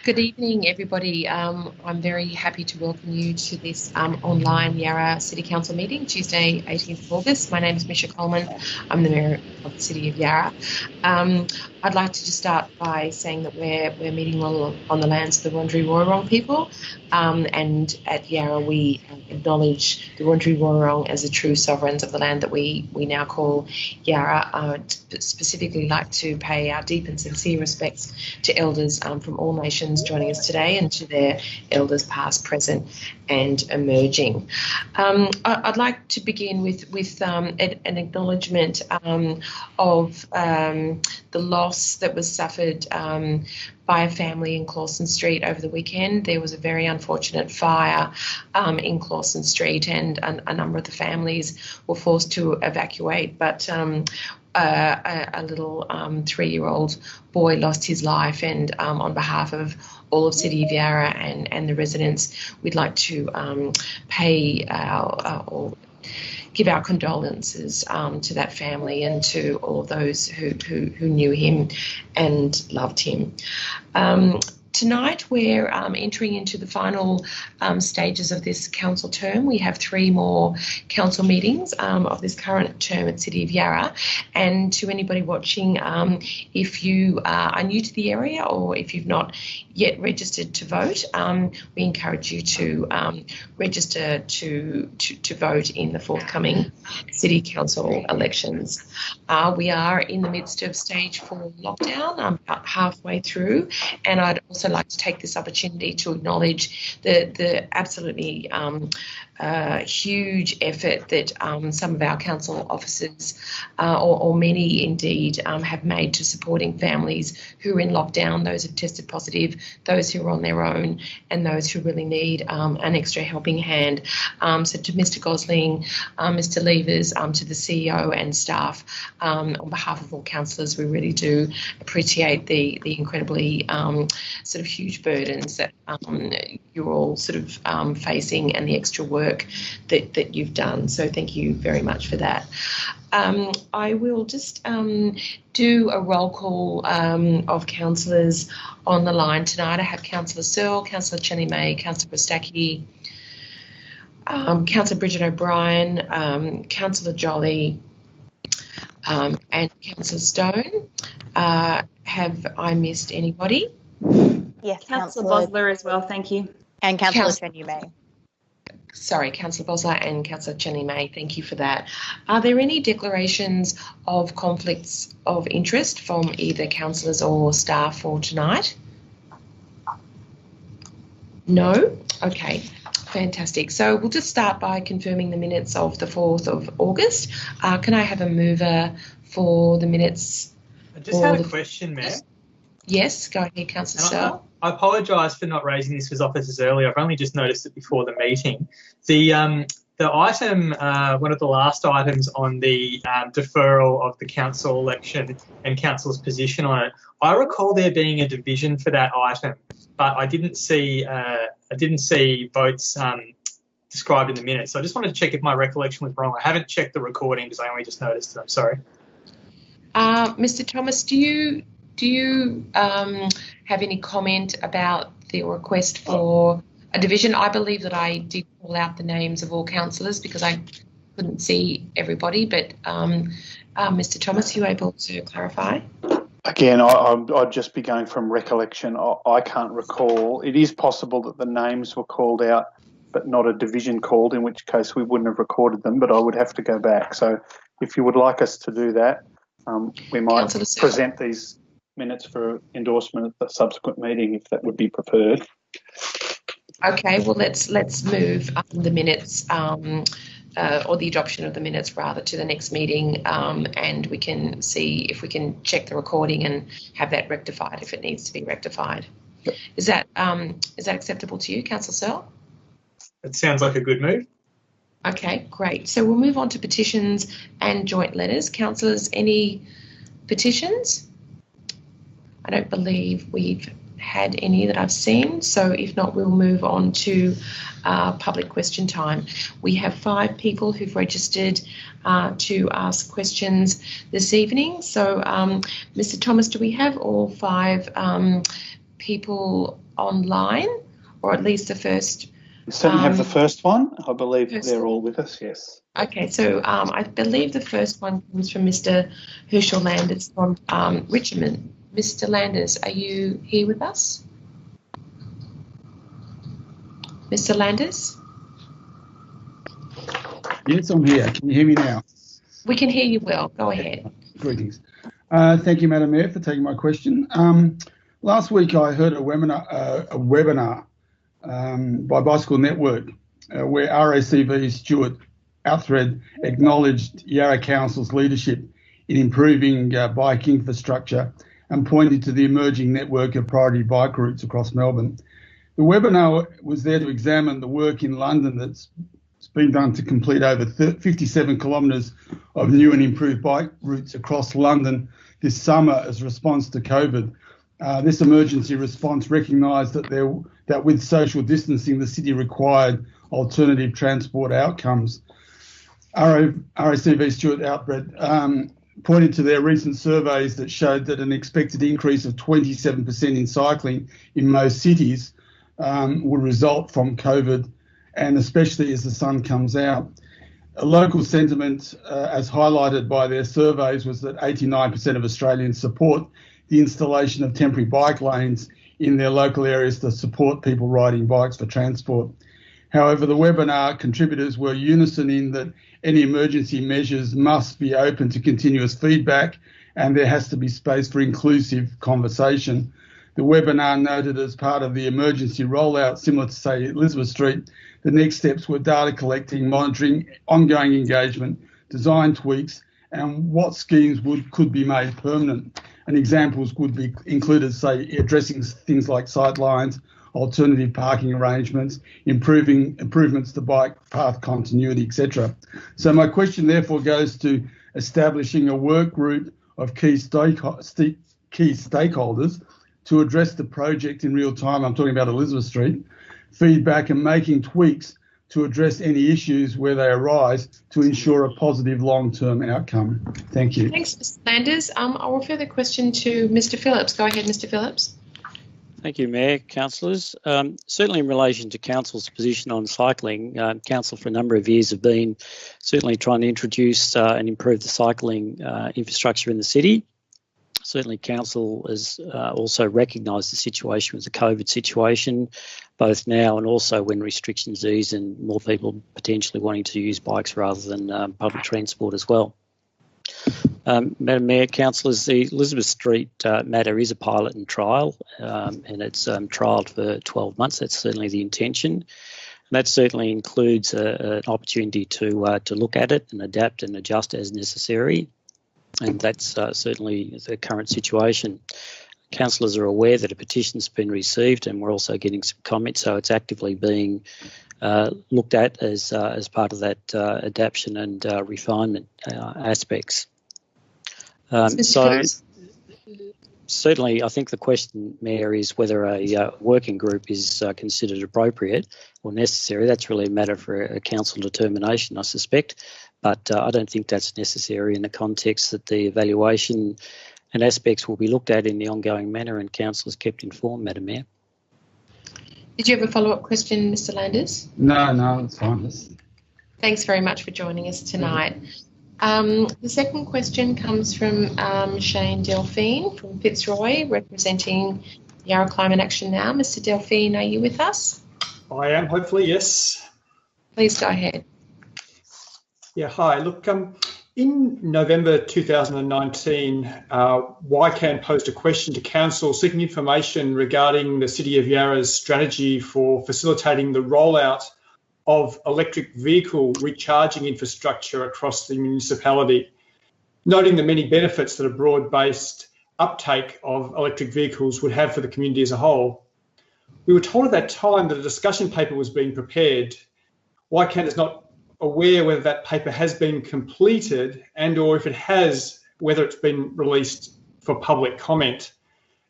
Good evening, everybody. I'm very happy to welcome you to this online Yarra City Council meeting, Tuesday, 18th of August. My name is Misha Coleman. I'm the Mayor of the City of Yarra. I'd like to just start by saying that we're meeting on the lands of the Wurundjeri Woi-wurrung people, and at Yarra we acknowledge the Wurundjeri Woi-wurrung as the true sovereigns of the land that we now call Yarra. I'd specifically like to pay our deep and sincere respects to elders from all nations joining us today, and to their elders past, present and emerging. I'd like to begin with an acknowledgement of the loss that was suffered by a family in Clawson Street over the weekend. There was a very unfortunate fire in Clawson Street, and a number of the families were forced to evacuate, but a little 3-year-old boy lost his life, and on behalf of all of City of Yarra and the residents, we'd like to pay or give our condolences to that family and to all of those who knew him and loved him. Tonight we're entering into the final stages of this council term. We have 3 more council meetings of this current term at City of Yarra. And to anybody watching, if you are new to the area or if you've not yet registered to vote, we encourage you to register to vote in the forthcoming City Council elections. We are in the midst of stage 4 lockdown, about halfway through, and I'd also like to take this opportunity to acknowledge the absolutely huge effort that some of our council officers, or many indeed, have made to supporting families who are in lockdown, those who've tested positive, those who are on their own, and those who really need an extra helping hand. So to Mr Gosling, Mr Levers, to the CEO and staff, on behalf of all councillors, we really do appreciate the incredibly sort of huge burdens that you're all sort of facing, and the extra work that you've done. So thank you very much for that. I will just do a roll call of councillors on the line tonight. I have Councillor Searle, Councillor Chenny May, Councillor Bristacchi, Councillor Bridget O'Brien, Councillor Jolly, and Councillor Stone. Have I missed anybody? Yes, Councillor Bosler as well, thank you. And Councillor Chenny May. Sorry, Councillor Bosler and Councillor Chenny May, thank you for that. Are there any declarations of conflicts of interest from either councillors or staff for tonight? No? Okay, fantastic. So we'll just start by confirming the minutes of the 4th of August. Can I have a mover for the minutes? I just had a question, Mayor. Yes, go ahead, Councillor Searle. I apologise for not raising this with officers earlier. I've only just noticed it before the meeting. The item, one of the last items on the deferral of the council election and council's position on it, I recall there being a division for that item, but I didn't see votes described in the minutes. So I just wanted to check if my recollection was wrong. I haven't checked the recording because I only just noticed it. I'm sorry. Mr. Thomas, do you have any comment about the request for a division? I believe that I did call out the names of all councillors because I couldn't see everybody, but Mr. Thomas, are you able to clarify? Again, I'd just be going from recollection. I can't recall. It is possible that the names were called out but not a division called, in which case we wouldn't have recorded them, but I would have to go back. So if you would like us to do that, we might present these minutes for endorsement at the subsequent meeting if that would be preferred. Okay, well let's move the minutes or the adoption of the minutes rather to the next meeting, and we can see if we can check the recording and have that rectified if it needs to be rectified. Yep. Is that acceptable to you, Councillor Searle? It sounds like a good move. Okay, great. So we'll move on to petitions and joint letters. Councillors, any petitions? I don't believe we've had any that I've seen, so if not, we'll move on to public question time. We have 5 people who've registered to ask questions this evening. So, Mr. Thomas, do we have all 5 people online, or at least the first. We certainly have the first one. I believe they're one. all with us, yes. Okay, so I believe the first one comes from Mr. Herschel Landers from Richmond. Mr. Landers, are you here with us? Mr. Landers? Yes, I'm here. Can you hear me now? We can hear you well. Go ahead. Greetings. Thank you, Madam Mayor, for taking my question. Last week I heard a webinar by Bicycle Network where RACV Stuart Outhred acknowledged Yarra Council's leadership in improving bike infrastructure and pointed to the emerging network of priority bike routes across Melbourne. The webinar was there to examine the work in London that's been done to complete over 57 kilometres of new and improved bike routes across London this summer as a response to COVID. This emergency response recognised that with social distancing, the city required alternative transport outcomes. RACV Stuart Outbred pointed to their recent surveys that showed that an expected increase of 27% in cycling in most cities would result from COVID, and especially as the sun comes out. A local sentiment, as highlighted by their surveys, was that 89% of Australians support the installation of temporary bike lanes in their local areas to support people riding bikes for transport. However, the webinar contributors were unison in that any emergency measures must be open to continuous feedback and there has to be space for inclusive conversation. The webinar noted as part of the emergency rollout, similar to, say, Elizabeth Street, the next steps were data collecting, monitoring, ongoing engagement, design tweaks, and what schemes could be made permanent. And examples would be included, say, addressing things like sight lines, alternative parking arrangements, improvements to bike path continuity, etc. So my question therefore goes to establishing a work group of key stakeholders to address the project in real time. I'm talking about Elizabeth Street, feedback and making tweaks to address any issues where they arise to ensure a positive long-term outcome. Thank you. Thanks, Mr. Landers. I'll refer the question to Mr. Phillips. Go ahead, Mr. Phillips. Thank you, Mayor, councillors. Certainly in relation to Council's position on cycling, Council for a number of years have been certainly trying to introduce and improve the cycling infrastructure in the city. Certainly Council has also recognised the situation with the COVID situation, both now and also when restrictions ease and more people potentially wanting to use bikes rather than public transport as well. Madam Mayor, councillors, the Elizabeth Street matter is a pilot and trial, and it's trialled for 12 months. That's certainly the intention. And that certainly includes an opportunity to look at it and adapt and adjust as necessary. And that's certainly the current situation. Councillors are aware that a petition's been received and we're also getting some comments, so it's actively being looked at as part of that adaptation and refinement aspects. So certainly I think the question, Mayor, is whether a working group is considered appropriate or necessary. That's really a matter for a council determination, I suspect, but I don't think that's necessary in the context that the evaluation and aspects will be looked at in the ongoing manner and council is kept informed, Madam Mayor. Did you have a follow-up question, Mr. Landers? No, it's fine. Thanks very much for joining us tonight. The second question comes from Shane Delphine from Fitzroy, representing Yarra Climate Action Now. Mr. Delphine, are you with us? I am, hopefully, yes. Please go ahead. Yeah, hi. Look, in November 2019, YCAN posed a question to Council seeking information regarding the City of Yarra's strategy for facilitating the rollout of electric vehicle recharging infrastructure across the municipality, noting the many benefits that a broad-based uptake of electric vehicles would have for the community as a whole. We were told at that time that a discussion paper was being prepared. YCAN is not aware whether that paper has been completed and or if it has, whether it's been released for public comment.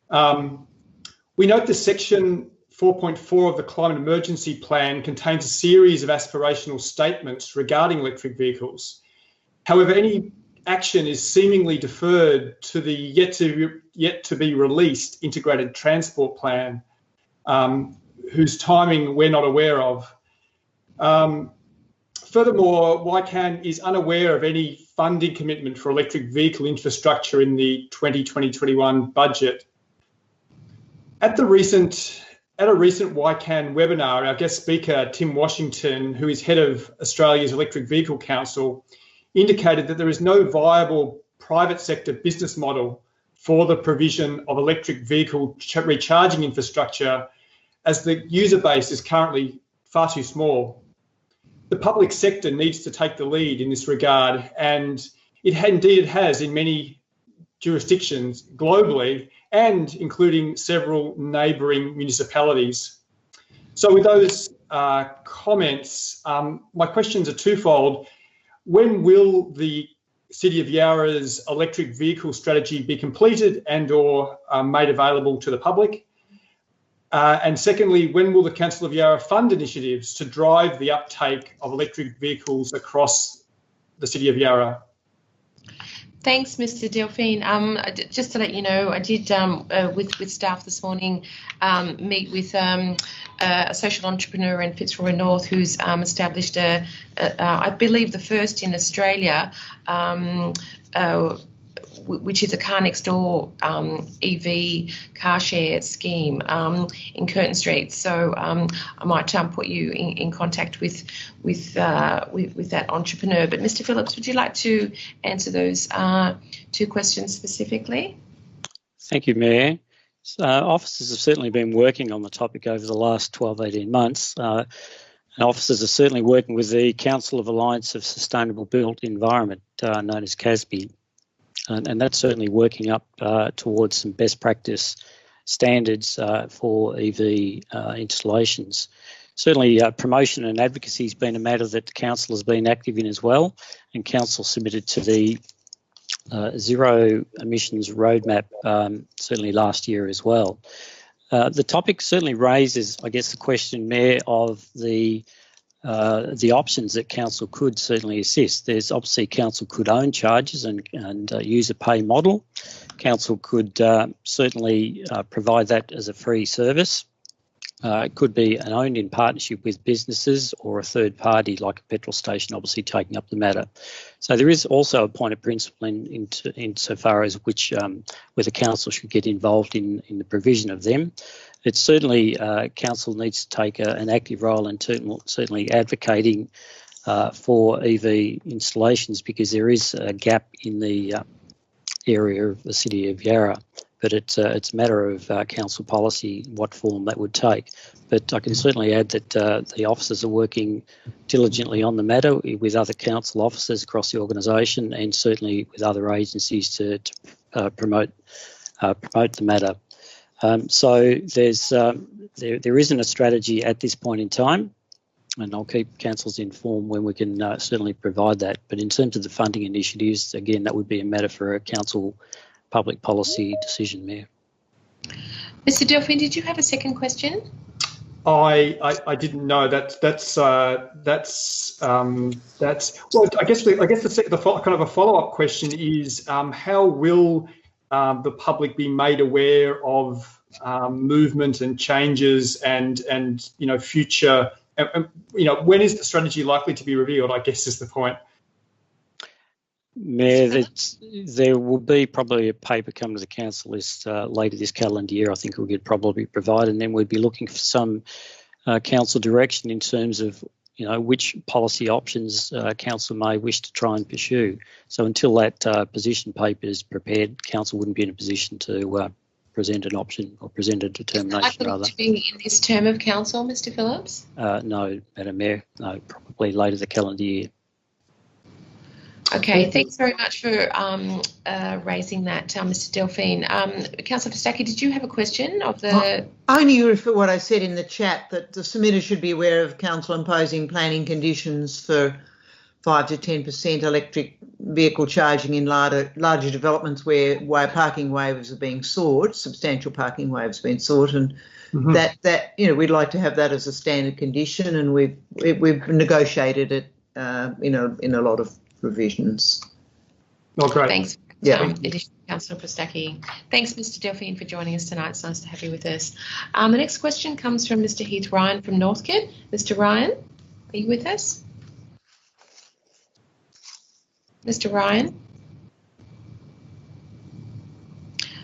We note the section 4.4 of the Climate Emergency Plan contains a series of aspirational statements regarding electric vehicles. However, any action is seemingly deferred to the yet to be released integrated transport plan, whose timing we're not aware of. Furthermore, YCAN is unaware of any funding commitment for electric vehicle infrastructure in the 2020-21 budget. At a recent YCAN webinar, our guest speaker, Tim Washington, who is head of Australia's Electric Vehicle Council, indicated that there is no viable private sector business model for the provision of electric vehicle recharging infrastructure, as the user base is currently far too small. The public sector needs to take the lead in this regard, and it has in many jurisdictions globally, and including several neighbouring municipalities. So with those comments, my questions are twofold. When will the City of Yarra's electric vehicle strategy be completed and/or made available to the public? And secondly, when will the Council of Yarra fund initiatives to drive the uptake of electric vehicles across the City of Yarra? Thanks, Mr. Delphine. Just to let you know, I did, with staff this morning, meet with a social entrepreneur in Fitzroy North who's established I believe the first in Australia, which is a car next door EV car share scheme in Curtin Street. So I might put you in contact with that entrepreneur. But Mr. Phillips, would you like to answer those two questions specifically? Thank you, Mayor. Officers have certainly been working on the topic over the last 12-18 months. And officers are certainly working with the Council of Alliance of Sustainable Built Environment, known as CASB. And that's certainly working up towards some best practice standards for EV installations. Certainly promotion and advocacy has been a matter that the Council has been active in as well, and Council submitted to the Zero Emissions Roadmap certainly last year as well. The topic certainly raises, I guess, the question, Mayor, of the options that council could certainly assist. There's obviously council could own charges and use a pay model. Council could certainly provide that as a free service. It could be owned in partnership with businesses or a third party like a petrol station obviously taking up the matter. So there is also a point of principle insofar as whether council should get involved in the provision of them. It's certainly council needs to take an active role in certainly advocating for EV installations, because there is a gap in the area of the City of Yarra. But it's a matter of council policy, what form that would take. But I can certainly add that the officers are working diligently on the matter with other council officers across the organisation, and certainly with other agencies to promote the matter. So there isn't a strategy at this point in time, and I'll keep councils informed when we can certainly provide that. But in terms of the funding initiatives, again, that would be a matter for a council public policy decision, Mayor. Mr. Delphine, did you have a second question? I didn't know. That's well, I guess the kind of a follow-up question is how will the public be made aware of movement and changes and future, when is the strategy likely to be revealed, I guess is the point. Mayor, there will be probably a paper come to the council list later this calendar year. I think we could probably provide, and then we'd be looking for some council direction in terms of which policy options council may wish to try and pursue. So until that position paper is prepared, council wouldn't be in a position to present an option or present a determination. Rather, to be in this term of council, Mr. Phillips? No, Madam Mayor, no, probably later the calendar year. Okay, thanks very much for raising that, Mr. Delphine. Councillor Pistacchi, did you have a question of the... I only refer what I said in the chat, that the submitter should be aware of council imposing planning conditions for 5 to 10% electric vehicle charging in larger developments where parking waivers are being sought, substantial parking waivers are being sought, and that we'd like to have that as a standard condition, and we've negotiated it in a lot of provisions. Oh, great. Thanks, Yeah. Councillor Prostacki. Thanks, Mr. Delphine, for joining us tonight. It's nice to have you with us. The next question comes from Mr. Heath Ryan from Northcote. Mr. Ryan, are you with us? Mr. Ryan?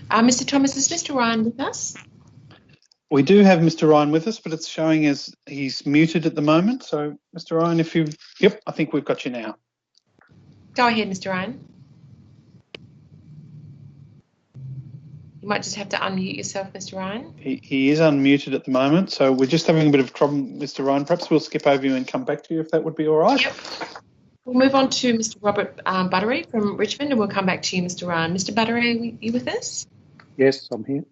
Mr. Thomas, is Mr. Ryan with us? We do have Mr. Ryan with us, but it's showing as he's muted at the moment. So, Mr. Ryan, if you... Yep, I think we've got you now. Go ahead, Mr. Ryan. You might just have to unmute yourself, Mr. Ryan. He is unmuted at the moment, so we're just having a bit of a problem, Mr. Ryan. Perhaps we'll skip over you and come back to you if that would be all right. Yep. We'll move on to Mr. Robert Buttery from Richmond, and we'll come back to you, Mr. Ryan. Mr. Buttery, are you with us? Yes, I'm here.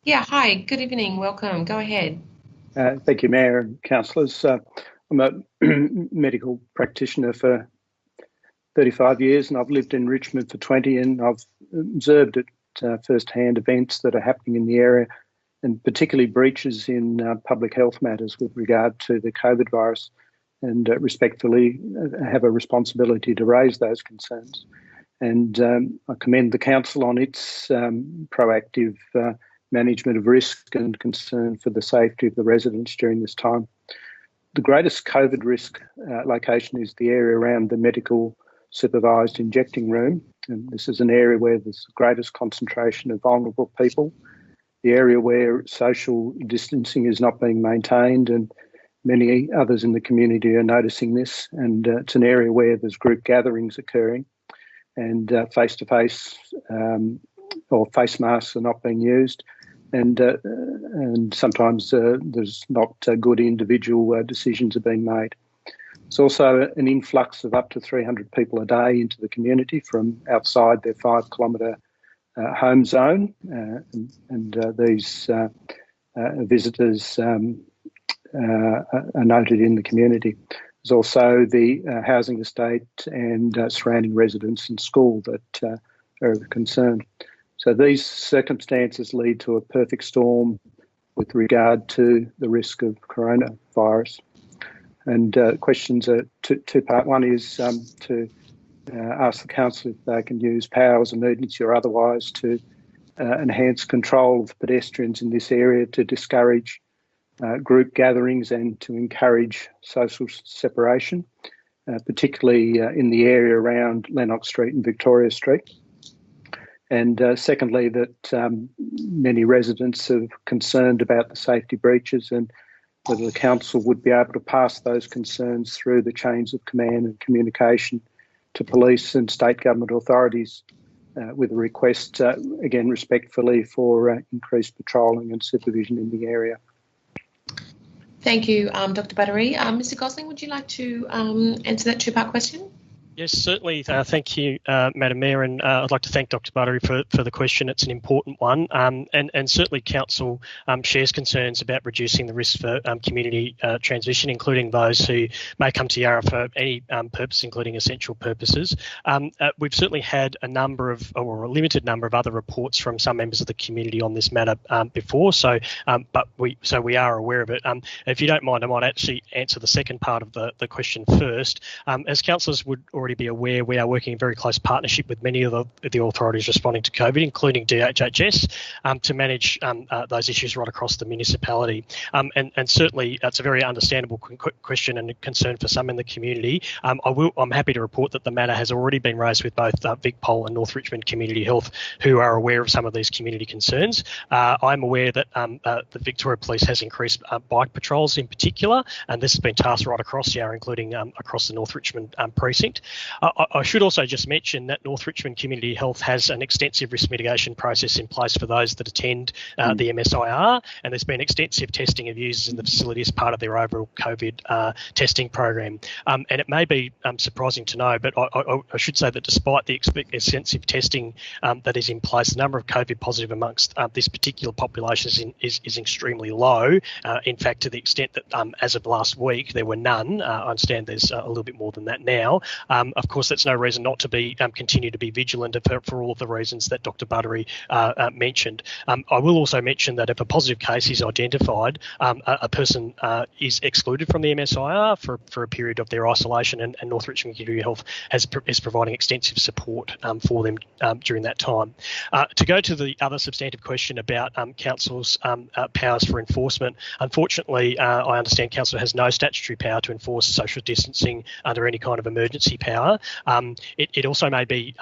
Yeah, hi. Good evening. Welcome. Go ahead. Thank you, Mayor and councillors. I'm a medical practitioner for 35 years and I've lived in Richmond for 20, and I've observed at first-hand events that are happening in the area, and particularly breaches in public health matters with regard to the COVID virus, and respectfully have a responsibility to raise those concerns. And I commend the council on its proactive management of risk and concern for the safety of the residents during this time. The greatest COVID risk location is the area around the medical supervised injecting room, and this is an area where there's the greatest concentration of vulnerable people, the area where social distancing is not being maintained, and many others in the community are noticing this, and it's an area where there's group gatherings occurring, and face-to-face or face masks are not being used, and sometimes there's not good individual decisions are being made. There's also an influx of up to 300 people a day into the community from outside their 5-kilometre home zone, and these visitors are noted in the community. There's also the housing estate and surrounding residents and school that are of concern. So these circumstances lead to a perfect storm with regard to the risk of coronavirus. And questions are two-part. One is to ask the council if they can use powers of emergency or otherwise to enhance control of pedestrians in this area, to discourage group gatherings and to encourage social separation, particularly in the area around Lennox Street and Victoria Street. And secondly, that many residents are concerned about the safety breaches and whether the council would be able to pass those concerns through the chains of command and communication to police and state government authorities with a request, again, respectfully, for increased patrolling and supervision in the area. Thank you, Dr. Buttery. Mr. Gosling, would you like to answer that two-part question? Yes, certainly. Thank you, Madam Mayor, and I'd like to thank Dr. Buttery for the question. It's an important one, and certainly Council shares concerns about reducing the risk for community transmission, including those who may come to Yarra for any purpose, including essential purposes. We've certainly had a limited number of other reports from some members of the community on this matter before, so we are aware of it. If you don't mind, I might actually answer the second part of the question first. As councillors would already be aware, we are working in very close partnership with many of the authorities responding to COVID, including DHHS, to manage those issues right across the municipality. And certainly it's a very understandable question and concern for some in the community. I'm happy to report that the matter has already been raised with both VicPol and North Richmond Community Health, who are aware of some of these community concerns. I'm aware that the Victoria Police has increased bike patrols in particular, and this has been tasked right across Yarra, including across the North Richmond precinct. I should also just mention that North Richmond Community Health has an extensive risk mitigation process in place for those that attend the MSIR, and there's been extensive testing of users in the facility as part of their overall COVID testing program. And it may be surprising to know, but I should say that despite the extensive testing that is in place, the number of COVID positive amongst this particular population is extremely low. In fact, to the extent that as of last week, there were none. I understand there's a little bit more than that now. Of course, that's no reason not to be continue to be vigilant for all of the reasons that Dr. Buttery mentioned. I will also mention that if a positive case is identified, a person is excluded from the MSIR for a period of their isolation, and North Richmond Community Health is providing extensive support for them during that time. To go to the other substantive question about Council's powers for enforcement, unfortunately, I understand Council has no statutory power to enforce social distancing under any kind of emergency power. It also may be,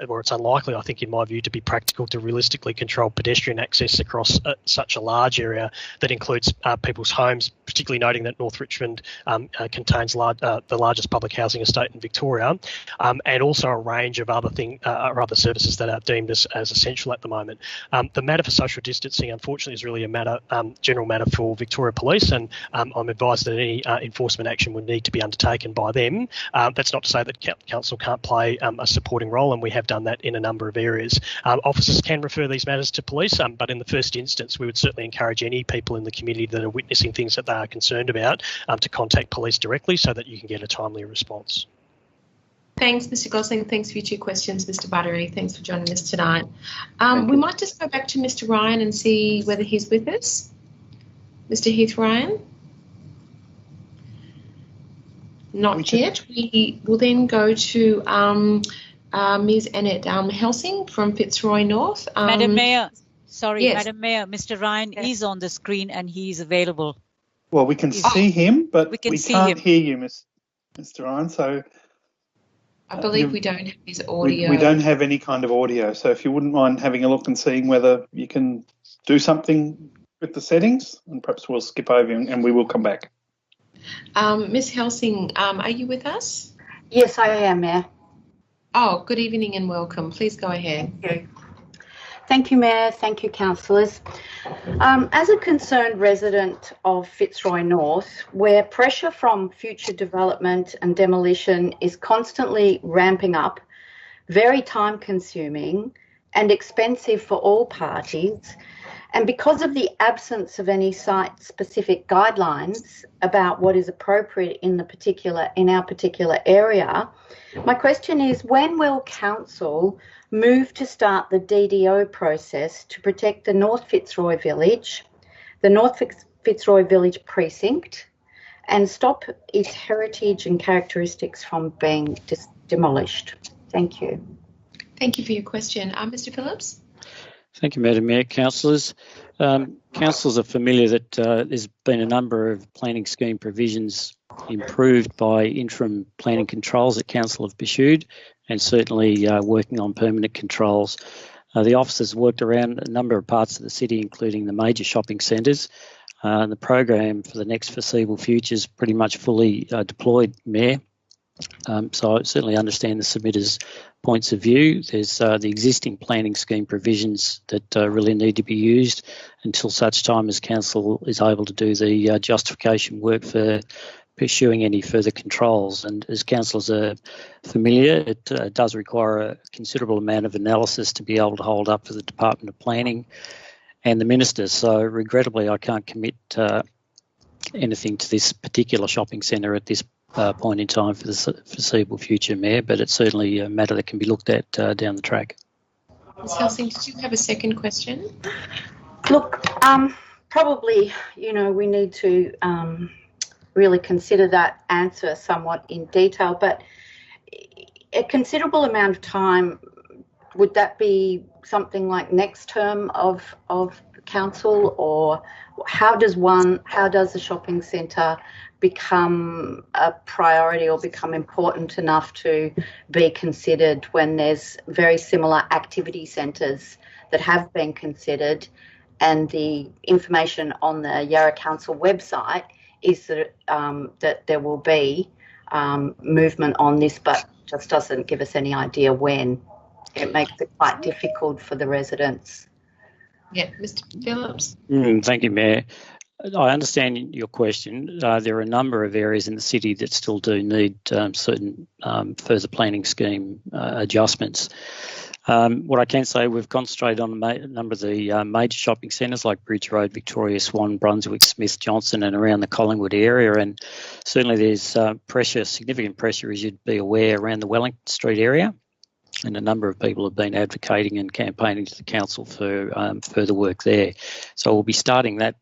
or it's unlikely, I think, in my view, to be practical to realistically control pedestrian access across such a large area that includes people's homes, particularly noting that North Richmond contains the largest public housing estate in Victoria, and also a range of other services that are deemed as essential at the moment. The matter for social distancing, unfortunately, is really a general matter for Victoria Police, and I'm advised that any enforcement action would need to be undertaken by them. That's not to say that Council can't play a supporting role, and we have done that in a number of areas. Officers can refer these matters to police, but in the first instance, we would certainly encourage any people in the community that are witnessing things that they are concerned about to contact police directly so that you can get a timely response. Thanks, Mr. Gosling. Thanks for your two questions, Mr. Buttery. Thanks for joining us tonight. We might just go back to Mr. Ryan and see whether he's with us. Mr. Heath Ryan? Not yet. We will then go to Ms. Annette Helsing from Fitzroy North. Madam Mayor, yes. Madam Mayor, Mr. Ryan is on the screen and he's available. Well, we can see him, but we can't hear you, Mr. Ryan. So I believe we don't have his audio. We don't have any kind of audio. So if you wouldn't mind having a look and seeing whether you can do something with the settings, and perhaps we'll skip over and we will come back. Ms. Helsing, are you with us? Yes, I am, Mayor. Oh, good evening and welcome. Please go ahead. Thank you. Thank you, Mayor. Thank you, councillors. As a concerned resident of Fitzroy North, where pressure from future development and demolition is constantly ramping up, very time-consuming and expensive for all parties, and because of the absence of any site-specific guidelines about what is appropriate in our particular area, my question is, when will council move to start the DDO process to protect the North Fitzroy Village, the North Fitzroy Village precinct, and stop its heritage and characteristics from being demolished? Thank you. Thank you for your question. Mr. Phillips? Thank you, Madam Mayor. Councillors. Councillors are familiar that there's been a number of planning scheme provisions improved by interim planning controls that Council have issued, and certainly working on permanent controls. The officers worked around a number of parts of the city, including the major shopping centres. The program for the next foreseeable future is pretty much fully deployed, Mayor. So I certainly understand the submitters' points of view. There's the existing planning scheme provisions that really need to be used until such time as Council is able to do the justification work for pursuing any further controls. And as councillors are familiar, it does require a considerable amount of analysis to be able to hold up for the Department of Planning and the Minister. So regrettably, I can't commit anything to this particular shopping centre at this point in time for the foreseeable future, Mayor, but it's certainly a matter that can be looked at down the track. Ms. Helsing, did you have a second question? Look, probably, we need to really consider that answer somewhat in detail, but a considerable amount of time, would that be something like next term of council, or how does the shopping centre become a priority or become important enough to be considered when there's very similar activity centres that have been considered, and the information on the Yarra Council website is that there will be movement on this, but just doesn't give us any idea when. It makes it quite difficult for the residents. Yeah, Mr. Phillips. Thank you, Mayor. I understand your question. There are a number of areas in the city that still do need certain further planning scheme adjustments. What I can say, we've concentrated on a number of the major shopping centres like Bridge Road, Victoria, Swan, Brunswick, Smith, Johnson, and around the Collingwood area. And certainly there's significant pressure, as you'd be aware, around the Wellington Street area. And a number of people have been advocating and campaigning to the council for further work there. So we'll be starting that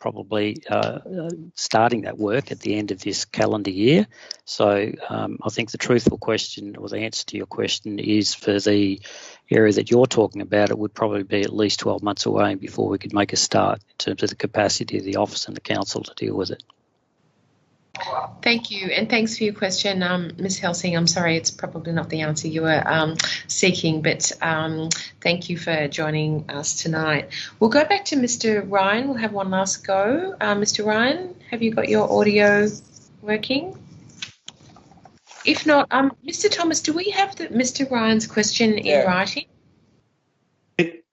work at the end of this calendar year. So I think the truthful question, or the answer to your question, is for the area that you're talking about, it would probably be at least 12 months away before we could make a start in terms of the capacity of the office and the council to deal with it. Thank you, and thanks for your question, Ms. Helsing. I'm sorry, it's probably not the answer you were seeking, but thank you for joining us tonight. We'll go back to Mr. Ryan. We'll have one last go. Mr. Ryan, have you got your audio working? If not, Mr. Thomas, do we have Mr. Ryan's question in writing?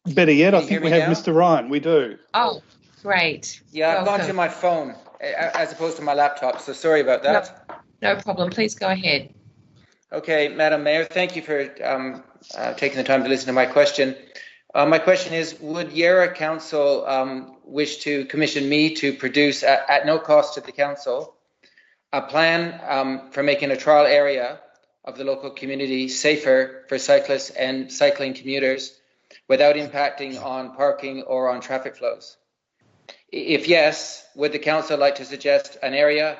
Better yet, I think we have Mr. Ryan. We do. Oh, great. Yeah, I've gone to my phone as opposed to my laptop, so sorry about that. No problem. Please go ahead. Okay, Madam Mayor, thank you for taking the time to listen to my question. My question is, would Yarra Council wish to commission me to produce, at no cost to the Council, a plan for making a trial area of the local community safer for cyclists and cycling commuters without impacting on parking or on traffic flows? If yes, would the council like to suggest an area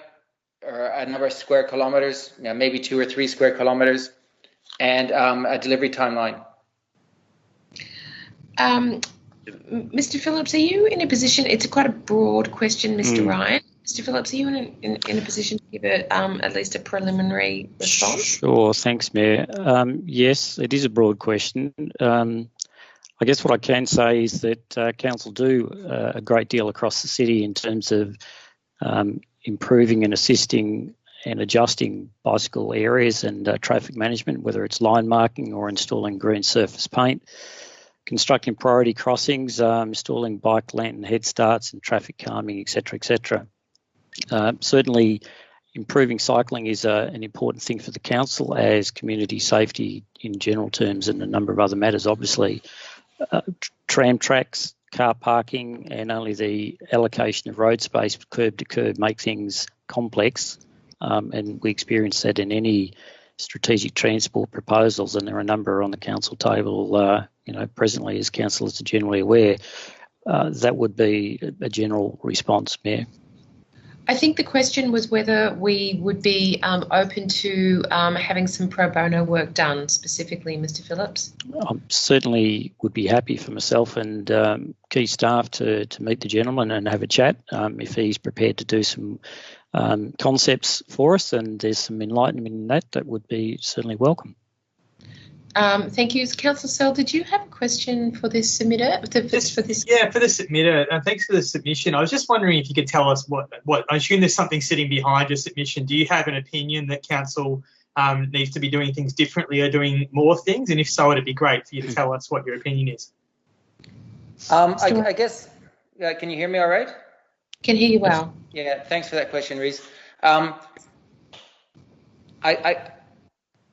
or a number of square kilometres, maybe 2 or 3 square kilometres, and a delivery timeline? Mr. Phillips, are you in a position, it's quite a broad question, Mr. Ryan. Mr. Phillips, are you in a position to give at least a preliminary response? Sure, thanks, Mayor. Yes, it is a broad question. I guess what I can say is that council do a great deal across the city in terms of improving and assisting and adjusting bicycle areas and traffic management, whether it's line marking or installing green surface paint, constructing priority crossings, installing bike lantern head starts and traffic calming, etc., etc. Certainly, improving cycling is an important thing for the council, as community safety in general terms and a number of other matters, obviously. Tram tracks, car parking, and only the allocation of road space curb to curb make things complex, and we experience that in any strategic transport proposals, and there are a number on the council table, presently, as councillors are generally aware. That would be a general response, Mayor. I think the question was whether we would be open to having some pro bono work done, specifically, Mr. Phillips. I certainly would be happy for myself and key staff to meet the gentleman and have a chat if he's prepared to do some concepts for us, and there's some enlightenment in that would be certainly welcome. Thank you. Councillor Searle, did you have a question for this submitter? Yeah, for the submitter. Thanks for the submission. I was just wondering if you could tell us what I assume there's something sitting behind your submission. Do you have an opinion that council needs to be doing things differently or doing more things? And if so, it'd be great for you to tell us what your opinion is. I guess, can you hear me all right? Can hear you well. Yeah, thanks for that question, Reese.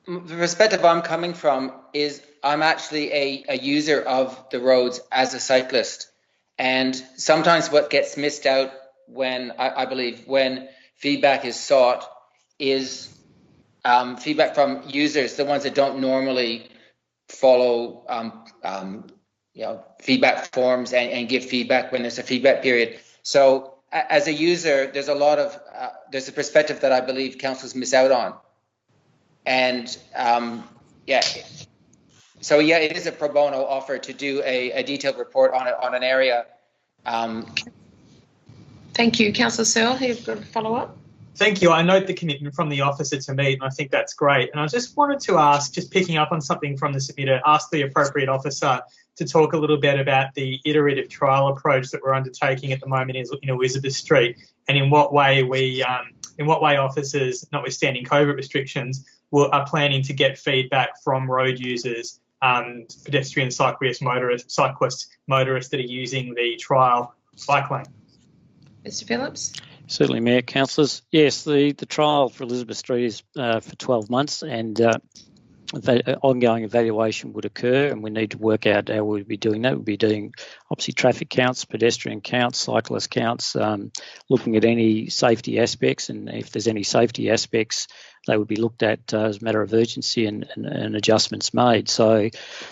The perspective I'm coming from is I'm actually a user of the roads as a cyclist. And sometimes what gets missed out when, I believe, when feedback is sought is feedback from users, the ones that don't normally follow feedback forms and give feedback when there's a feedback period. So as a user, there's a lot of, there's a perspective that I believe councils miss out on. And it is a pro bono offer to do a detailed report on an area. Thank you. Councillor Searle, have you got a follow-up? Thank you. I note the commitment from the officer to meet, and I think that's great. And I just wanted to ask, just picking up on something from the submitter, ask the appropriate officer to talk a little bit about the iterative trial approach that we're undertaking at the moment in Elizabeth Street, and in what way officers, notwithstanding COVID restrictions, are planning to get feedback from road users, pedestrian, cyclists, motorists that are using the trial bike lane. Mr. Phillips? Certainly, Mayor, councillors. Yes, the trial for Elizabeth Street is for 12 months, and ongoing evaluation would occur, and we need to work out how we'd be doing that. We'd be doing obviously traffic counts, pedestrian counts, cyclist counts, looking at any safety aspects, and if there's any safety aspects, they would be looked at as a matter of urgency and adjustments made. So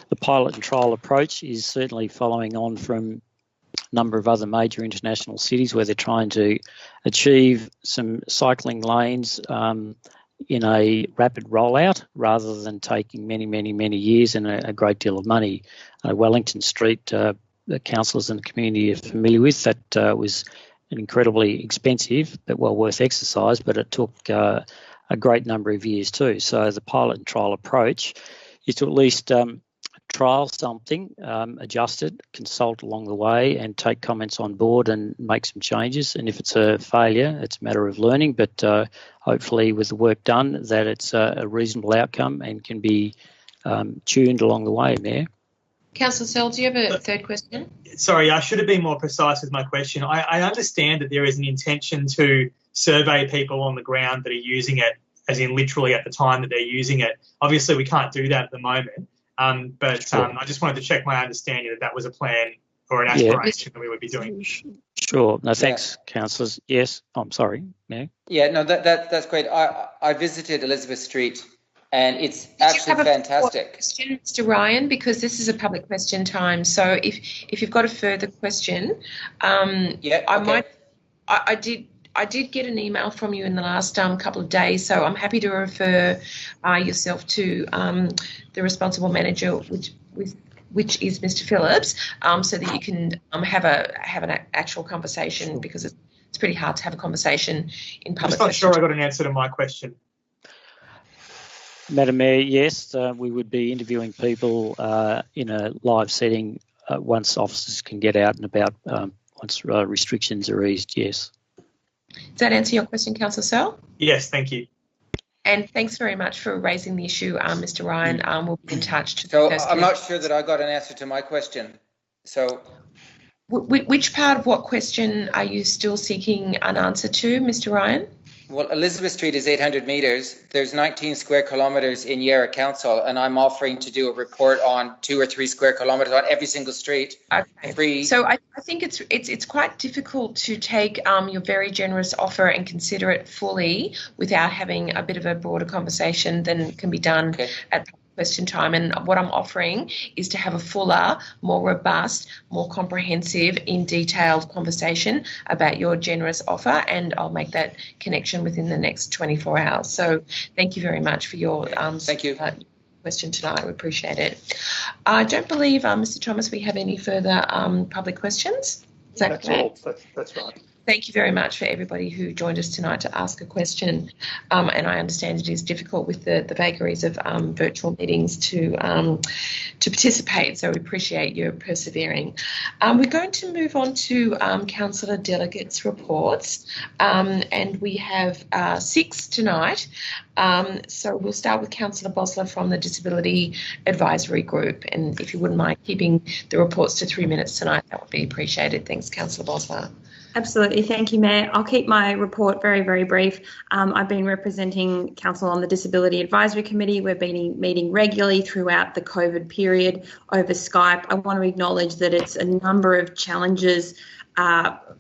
the pilot and trial approach is certainly following on from a number of other major international cities where they're trying to achieve some cycling lanes in a rapid rollout rather than taking many years and a great deal of money. Wellington Street, the councillors and the community are familiar with, that was an incredibly expensive but well worth exercise, but it took a great number of years too. So the pilot and trial approach is to at least trial something, adjust it, consult along the way and take comments on board and make some changes. And if it's a failure, it's a matter of learning, but hopefully with the work done that it's a reasonable outcome and can be tuned along the way, Mayor. Councillor Searle, do you have a third question? Sorry, I should have been more precise with my question. I understand that there is an intention to survey people on the ground that are using it, as in literally at the time that they're using it. Obviously, we can't do that at the moment. But I just wanted to check my understanding that was a plan or an aspiration that we would be doing. Sure. No, thanks, councillors. Yes. I'm sorry, Mayor. Yeah, no, that's great. I visited Elizabeth Street and it's absolutely fantastic. Question, Mr. Ryan, because this is a public question time. So if you've got a further question, I did get an email from you in the last couple of days, so I'm happy to refer yourself to the responsible manager, which is Mr. Phillips, so that you can have an actual conversation, because it's pretty hard to have a conversation in public. I'm not sure I got an answer to my question. Madam Mayor, yes, we would be interviewing people in a live setting once officers can get out and about, once restrictions are eased, yes. Does that answer your question, Councillor Searle? Yes, thank you. And thanks very much for raising the issue, Mr. Ryan. We'll be in touch. So I'm not sure that I got an answer to my question. So, which part of what question are you still seeking an answer to, Mr. Ryan? Well, Elizabeth Street is 800 metres. There's 19 square kilometres in Yarra Council, and I'm offering to do a report on 2 or 3 square kilometres on every single street. Okay. Free. So I think it's quite difficult to take your very generous offer and consider it fully without having a bit of a broader conversation than can be done at question time. And what I'm offering is to have a fuller, more robust, more comprehensive, in detailed conversation about your generous offer, and I'll make that connection within the next 24 hours. So thank you very much for your question tonight. We appreciate it. I don't believe, Mr. Thomas, we have any further public questions. Is that correct? That's right. Thank you very much for everybody who joined us tonight to ask a question. And I understand it is difficult with the vagaries of virtual meetings to participate, so we appreciate your persevering. We're going to move on to councillor delegates' reports, and we have 6 tonight. So we'll start with Councillor Bosler from the Disability Advisory Group, and if you wouldn't mind keeping the reports to 3 minutes tonight, that would be appreciated. Thanks, Councillor Bosler. Absolutely. Thank you, Mayor. I'll keep my report very, very brief. I've been representing Council on the Disability Advisory Committee. We've been meeting regularly throughout the COVID period over Skype. I want to acknowledge that it's a number of challenges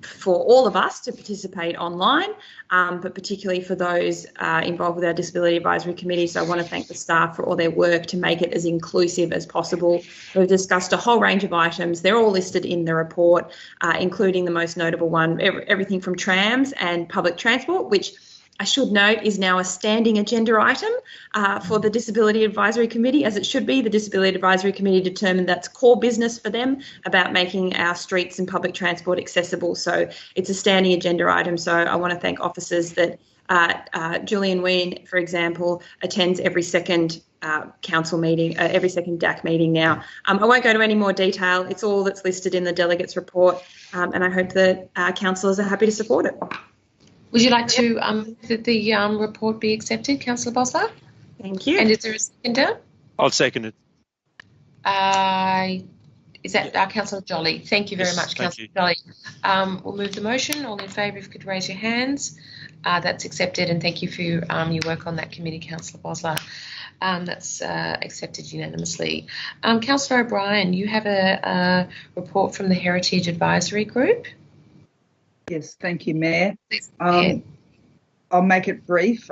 for all of us to participate online, but particularly for those involved with our Disability Advisory Committee. So I want to thank the staff for all their work to make it as inclusive as possible. We've discussed a whole range of items. They're all listed in the report, including the most notable one, everything from trams and public transport, which I should note is now a standing agenda item for the Disability Advisory Committee, as it should be. The Disability Advisory Committee determined that's core business for them about making our streets and public transport accessible. So it's a standing agenda item. So I want to thank officers that Julian Ween, for example, attends every second council meeting, every second DAC meeting now. I won't go to any more detail. It's all that's listed in the delegates report, and I hope that councillors are happy to support it. Would you like to that the report be accepted, Councillor Bosler? Thank you. And is there a seconder? I'll second it. Is that Councillor Jolly? Thank you very much, Councillor Jolly. We'll move the motion. All in favour, if you could raise your hands. That's accepted, and thank you for your work on that committee, Councillor Bosler. That's accepted unanimously. Councillor O'Brien, you have a report from the Heritage Advisory Group. Yes, thank you, Mayor. I'll make it brief.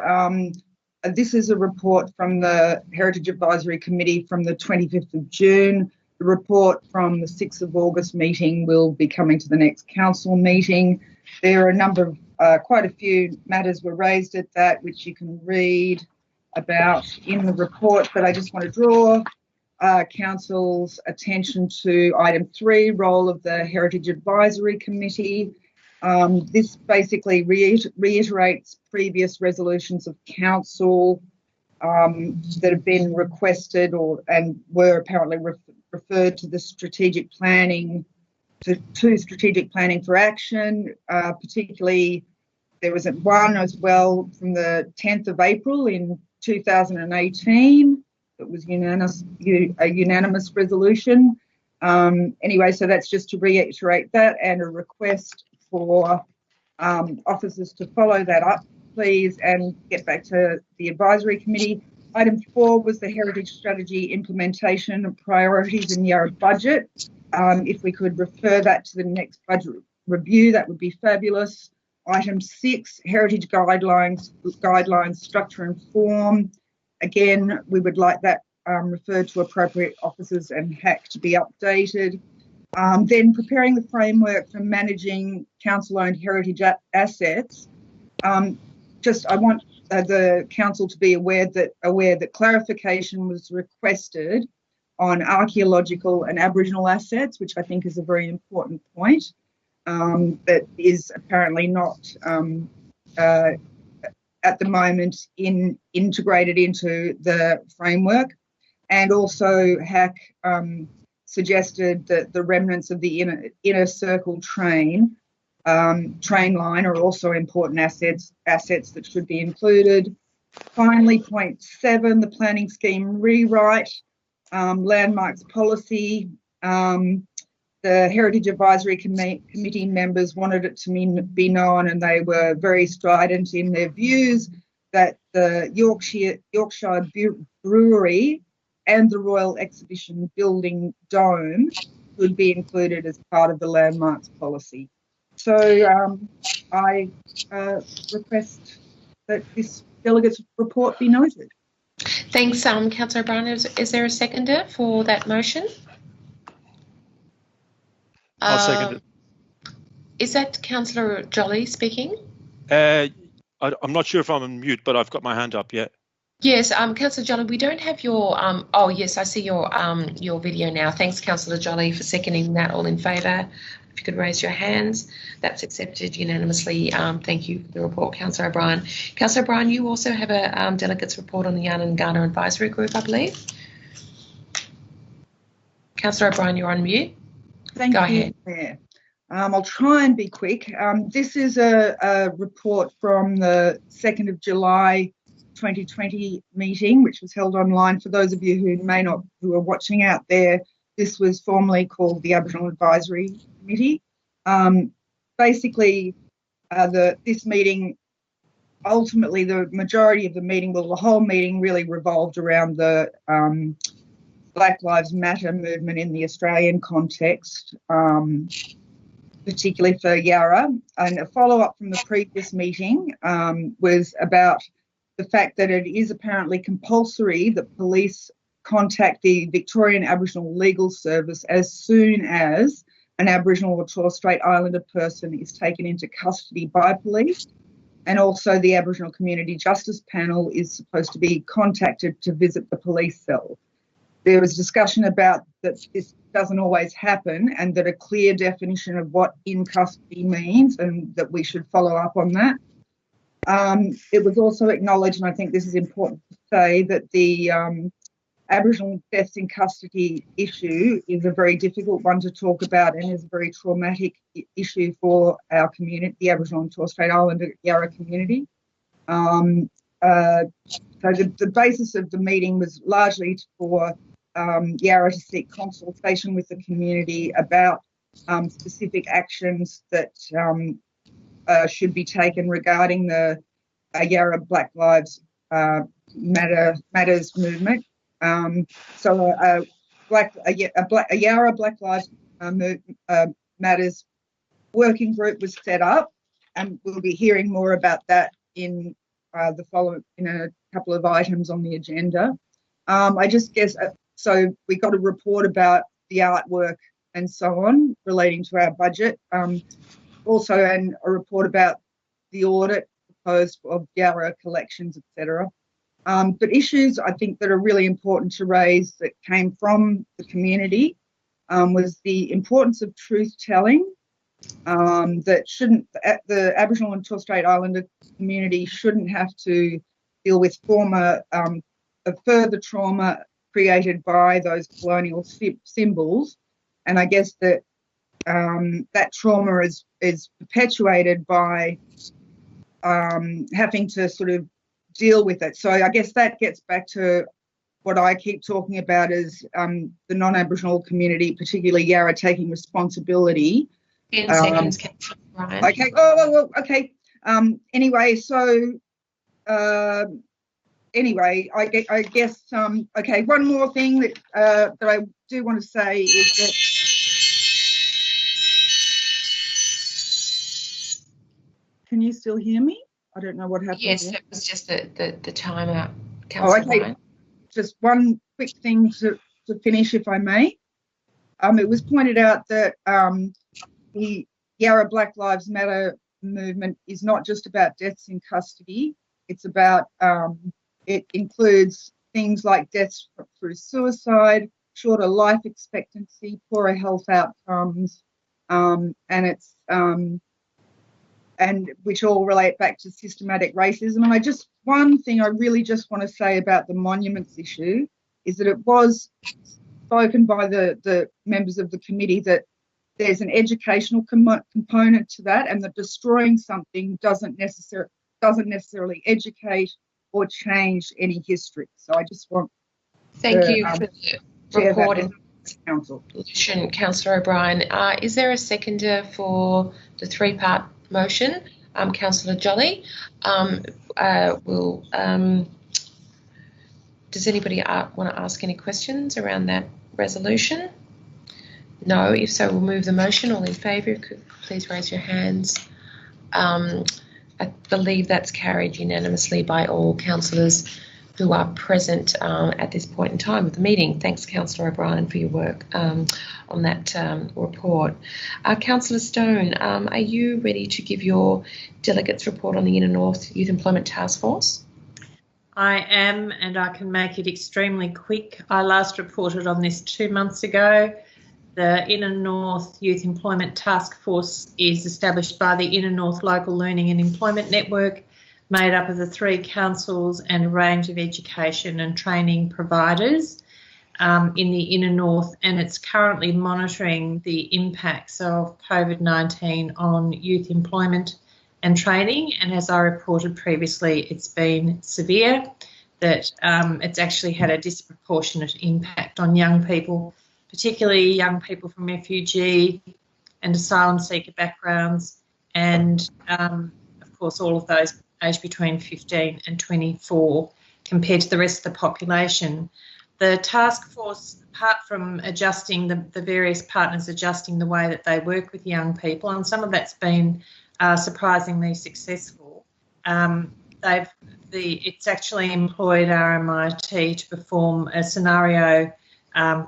This is a report from the Heritage Advisory Committee from the 25th of June. The report from the 6th of August meeting will be coming to the next council meeting. There are a number of, quite a few matters were raised at that, which you can read about in the report, but I just want to draw council's attention to item 3, role of the Heritage Advisory Committee. This basically reiterates previous resolutions of council that have been requested and were apparently referred to the strategic planning, to strategic planning for action. Particularly, there was one as well from the 10th of April in 2018. It was a unanimous resolution. Anyway, so that's just to reiterate that, and a request for officers to follow that up, please, and get back to the advisory committee. Item 4 was the heritage strategy implementation and priorities in Yarra budget. If we could refer that to the next budget review, that would be fabulous. Item 6, heritage guidelines, structure and form. Again, we would like that referred to appropriate officers and HAC to be updated. Then preparing the framework for managing council-owned heritage assets. I want the council to be aware that clarification was requested on archaeological and Aboriginal assets, which I think is a very important point, that is apparently not at the moment integrated into the framework. And also HAC suggested that the remnants of the inner circle train line are also important assets that should be included. Finally, point 7, the planning scheme rewrite, landmarks policy. The Heritage Advisory Committee members wanted it to be known, and they were very strident in their views, that the Yorkshire Brewery and the Royal Exhibition Building Dome would be included as part of the landmarks policy. So I request that this delegate's report be noted. Thanks, Councillor O'Brien. Is there a seconder for that motion? I'll second it. Is that Councillor Jolly speaking? I'm not sure if I'm on mute, but I've got my hand up, yeah. Yes, Councillor Jolly, we don't have your, oh yes, I see your video now. Thanks, Councillor Jolly, for seconding that. All in favour? If you could raise your hands. That's accepted unanimously. Thank you for the report, Councillor O'Brien. Councillor O'Brien, you also have a delegate's report on the Yarra Advisory Group, I believe. Councillor O'Brien, you're on mute. Thank you, Mayor. I'll try and be quick. This is a report from the 2nd of July 2020 meeting, which was held online. For those of you who are watching out there, this was formerly called the Aboriginal Advisory Committee. Basically, this meeting, ultimately the majority of the meeting, well, the whole meeting really revolved around the Black Lives Matter movement in the Australian context, particularly for Yarra. And a follow-up from the previous meeting was about the fact that it is apparently compulsory that police contact the Victorian Aboriginal Legal Service as soon as an Aboriginal or Torres Strait Islander person is taken into custody by police. And also the Aboriginal Community Justice Panel is supposed to be contacted to visit the police cell. There was discussion about that this doesn't always happen, and that a clear definition of what in custody means, and that we should follow up on that. It was also acknowledged, and I think this is important to say, that the Aboriginal deaths in custody issue is a very difficult one to talk about, and is a very traumatic issue for our community, the Aboriginal and Torres Strait Islander Yarra community. So the basis of the meeting was largely for Yarra to seek consultation with the community about specific actions that should be taken regarding the Yarra Black Lives Matters movement. So a Yarra Black Lives Matters working group was set up, and we'll be hearing more about that in a couple of items on the agenda. I just guess so. We got a report about the artwork and so on relating to our budget. Also, and a report about the audit proposed of Yarra collections, etc. But issues I think that are really important to raise that came from the community was the importance of truth telling. That the Aboriginal and Torres Strait Islander community shouldn't have to deal with further trauma created by those colonial symbols, and I guess that that trauma is perpetuated by having to sort of deal with it. So I guess that gets back to what I keep talking about is the non-Aboriginal community, particularly Yarra, taking responsibility. 10 seconds, Ryan. Okay. Okay. Anyway, so anyway, I guess okay. One more thing that I do want to say is that. Can you still hear me? I don't know what happened. Yes, there. it was just the timer. Okay. Ryan. Just one quick thing to finish, if I may. It was pointed out that the Yarra Black Lives Matter movement is not just about deaths in custody. It's about, it includes things like deaths through suicide, shorter life expectancy, poorer health outcomes, and it's and which all relate back to systematic racism. And one thing I really just want to say about the monuments issue is that it was spoken by the members of the committee that there's an educational component to that, and that destroying something doesn't necessarily educate or change any history. So I just want Thank you for the report and Council. Councillor O'Brien. Is there a seconder for the three-part motion? Councillor Jolly. Does anybody want to ask any questions around that resolution? No. If so, we'll move the motion. All in favour, please raise your hands. I believe that's carried unanimously by all councillors who are present at this point in time of the meeting. Thanks, Councillor O'Brien, for your work on that report. Councillor Stone, are you ready to give your delegates report on the Inner North Youth Employment Task Force? I am, and I can make it extremely quick. I last reported on this 2 months ago. The Inner North Youth Employment Task Force is established by the Inner North Local Learning and Employment Network, made up of the 3 councils and a range of education and training providers in the Inner North, and it's currently monitoring the impacts of COVID-19 on youth employment and training. And as I reported previously, it's been severe, that it's actually had a disproportionate impact on young people, particularly young people from refugee and asylum seeker backgrounds, and of course all of those aged between 15 and 24 compared to the rest of the population. The task force, apart from adjusting the various partners adjusting the way that they work with young people, and some of that's been surprisingly successful, it's actually employed RMIT to perform a scenario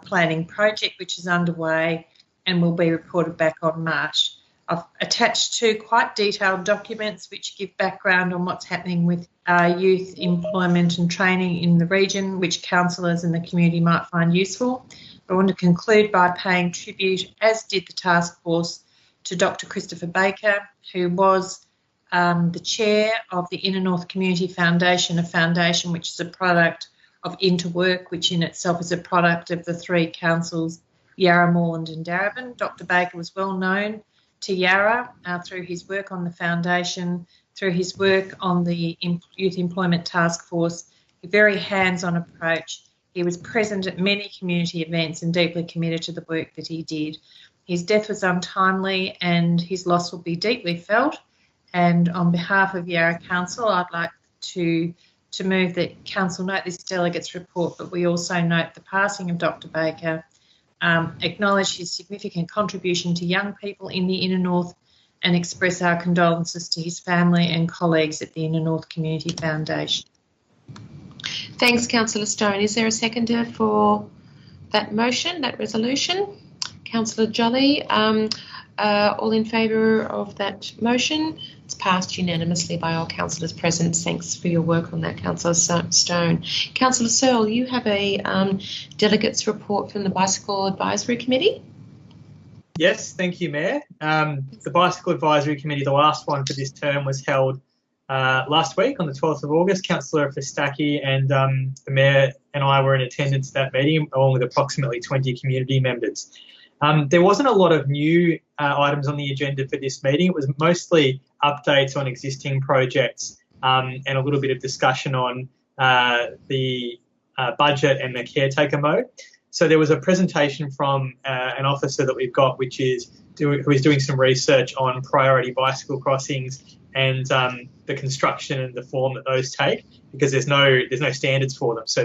planning project which is underway and will be reported back on March. I've attached 2 quite detailed documents which give background on what's happening with youth employment and training in the region, which councillors and the community might find useful. I want to conclude by paying tribute, as did the task force, to Dr. Christopher Baker, who was the chair of the Inner North Community Foundation, a foundation which is a product of Interwork, which in itself is a product of the 3 councils, Yarra, Moreland and Darebin. Dr. Baker was well known to Yarra through his work on the foundation, through his work on the Youth Employment Task Force, a very hands-on approach. He was present at many community events and deeply committed to the work that he did. His death was untimely and his loss will be deeply felt. And on behalf of Yarra Council, I'd like to to move that Council note this delegate's report, but we also note the passing of Dr. Baker, acknowledge his significant contribution to young people in the Inner North, and express our condolences to his family and colleagues at the Inner North Community Foundation. Thanks, Councillor Stone. Is there a seconder for that motion, that resolution? Councillor Jolly, all in favour of that motion? It's passed unanimously by all councillors present. Thanks for your work on that, Councillor Stone. Councillor Searle, you have a delegates report from the Bicycle Advisory Committee. Yes, thank you, Mayor. The Bicycle Advisory Committee, the last one for this term, was held last week on the 12th of August. Councillor Fistaki and the Mayor and I were in attendance at that meeting, along with approximately 20 community members. There wasn't a lot of new items on the agenda for this meeting. It was mostly updates on existing projects and a little bit of discussion on the budget and the caretaker mode. So there was a presentation from an officer that we've got, who is doing some research on priority bicycle crossings and the construction and the form that those take, because there's no standards for them. So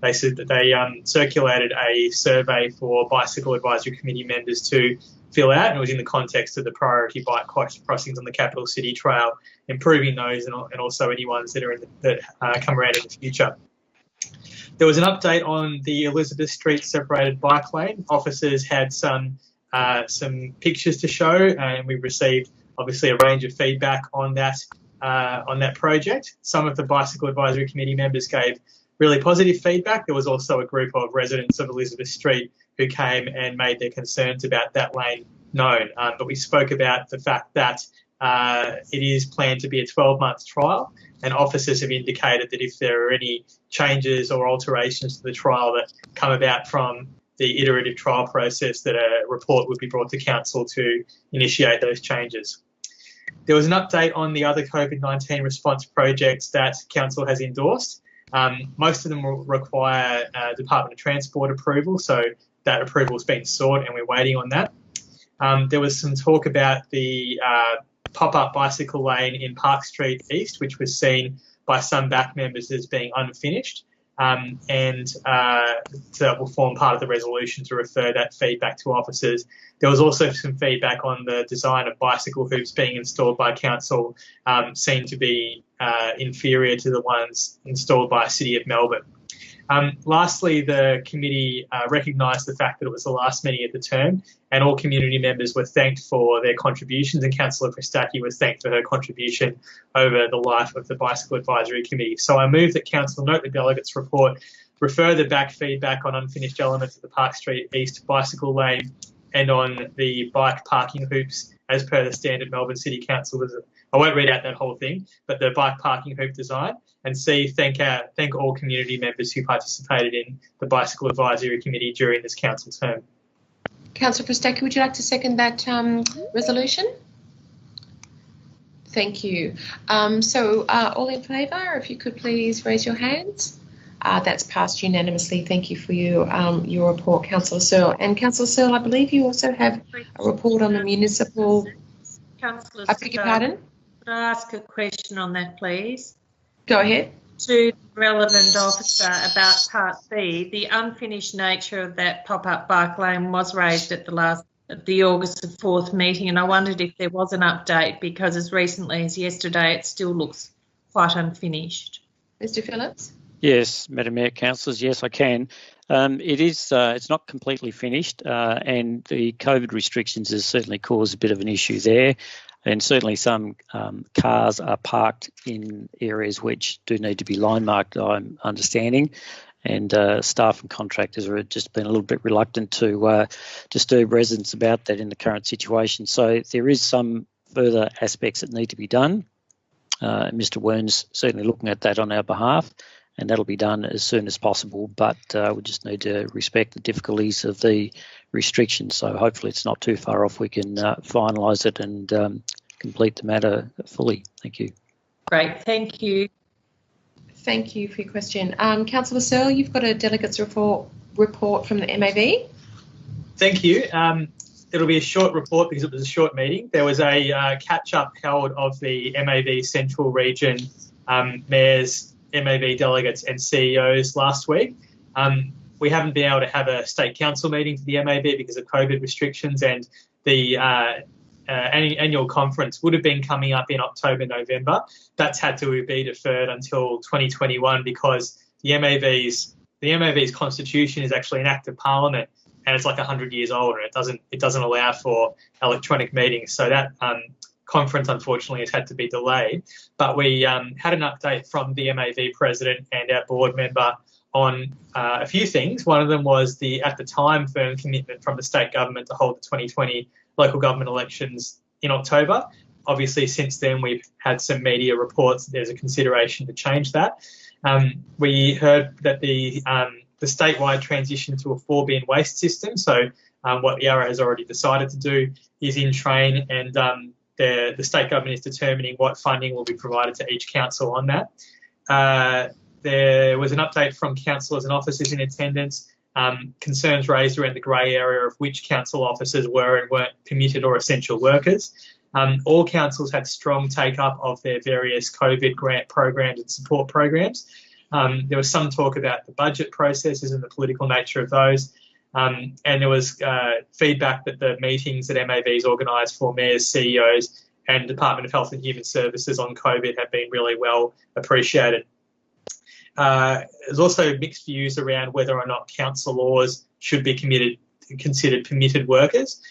they said that they circulated a survey for Bicycle Advisory Committee members to fill out, and it was in the context of the priority bike crossings on the Capital City Trail, improving those and also any ones that come around in the future. There was an update on the Elizabeth Street separated bike lane. Officers had some pictures to show, and we received obviously a range of feedback on that project. Some of the Bicycle Advisory Committee members gave really positive feedback. There was also a group of residents of Elizabeth Street who came and made their concerns about that lane known. But we spoke about the fact that it is planned to be a 12-month trial, and officers have indicated that if there are any changes or alterations to the trial that come about from the iterative trial process, that a report would be brought to Council to initiate those changes. There was an update on the other COVID-19 response projects that Council has endorsed. Most of them will require Department of Transport approval, so that approval has been sought and we're waiting on that. There was some talk about the pop-up bicycle lane in Park Street East, which was seen by some back members as being unfinished, and that will form part of the resolution to refer that feedback to officers. There was also some feedback on the design of bicycle hoops being installed by Council, seemed to be inferior to the ones installed by City of Melbourne. Lastly, the committee recognised the fact that it was the last meeting of the term, and all community members were thanked for their contributions, and Councillor Pristaki was thanked for her contribution over the life of the Bicycle Advisory Committee. So I move that Council note the delegates' report, refer the back feedback on unfinished elements of the Park Street East bicycle lane and on the bike parking hoops as per the standard Melbourne City Council. I won't read out that whole thing, but the bike parking hoop design. And C, thank all community members who participated in the Bicycle Advisory Committee during this council term. Councillor Pristaki, would you like to second that resolution? Thank you. So all in favour, if you could please raise your hands. That's passed unanimously. Thank you for your report, Councillor Searle. And Councillor Searle, I believe you also have a report on the municipal... Councillor, I beg your pardon? Could I ask a question on that, please? Go ahead. To the relevant officer about Part B, the unfinished nature of that pop-up bike lane was raised at the August 4th meeting, and I wondered if there was an update, because as recently as yesterday it still looks quite unfinished. Mr. Phillips? Yes, Madam Mayor, councillors, yes, I can. It's not completely finished, and the COVID restrictions has certainly caused a bit of an issue there. And certainly some cars are parked in areas which do need to be line marked, I'm understanding, and staff and contractors are just been a little bit reluctant to disturb residents about that in the current situation. So there is some further aspects that need to be done. Mr. Wern's certainly looking at that on our behalf, and that'll be done as soon as possible, but we just need to respect the difficulties of the restrictions. So hopefully it's not too far off. We can finalise it and complete the matter fully. Thank you. Great, thank you. Thank you for your question. Councillor Searle, you've got a delegates report from the MAV. Thank you. It'll be a short report because it was a short meeting. There was a catch-up held of the MAV Central Region Mayors MAV delegates and CEOs last week. We haven't been able to have a state council meeting for the MAV because of COVID restrictions, and the annual conference would have been coming up in October, November. That's had to be deferred until 2021 because the MAV's constitution is actually an act of parliament, and it's like 100 years old, and it doesn't allow for electronic meetings. So that conference, unfortunately, has had to be delayed. But we had an update from the MAV president and our board member on a few things. One of them was at the time, firm commitment from the state government to hold the 2020 local government elections in October. Obviously, since then, we've had some media reports that there's a consideration to change that. We heard that the statewide transition to a 4-bin waste system, so what Yarra has already decided to do, is in train, and the state government is determining what funding will be provided to each council on that. There was an update from councillors and officers in attendance, concerns raised around the grey area of which council officers were and weren't committed or essential workers. All councils had strong take-up of their various COVID grant programs and support programs. There was some talk about the budget processes and the political nature of those. And there was feedback that the meetings that MAV's organised for mayors, CEOs and Department of Health and Human Services on COVID have been really well appreciated. There's also mixed views around whether or not council laws should be considered permitted workers,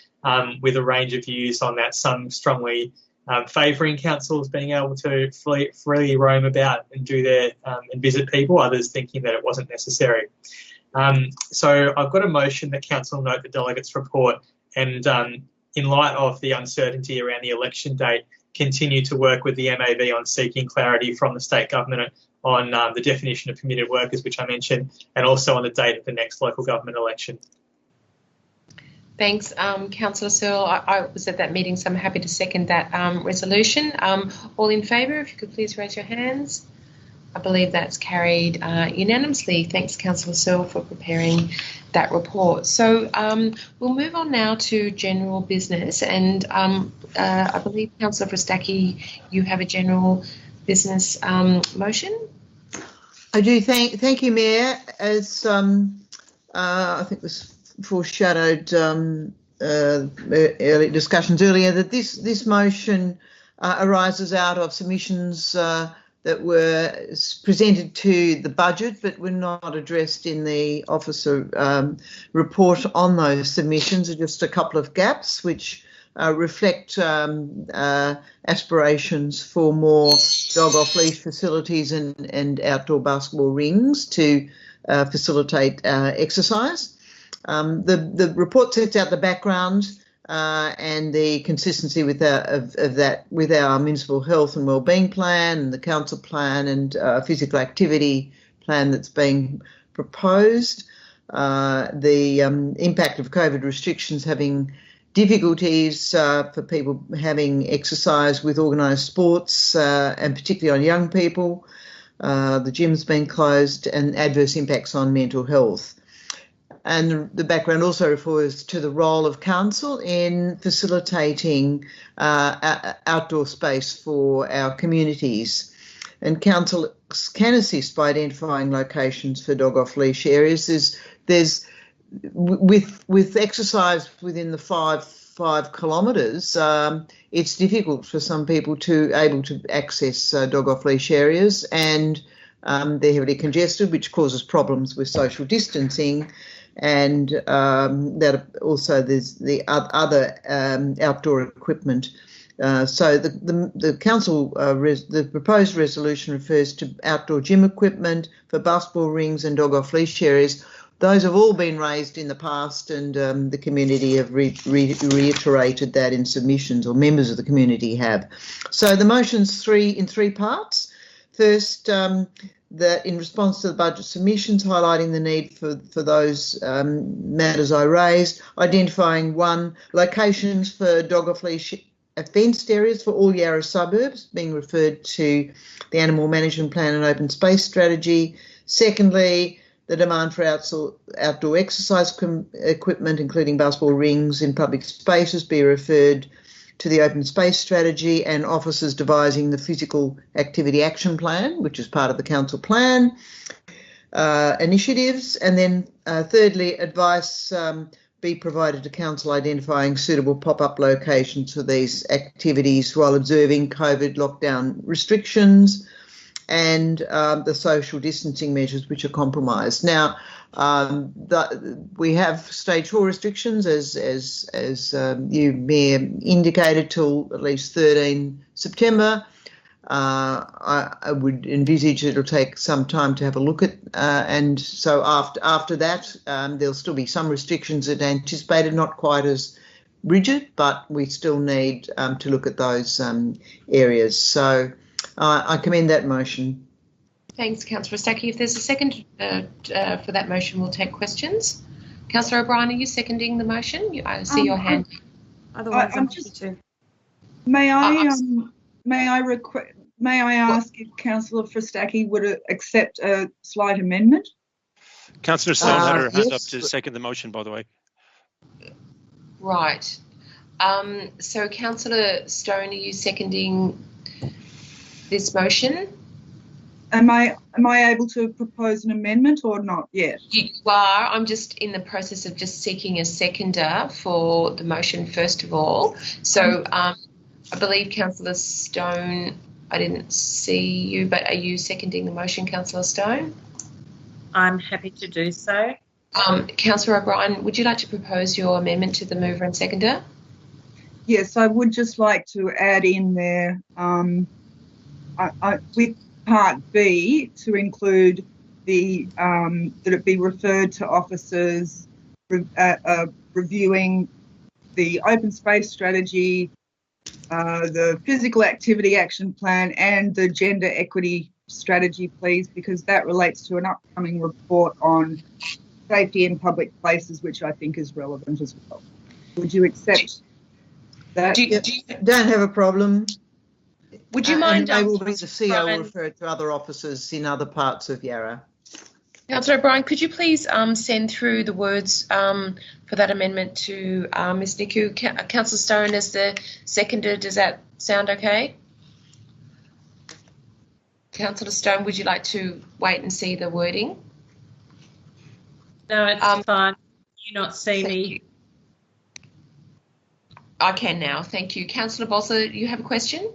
with a range of views on that. Some strongly favouring councils being able to freely roam about and do and visit people, others thinking that it wasn't necessary. So I've got a motion that council note the delegates report and, in light of the uncertainty around the election date, continue to work with the MAV on seeking clarity from the state government on the definition of permitted workers, which I mentioned, and also on the date of the next local government election. Thanks, Councillor Searle. I was at that meeting, so I'm happy to second that resolution. All in favour, if you could please raise your hands. I believe that's carried unanimously. Thanks, Councillor Searle, for preparing that report. So we'll move on now to general business, and I believe, Councillor Frostaki, you have a general business motion. I do. Thank you, Mayor. As I think was foreshadowed early discussions earlier, that this motion arises out of submissions that were presented to the budget but were not addressed in the officer report on those submissions. Are just a couple of gaps which reflect aspirations for more dog off-leash facilities and outdoor basketball rings to facilitate exercise. The report sets out the background and the consistency with that with our municipal health and wellbeing plan and the council plan and physical activity plan that's being proposed. The impact of COVID restrictions having difficulties for people having exercise with organised sports and particularly on young people. The gym's been closed and adverse impacts on mental health. And the background also refers to the role of council in facilitating outdoor space for our communities. And council can assist by identifying locations for dog off-leash areas. There's with exercise within the five kilometres, it's difficult for some people to able to access dog off-leash areas, and they're heavily congested, which causes problems with social distancing. And that also there's the other outdoor equipment. So the council, the proposed resolution refers to outdoor gym equipment for basketball rings and dog off-leash areas. Those have all been raised in the past, and the community have reiterated that in submissions, or members of the community have. So the motion's in three parts. First, that in response to the budget submissions, highlighting the need for those matters I raised, identifying one, locations for dog off-leash fenced areas for all Yarra suburbs, being referred to the Animal Management Plan and Open Space Strategy. Secondly, the demand for outdoor exercise equipment, including basketball rings in public spaces, be referred to the open space strategy, and officers devising the physical activity action plan, which is part of the council plan initiatives. And then thirdly, advice be provided to council identifying suitable pop-up locations for these activities while observing COVID lockdown restrictions and the social distancing measures which are compromised. Now, we have stage 4 restrictions, as you, Mayor, indicated, till at least 13 September. I would envisage it'll take some time to have a look at, and so after that, there'll still be some restrictions that are anticipated, not quite as rigid, but we still need to look at those areas. So I commend that motion. Thanks, Councillor Stacky. If there's a second for that motion, we'll take questions. Councillor O'Brien, are you seconding the motion? I see your hand. Otherwise, I'm happy to. May I ask if Councillor Fristacchi would accept a slight amendment? Councillor Stone had her hand yes. up to second the motion, by the way. Right. So, Councillor Stone, are you seconding this motion? Am I able to propose an amendment or not yet? You are. I'm just in the process of just seeking a seconder for the motion first of all. So I believe Councillor Stone, I didn't see you, but are you seconding the motion, Councillor Stone? I'm happy to do so. Councillor O'Brien, would you like to propose your amendment to the mover and seconder? Yes, I would just like to add in there with Part B to include the that it be referred to officers reviewing the open space strategy, the physical activity action plan, and the gender equity strategy, please, because that relates to an upcoming report on safety in public places, which I think is relevant as well. Would you accept that? Don't have a problem. Would you mind? And they will be the CO will refer to other officers in other parts of Yarra. Councillor O'Brien, could you please send through the words for that amendment to Ms Niku? Councillor Stone as the seconder, does that sound okay? Councillor Stone, would you like to wait and see the wording? No, it's fine. You not see me? I can now, thank you. Councillor Bosler, you have a question?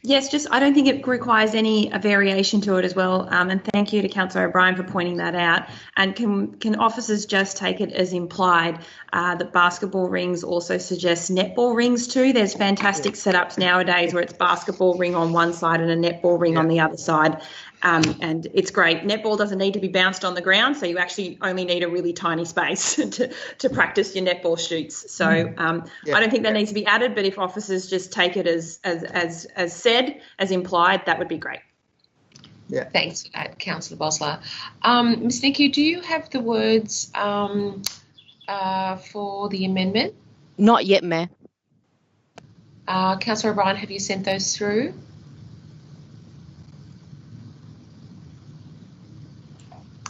Yes, I don't think it requires any variation to it as well. And thank you to Councillor O'Brien for pointing that out. And can officers just take it as implied that basketball rings also suggest netball rings too? There's fantastic setups nowadays where it's basketball ring on one side and a netball ring on the other side. And it's great. Netball doesn't need to be bounced on the ground, so you actually only need a really tiny space to practice your netball shoots. So I don't think that needs to be added, but if officers just take it as said, as implied, that would be great. Yeah. Thanks for that, Councillor Bosler. Ms Niku, do you have the words for the amendment? Not yet, Mayor. Councillor O'Brien, have you sent those through?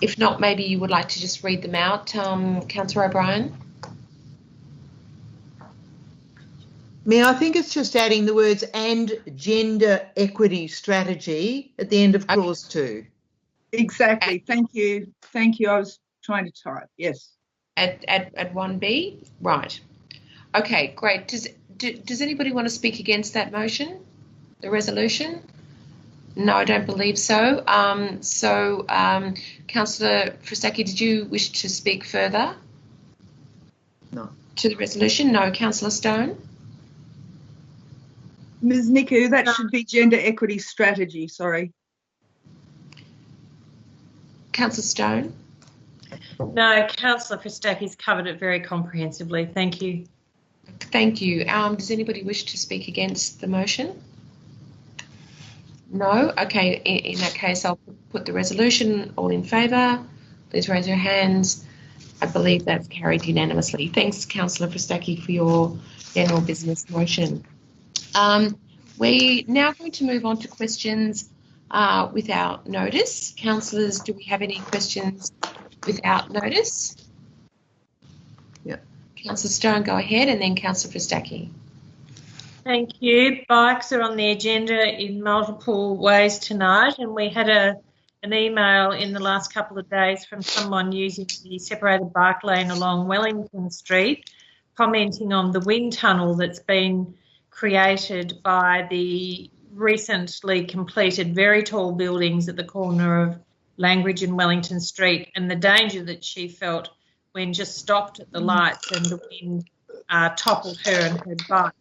If not, maybe you would like to just read them out, Councillor O'Brien. I think it's just adding the words "and gender equity strategy" at the end of clause 2. Exactly. Thank you. Thank you. I was trying to type. Yes. At 1B, right? Okay, great. Does anybody want to speak against that motion, the resolution? No, I don't believe so. Councillor Fristacchi, did you wish to speak further? No. To the resolution? No. Councillor Stone? Ms Niku, that should be gender equity strategy, sorry. Councillor Stone? No, Councillor Fristacchi's covered it very comprehensively. Thank you. Thank you. Does anybody wish to speak against the motion? No? Okay, in that case, I'll put the resolution. All in favour, please raise your hands. I believe that's carried unanimously. Thanks, Councillor Fristacchi, for your general business motion. We're now going to move on to questions without notice. Councillors, do we have any questions without notice? Yeah. Councillor Stone, go ahead, and then Councillor Fristacchi. Thank you. Bikes are on the agenda in multiple ways tonight, and we had an email in the last couple of days from someone using the separated bike lane along Wellington Street, commenting on the wind tunnel that's been created by the recently completed very tall buildings at the corner of Langridge and Wellington Street, and the danger that she felt when just stopped at the lights and the wind toppled her and her bike.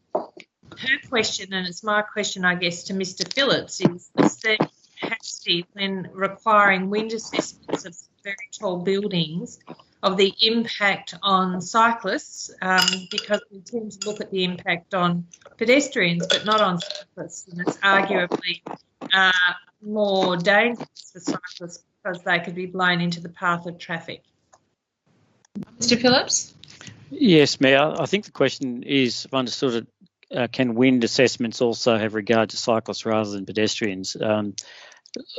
Her question, and it's my question, I guess, to Mr. Phillips, is there capacity when requiring wind assessments of very tall buildings of the impact on cyclists, because we tend to look at the impact on pedestrians but not on cyclists, and it's arguably more dangerous for cyclists because they could be blown into the path of traffic. Mr. Phillips? Yes, Mayor. I think the question is, if I understood it, can wind assessments also have regard to cyclists rather than pedestrians?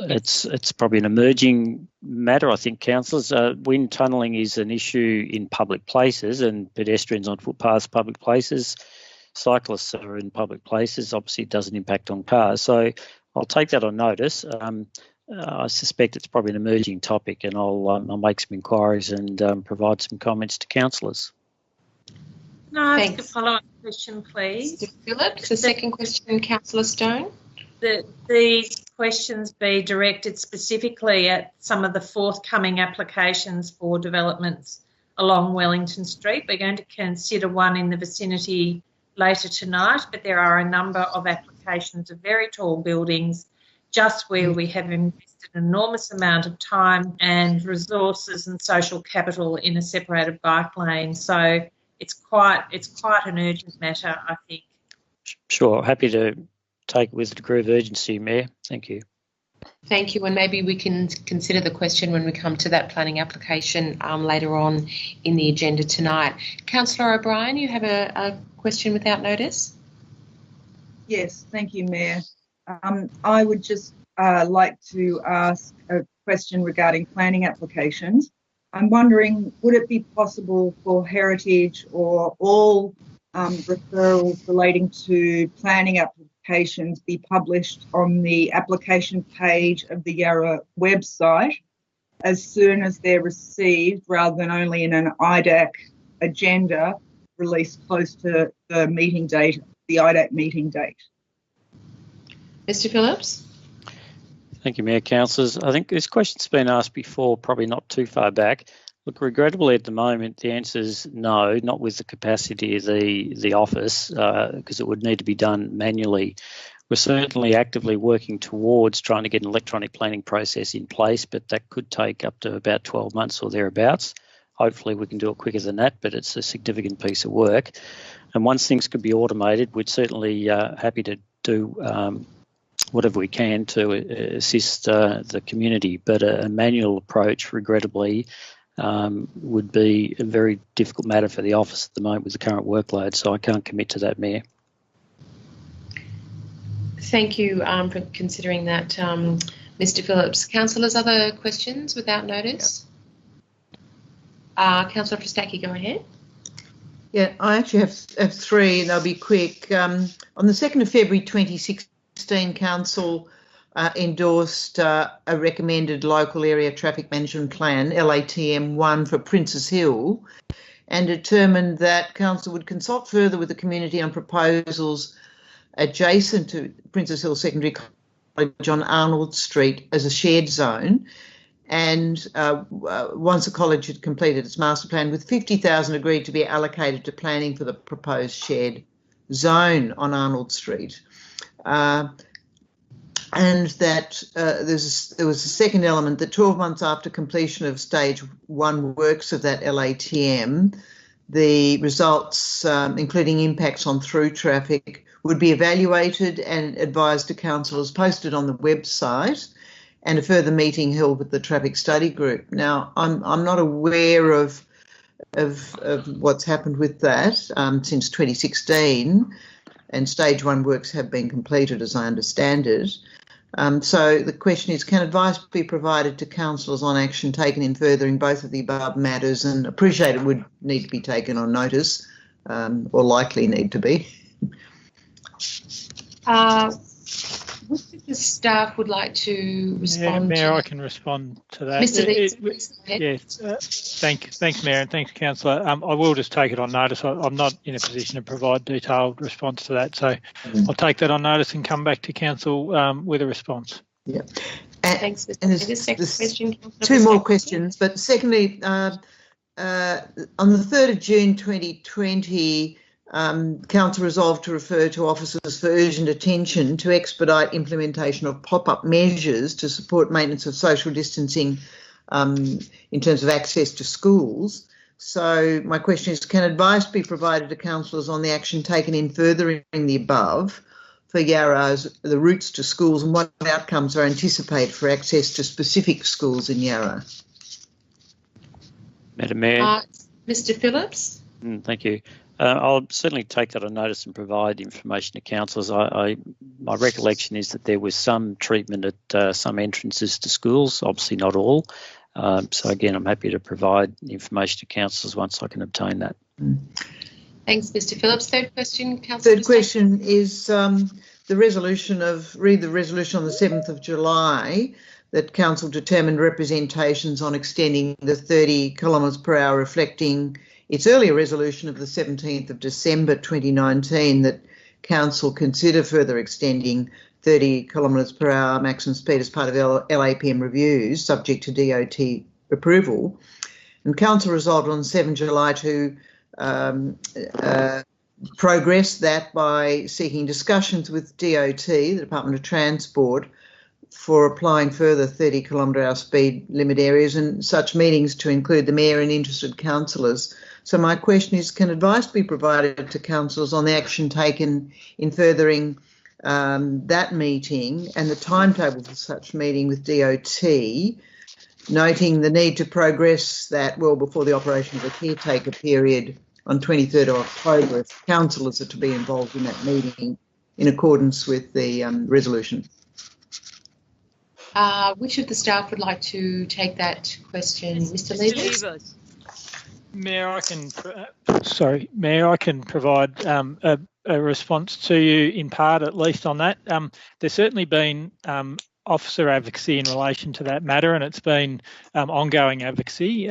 It's probably an emerging matter, I think, councillors. Wind tunnelling is an issue in public places, and pedestrians on footpaths, public places. Cyclists are in public places. Obviously, it doesn't impact on cars. So I'll take that on notice. I suspect it's probably an emerging topic, and I'll make some inquiries and provide some comments to councillors. No, I ask a follow-up question, please. Mr. Phillips, the second question, Councillor Stone. These questions be directed specifically at some of the forthcoming applications for developments along Wellington Street. We're going to consider one in the vicinity later tonight, but there are a number of applications of very tall buildings just where we have invested an enormous amount of time and resources and social capital in a separated bike lane. So it's quite an urgent matter, I think. Sure, happy to take it with a degree of urgency, Mayor. Thank you. Thank you, and maybe we can consider the question when we come to that planning application later on in the agenda tonight. Councillor O'Brien, you have a question without notice? Yes, thank you, Mayor. I would just like to ask a question regarding planning applications. I'm wondering, would it be possible for heritage or all referrals relating to planning applications be published on the application page of the Yarra website as soon as they're received, rather than only in an IDAC agenda released close to the meeting date, the IDAC meeting date? Mr. Phillips? Thank you, Mayor. Councillors. I think this question's been asked before, probably not too far back. Look, regrettably at the moment, the answer is no, not with the capacity of the office, because it would need to be done manually. We're certainly actively working towards trying to get an electronic planning process in place, but that could take up to about 12 months or thereabouts. Hopefully we can do it quicker than that, but it's a significant piece of work. And once things could be automated, we're certainly happy to do whatever we can to assist the community. But a manual approach, regrettably, would be a very difficult matter for the office at the moment with the current workload, so I can't commit to that, Mayor. Thank you for considering that, Mr. Phillips. Councillors, other questions without notice? Councillor Fristacchi, go ahead. Yeah, I actually have three, and they'll be quick. On the 2nd of February 2016, Council endorsed a recommended local area traffic management plan, LATM1, for Princes Hill, and determined that Council would consult further with the community on proposals adjacent to Princes Hill Secondary College on Arnold Street as a shared zone. And once the college had completed its master plan, with $50,000 agreed to be allocated to planning for the proposed shared zone on Arnold Street. And that there was a second element that 12 months after completion of stage 1 works of that LATM, the results, including impacts on through traffic, would be evaluated and advised to council as posted on the website, and a further meeting held with the traffic study group. Now, I'm not aware of what's happened with that since 2016, and stage 1 works have been completed, as I understand it. So the question is, can advice be provided to councillors on action taken in furthering both of the above matters? And appreciate it would need to be taken on notice, or likely need to be. Which of the staff would like to respond? Mayor, I can respond to that. Mr. Leeds, thanks, Mayor, and thanks, Councillor. I will just take it on notice. I'm not in a position to provide detailed response to that, so I'll take that on notice and come back to Council with a response. Yeah. Thanks, Mr. Leeds. Second question, two more questions, but secondly, on the 3rd of June 2020, Council resolved to refer to officers for urgent attention to expedite implementation of pop-up measures to support maintenance of social distancing in terms of access to schools. So my question is, can advice be provided to councillors on the action taken in furthering the above for Yarra's, the routes to schools, and what outcomes are anticipated for access to specific schools in Yarra? Madam Mayor. Mr. Phillips. Thank you. I'll certainly take that on notice and provide information to councillors. My recollection is that there was some treatment at some entrances to schools, obviously not all. So again, I'm happy to provide information to councillors once I can obtain that. Thanks, Mr. Phillips. Third question, Councillor. Third question is the resolution on the 7th of July that Council determined representations on extending the 30 kilometres per hour, reflecting its earlier resolution of the 17th of December 2019 that Council consider further extending 30 kilometres per hour maximum speed as part of LAPM reviews, subject to DOT approval. And Council resolved on 7 July to progress that by seeking discussions with DOT, the Department of Transport, for applying further 30 kilometre hour speed limit areas, and such meetings to include the Mayor and interested councillors. So my question is, can advice be provided to councillors on the action taken in furthering that meeting and the timetable for such meeting with DOT, noting the need to progress that well before the operation of the caretaker period on 23rd of October if councillors are to be involved in that meeting in accordance with the resolution? Which of the staff would like to take that question? Mr. Levers? Mayor, I can provide a response to you in part, at least on that. There's certainly been officer advocacy in relation to that matter, and it's been ongoing advocacy.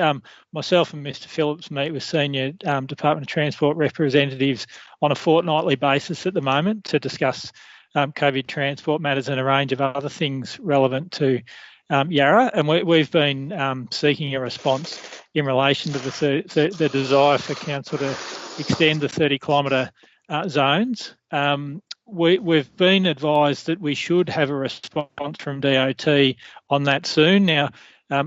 Myself and Mr. Phillips meet with senior Department of Transport representatives on a fortnightly basis at the moment to discuss COVID transport matters and a range of other things relevant to Yarra, and we've been seeking a response in relation to the desire for council to extend the 30 kilometre zones. We've been advised that we should have a response from DOT on that soon. Now,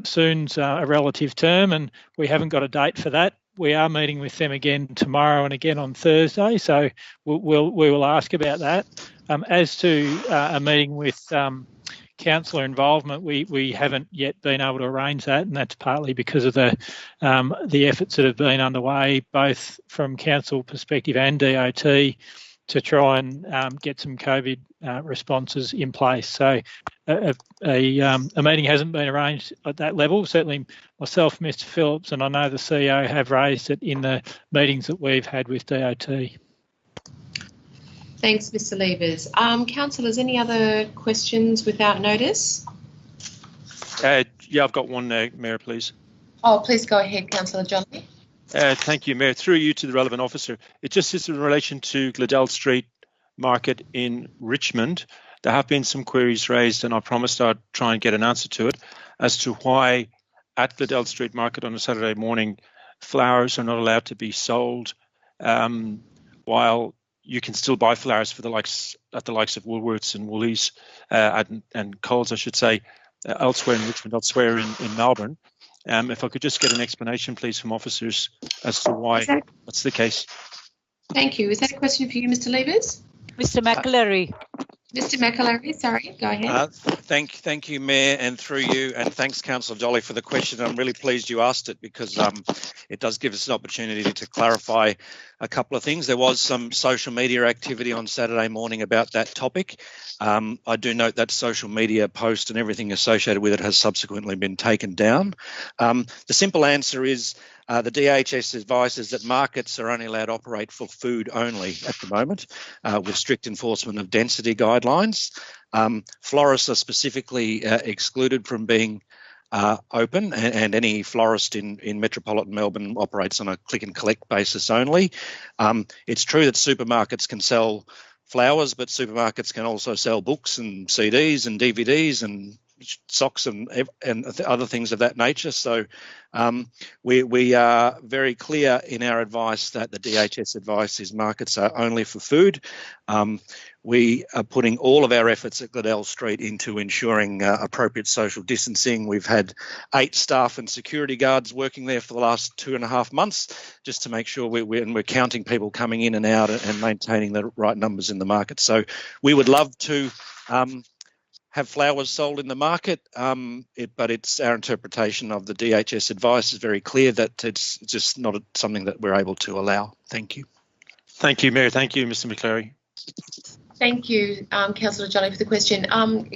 soon's a relative term, and we haven't got a date for that. We are meeting with them again tomorrow and again on Thursday, so we will ask about that. As to a meeting with councillor involvement, we haven't yet been able to arrange that, and that's partly because of the efforts that have been underway, both from council perspective and DOT, to try and get some COVID responses in place. So a meeting hasn't been arranged at that level. Certainly myself, Mr. Phillips, and I know the CEO have raised it in the meetings that we've had with DOT. Thanks, Mr. Levers. Councillors, any other questions without notice? Yeah, I've got one, Mayor, please. Oh, please go ahead, Councillor Johnson. Thank you, Mayor. Through you to the relevant officer. It just is in relation to Gladell Street Market in Richmond. There have been some queries raised, and I promised I'd try and get an answer to it, as to why at Gladell Street Market on a Saturday morning, flowers are not allowed to be sold, while you can still buy flowers for the likes of Woolworths and Woolies and Coles, I should say, elsewhere in Richmond, elsewhere in Melbourne. If I could just get an explanation, please, from officers as to why that's the case. Thank you. Is that a question for you, Mr. Levers? Mr. McAlery. Mr. McAlery, sorry, go ahead. Thank you, Mayor, and through you, and thanks, Councillor Jolly, for the question. I'm really pleased you asked it because it does give us an opportunity to clarify a couple of things. There was some social media activity on Saturday morning about that topic. I do note that social media post and everything associated with it has subsequently been taken down. The simple answer is the DHS advises that markets are only allowed to operate for food only at the moment, with strict enforcement of density guidelines. Florists are specifically excluded from being open, and any florist in metropolitan Melbourne operates on a click and collect basis only. It's true that supermarkets can sell flowers, but supermarkets can also sell books and CDs and DVDs and socks and other things of that nature. So we are very clear in our advice that the DHS advice is markets are only for food. We are putting all of our efforts at Gladell Street into ensuring appropriate social distancing. We've had 8 staff and security guards working there for the last 2.5 months just to make sure we're counting people coming in and out and maintaining the right numbers in the market. So we would love to have flowers sold in the market, but it's our interpretation of the DHS advice is very clear that it's just not something that we're able to allow. Thank you. Thank you, Mayor. Thank you, Mr. McCleary. Thank you, Councillor Jolly, for the question.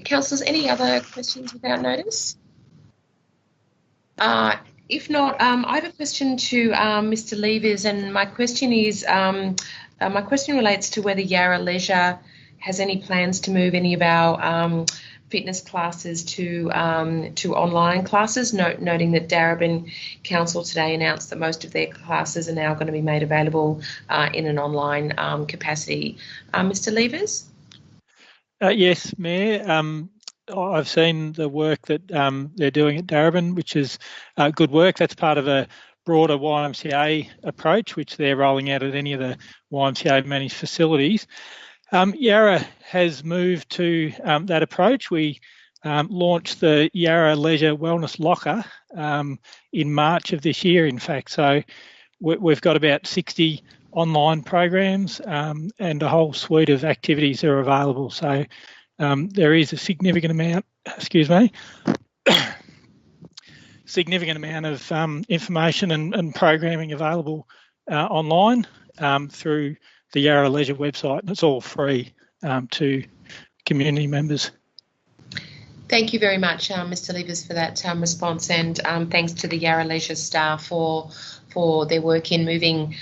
Councillors, any other questions without notice? If not, I have a question to Mr. Levers, and my question is, my question relates to whether Yarra Leisure has any plans to move any of our fitness classes to online classes, noting that Darebin Council today announced that most of their classes are now going to be made available in an online capacity. Mr. Levers? Yes, Mayor. I've seen the work that they're doing at Darebin, which is good work. That's part of a broader YMCA approach, which they're rolling out at any of the YMCA managed facilities. Yarra has moved to that approach. We launched the Yarra Leisure Wellness Locker in March of this year, in fact. So we've got about 60 online programs and a whole suite of activities that are available. So there is a significant amount, significant amount of information and programming available online through the Yarra Leisure website, and it's all free to community members. Thank you very much, Mr. Levers, for that response, and thanks to the Yarra Leisure staff for their work in moving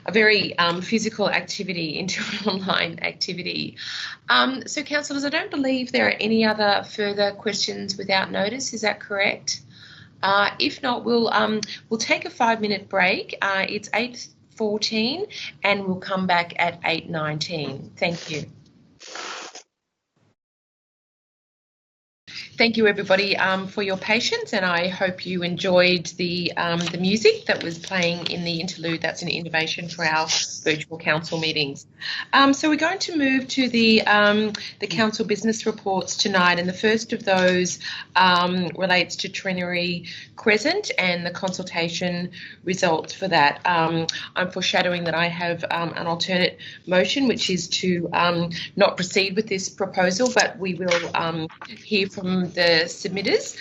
a very physical activity into an online activity. So, councillors, I don't believe there are any other further questions without notice. Is that correct? If not, we'll take a 5-minute break. It's 8:14, and we'll come back at 8:19. Thank you. Thank you, everybody, for your patience, and I hope you enjoyed the music that was playing in the interlude. That's an innovation for our virtual council meetings. So we're going to move to the council business reports tonight, and the first of those relates to Trinity Crescent and the consultation results for that. I'm foreshadowing that I have an alternate motion, which is to not proceed with this proposal, but we will hear from the submitters.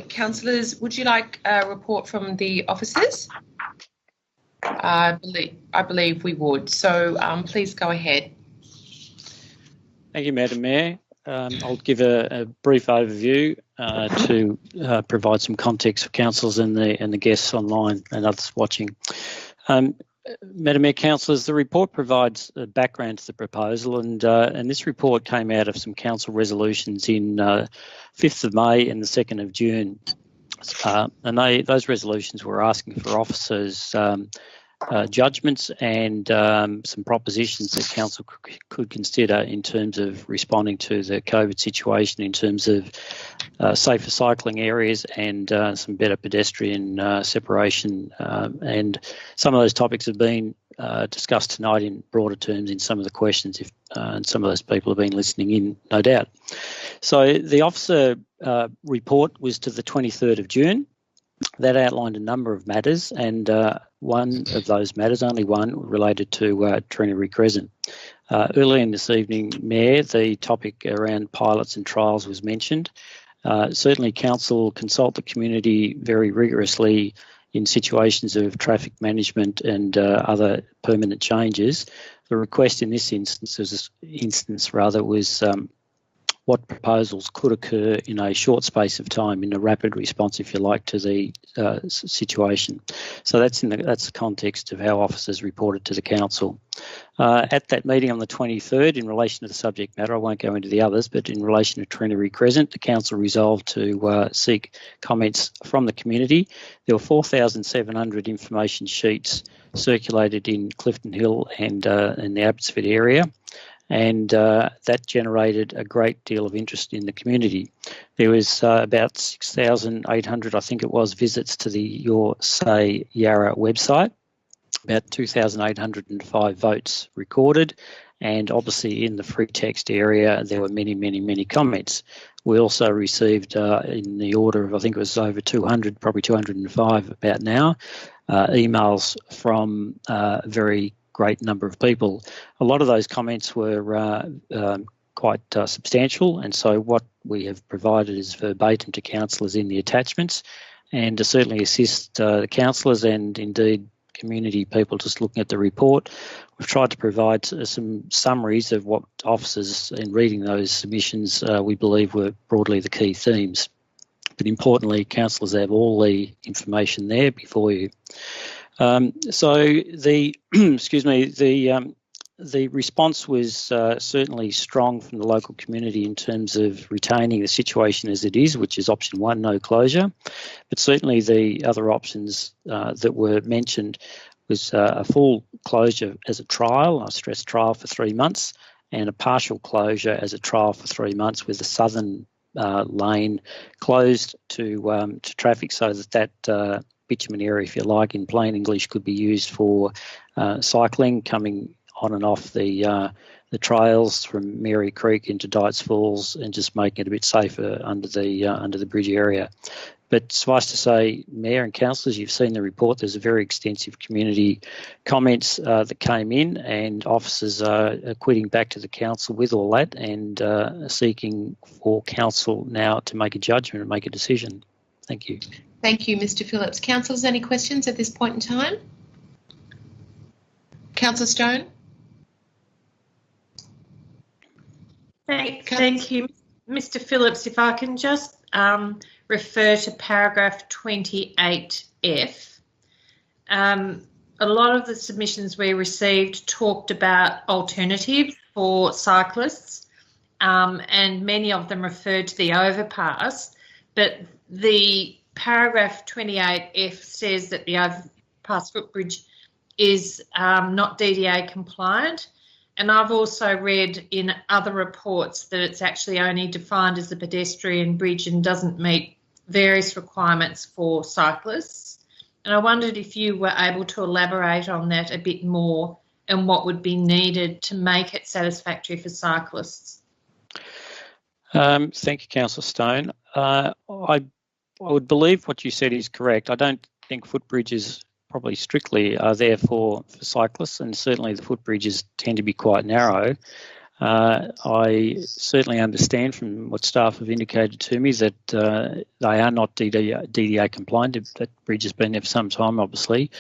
Councillors, would you like a report from the officers? I believe we would. So please go ahead. Thank you, Madam Mayor. I'll give a brief overview to provide some context for councillors and the guests online and others watching. Madam Mayor, councillors, the report provides a background to the proposal, and this report came out of some council resolutions in 5th of May and the 2nd of June. And those resolutions were asking for officers' judgments and some propositions that council could consider in terms of responding to the COVID situation, in terms of safer cycling areas and some better pedestrian separation. And some of those topics have been discussed tonight in broader terms in some of the questions, and some of those people have been listening in, no doubt. So the officer report was to the 23rd of June. That outlined a number of matters, and one of those matters, only one, related to Trinity Crescent. Earlier in this evening, Mayor, the topic around pilots and trials was mentioned. Certainly, Council consult the community very rigorously in situations of traffic management and other permanent changes. The request in this instance was what proposals could occur in a short space of time, in a rapid response, if you like, to the situation. So that's the context of how officers reported to the council. At that meeting on the 23rd, in relation to the subject matter, I won't go into the others, but in relation to Trinity Crescent, the council resolved to seek comments from the community. There were 4,700 information sheets circulated in Clifton Hill and in the Abbotsford area, and that generated a great deal of interest in the community. There was about 6,800, I think it was, visits to the Your Say Yarra website, about 2,805 votes recorded, and obviously in the free text area there were many, many, many comments. We also received in the order of, I think it was over 200, probably 205 about now, emails from a very great number of people. A lot of those comments were quite substantial, and so what we have provided is verbatim to councillors in the attachments, and to certainly assist the councillors and indeed community people just looking at the report. We've tried to provide some summaries of what officers, in reading those submissions, we believe were broadly the key themes. But importantly, councillors have all the information there before you. So the the response was certainly strong from the local community in terms of retaining the situation as it is, which is option one, no closure. But certainly the other options that were mentioned was a full closure as a trial, I stress trial, for 3 months, and a partial closure as a trial for 3 months with the southern lane closed to traffic so that bitumen area, if you like, in plain English, could be used for cycling coming on and off the trails from Mary Creek into Dights Falls, and just making it a bit safer under the bridge area. But suffice to say, Mayor and councillors, you've seen the report. There's a very extensive community comments that came in, and officers are quitting back to the council with all that and seeking for council now to make a judgment and make a decision. Thank you. Thank you, Mr. Phillips. Councillors, any questions at this point in time? Councillor Stone? Thank you, Mr. Phillips. If I can just refer to paragraph 28F. A lot of the submissions we received talked about alternatives for cyclists, and many of them referred to the overpass, but the paragraph 28F says that the overpass footbridge is not DDA compliant. And I've also read in other reports that it's actually only defined as a pedestrian bridge and doesn't meet various requirements for cyclists. And I wondered if you were able to elaborate on that a bit more and what would be needed to make it satisfactory for cyclists. Thank you, Councillor Stone. I would believe what you said is correct. I don't think footbridges probably strictly are there for cyclists, and certainly the footbridges tend to be quite narrow. I certainly understand from what staff have indicated to me that they are not DDA compliant. That bridge has been there for some time, obviously.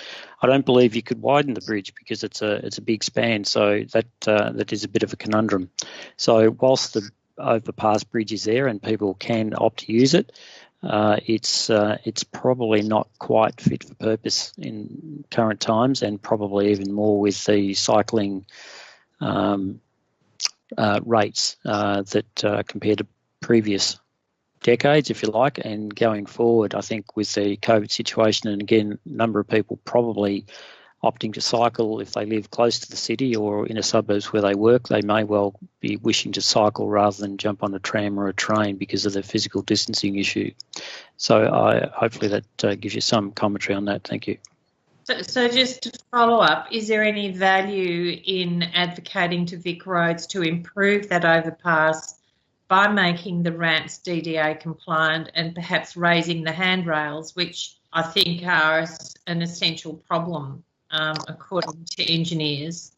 I don't believe you could widen the bridge because it's a big span, so that is a bit of a conundrum. So whilst the overpass bridge is there and people can opt to use it, it's probably not quite fit for purpose in current times, and probably even more with the cycling rates that compared to previous decades, if you like, and going forward, I think with the COVID situation, and again, a number of people probably opting to cycle if they live close to the city or in a suburbs where they work, they may well be wishing to cycle rather than jump on a tram or a train because of the physical distancing issue. So hopefully that gives you some commentary on that. Thank you. So just to follow up, is there any value in advocating to Vic Roads to improve that overpass by making the ramps DDA compliant and perhaps raising the handrails, which I think are an essential problem according to engineers?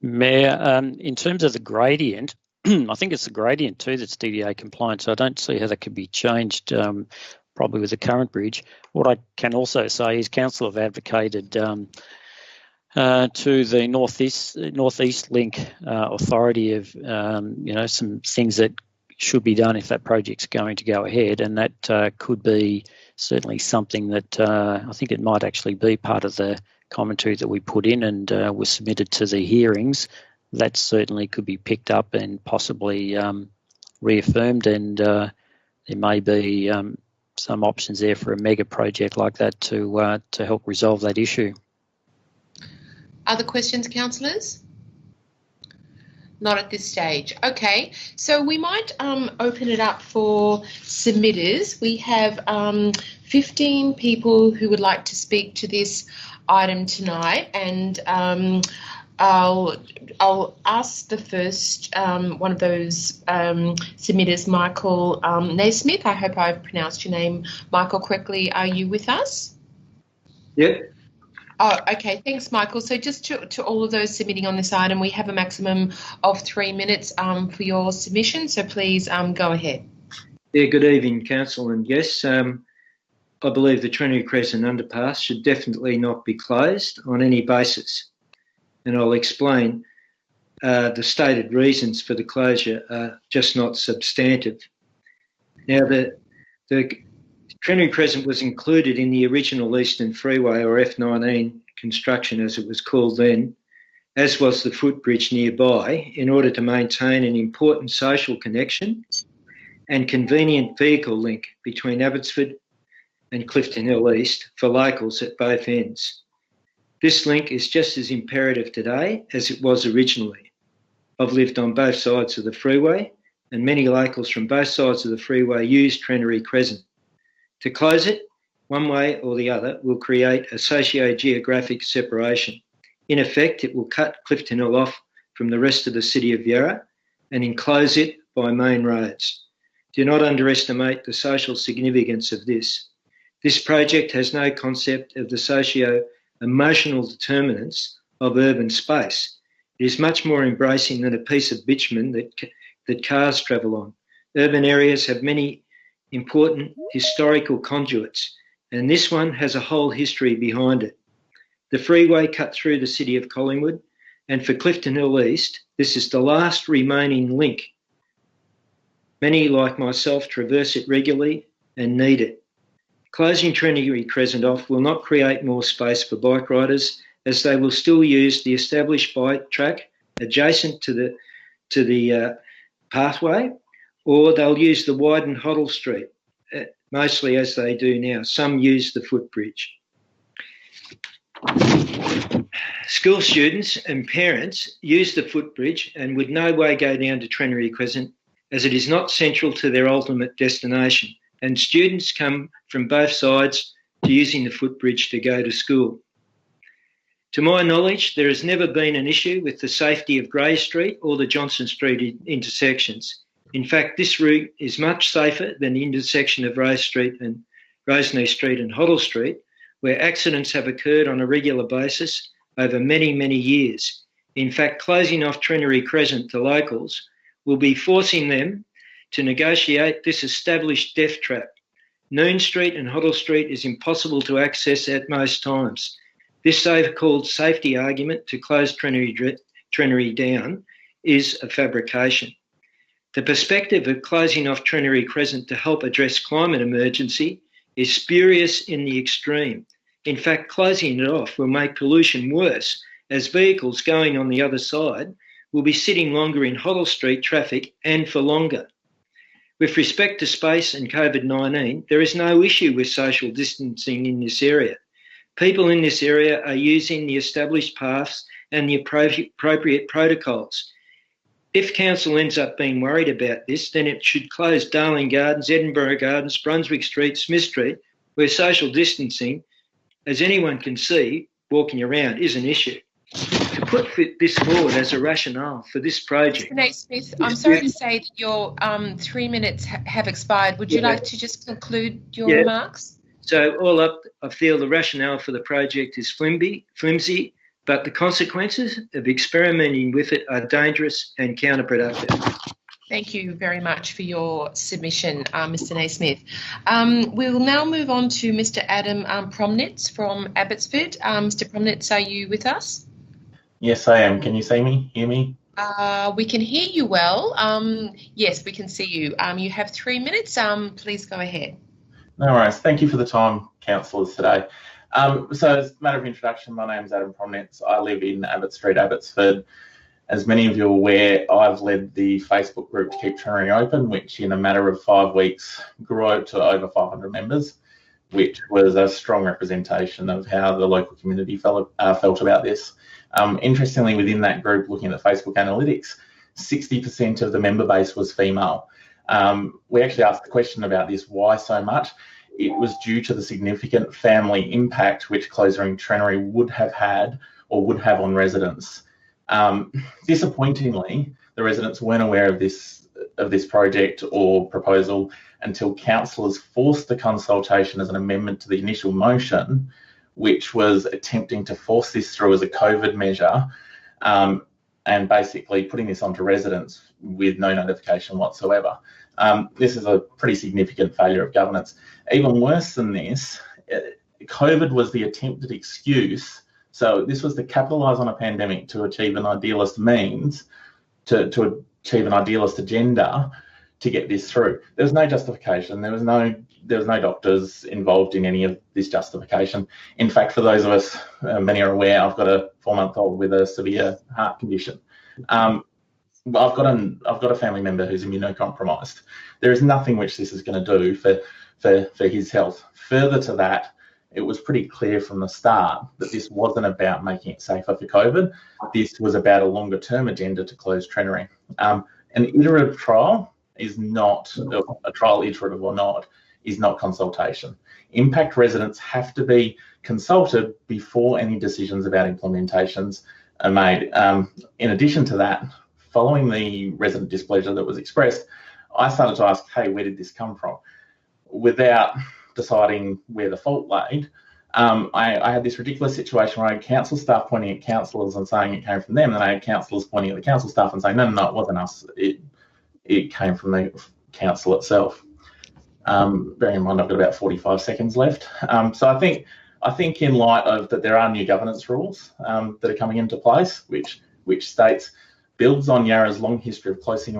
Mayor, in terms of the gradient, I think it's the gradient too that's DDA compliant, so I don't see how that could be changed probably with the current bridge. What I can also say is Council have advocated to the Northeast Link Authority of some things that should be done if that project's going to go ahead, and that could be certainly something that I think it might actually be part of the commentary that we put in and was submitted to the hearings. That certainly could be picked up and possibly reaffirmed, and there may be some options there for a mega project like that to help resolve that issue. Other questions, councillors? Not at this stage. Okay, so we might open it up for submitters. We have 15 people who would like to speak to this item tonight, and I'll ask the first one of those submitters, Michael Naismith. I hope I've pronounced your name, Michael, correctly. Are you with us? Yep. Oh, okay. Thanks, Michael. So just to all of those submitting on this item, we have a maximum of 3 minutes for your submission, so please go ahead. Yeah, good evening, Council and guests. I believe the Trinity Crescent underpass should definitely not be closed on any basis, and I'll explain the stated reasons for the closure are just not substantive. Now, the Trinity Crescent was included in the original Eastern Freeway, or F19 construction as it was called then, as was the footbridge nearby, in order to maintain an important social connection and convenient vehicle link between Abbotsford and Clifton Hill East for locals at both ends. This link is just as imperative today as it was originally. I've lived on both sides of the freeway, and many locals from both sides of the freeway use Trinity Crescent. To close it, one way or the other, will create a socio-geographic separation. In effect, it will cut Clifton Hill off from the rest of the city of Yarra and enclose it by main roads. Do not underestimate the social significance of this. This project has no concept of the socio-emotional determinants of urban space. It is much more embracing than a piece of bitumen that cars travel on. Urban areas have many important historical conduits, and this one has a whole history behind it. The freeway cut through the city of Collingwood, and for Clifton Hill East, this is the last remaining link. Many, like myself, traverse it regularly and need it. Closing Trinity Crescent off will not create more space for bike riders, as they will still use the established bike track adjacent to the pathway, or they'll use the widened Hoddle Street, mostly as they do now. Some use the footbridge. School students and parents use the footbridge and would no way go down to Trinity Crescent, as it is not central to their ultimate destination, and students come from both sides to using the footbridge to go to school. To my knowledge, there has never been an issue with the safety of Grey Street or the Johnson Street intersections. In fact, this route is much safer than the intersection of Rose Street and Roseney Street and Hoddle Street, where accidents have occurred on a regular basis over many, many years. In fact, closing off Trinity Crescent to locals will be forcing them to negotiate this established death trap. Noon Street and Hoddle Street is impossible to access at most times. This so-called safety argument to close Trinity down is a fabrication. The perspective of closing off Trinity Crescent to help address climate emergency is spurious in the extreme. In fact, closing it off will make pollution worse, as vehicles going on the other side will be sitting longer in Hoddle Street traffic and for longer. With respect to space and COVID-19, there is no issue with social distancing in this area. People in this area are using the established paths and the appropriate protocols. If council ends up being worried about this, then it should close Darling Gardens, Edinburgh Gardens, Brunswick Street, Smith Street, where social distancing, as anyone can see, walking around, is an issue. To put this forward as a rationale for this project... Mr. Naismith, I'm sorry to say that your 3 minutes have expired. Would you like to just conclude your remarks? So all up, I feel the rationale for the project is flimsy. but the consequences of experimenting with it are dangerous and counterproductive. Thank you very much for your submission, Mr. Naismith. We'll now move on to Mr. Adam Promnitz from Abbotsford. Mr. Promnitz, are you with us? Yes, I am. Can you see me, hear me? We can hear you well. Yes, we can see you. You have 3 minutes. Please go ahead. No worries. Thank you for the time, councillors, today. So as a matter of introduction, my name is Adam Promnitz. I live in Abbott Street, Abbotsford. As many of you are aware, I've led the Facebook group to Keep Trenery Open, which in a matter of 5 weeks grew to over 500 members, which was a strong representation of how the local community felt about this. Interestingly, within that group, looking at the Facebook analytics, 60% of the member base was female. We actually asked the question about this, why so much? It was due to the significant family impact which closing Trenery would have had or would have on residents. Disappointingly, the residents weren't aware of this project or proposal until councillors forced the consultation as an amendment to the initial motion, which was attempting to force this through as a COVID measure, and basically putting this onto residents with no notification whatsoever. This is a pretty significant failure of governance. Even worse than this, COVID was the attempted excuse. So this was to capitalise on a pandemic to achieve an idealist means, to achieve an idealist agenda to get this through. There was no justification. There was no doctors involved in any of this justification. In fact, for those of us, many are aware, I've got a 4-month-old with a severe heart condition. I've got a family member who's immunocompromised. There is nothing which this is going to do for his health. Further to that, it was pretty clear from the start that this wasn't about making it safer for COVID. This was about a longer term agenda to close Trenery. An iterative trial is not, a trial iterative or not, is not consultation. Impact residents have to be consulted before any decisions about implementations are made. In addition to that, following the resident displeasure that was expressed, I started to ask, hey, where did this come from? Without deciding where the fault laid, I had this ridiculous situation where I had council staff pointing at councillors and saying it came from them, and I had councillors pointing at the council staff and saying, no, it wasn't us. It came from the council itself. Bearing in mind I've got about 45 seconds left. So I think in light of that there are new governance rules that are coming into place, which states builds on Yarra's long history of closely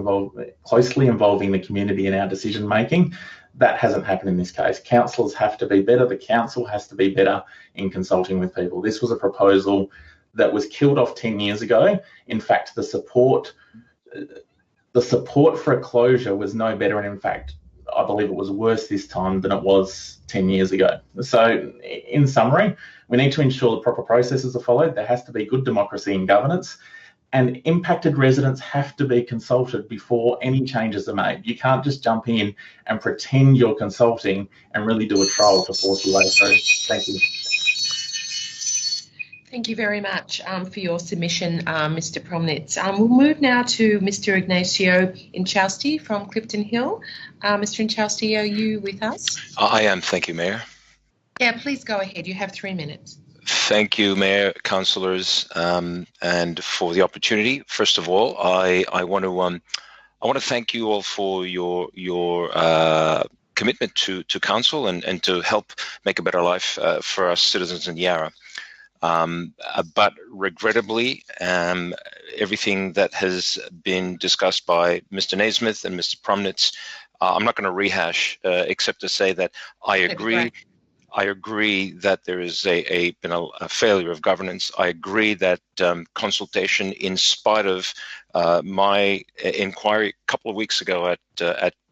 involving the community in our decision making. That hasn't happened in this case. Councillors have to be better. The council has to be better in consulting with people. This was a proposal that was killed off 10 years ago. In fact, the support for a closure was no better, and in fact, I believe it was worse this time than it was 10 years ago. So in summary, we need to ensure the proper processes are followed. There has to be good democracy and governance, and impacted residents have to be consulted before any changes are made. You can't just jump in and pretend you're consulting and really do a trial to force your way through. Thank you. Thank you very much for your submission, Mr. Promnitz. We'll move now to Mr. Ignacio Inchausti from Clifton Hill. Mr. Inchausti, are you with us? I am. Thank you, Mayor. Yeah, please go ahead. You have 3 minutes. Thank you, Mayor, councillors, and for the opportunity. First of all, I want to thank you all for your commitment to council and to help make a better life for us citizens in Yarra. But regrettably, everything that has been discussed by Mr. Naismith and Mr. Promnitz, I'm not going to rehash, except to say that I agree. I agree that there is been a failure of governance. I agree that consultation, in spite of my inquiry a couple of weeks ago at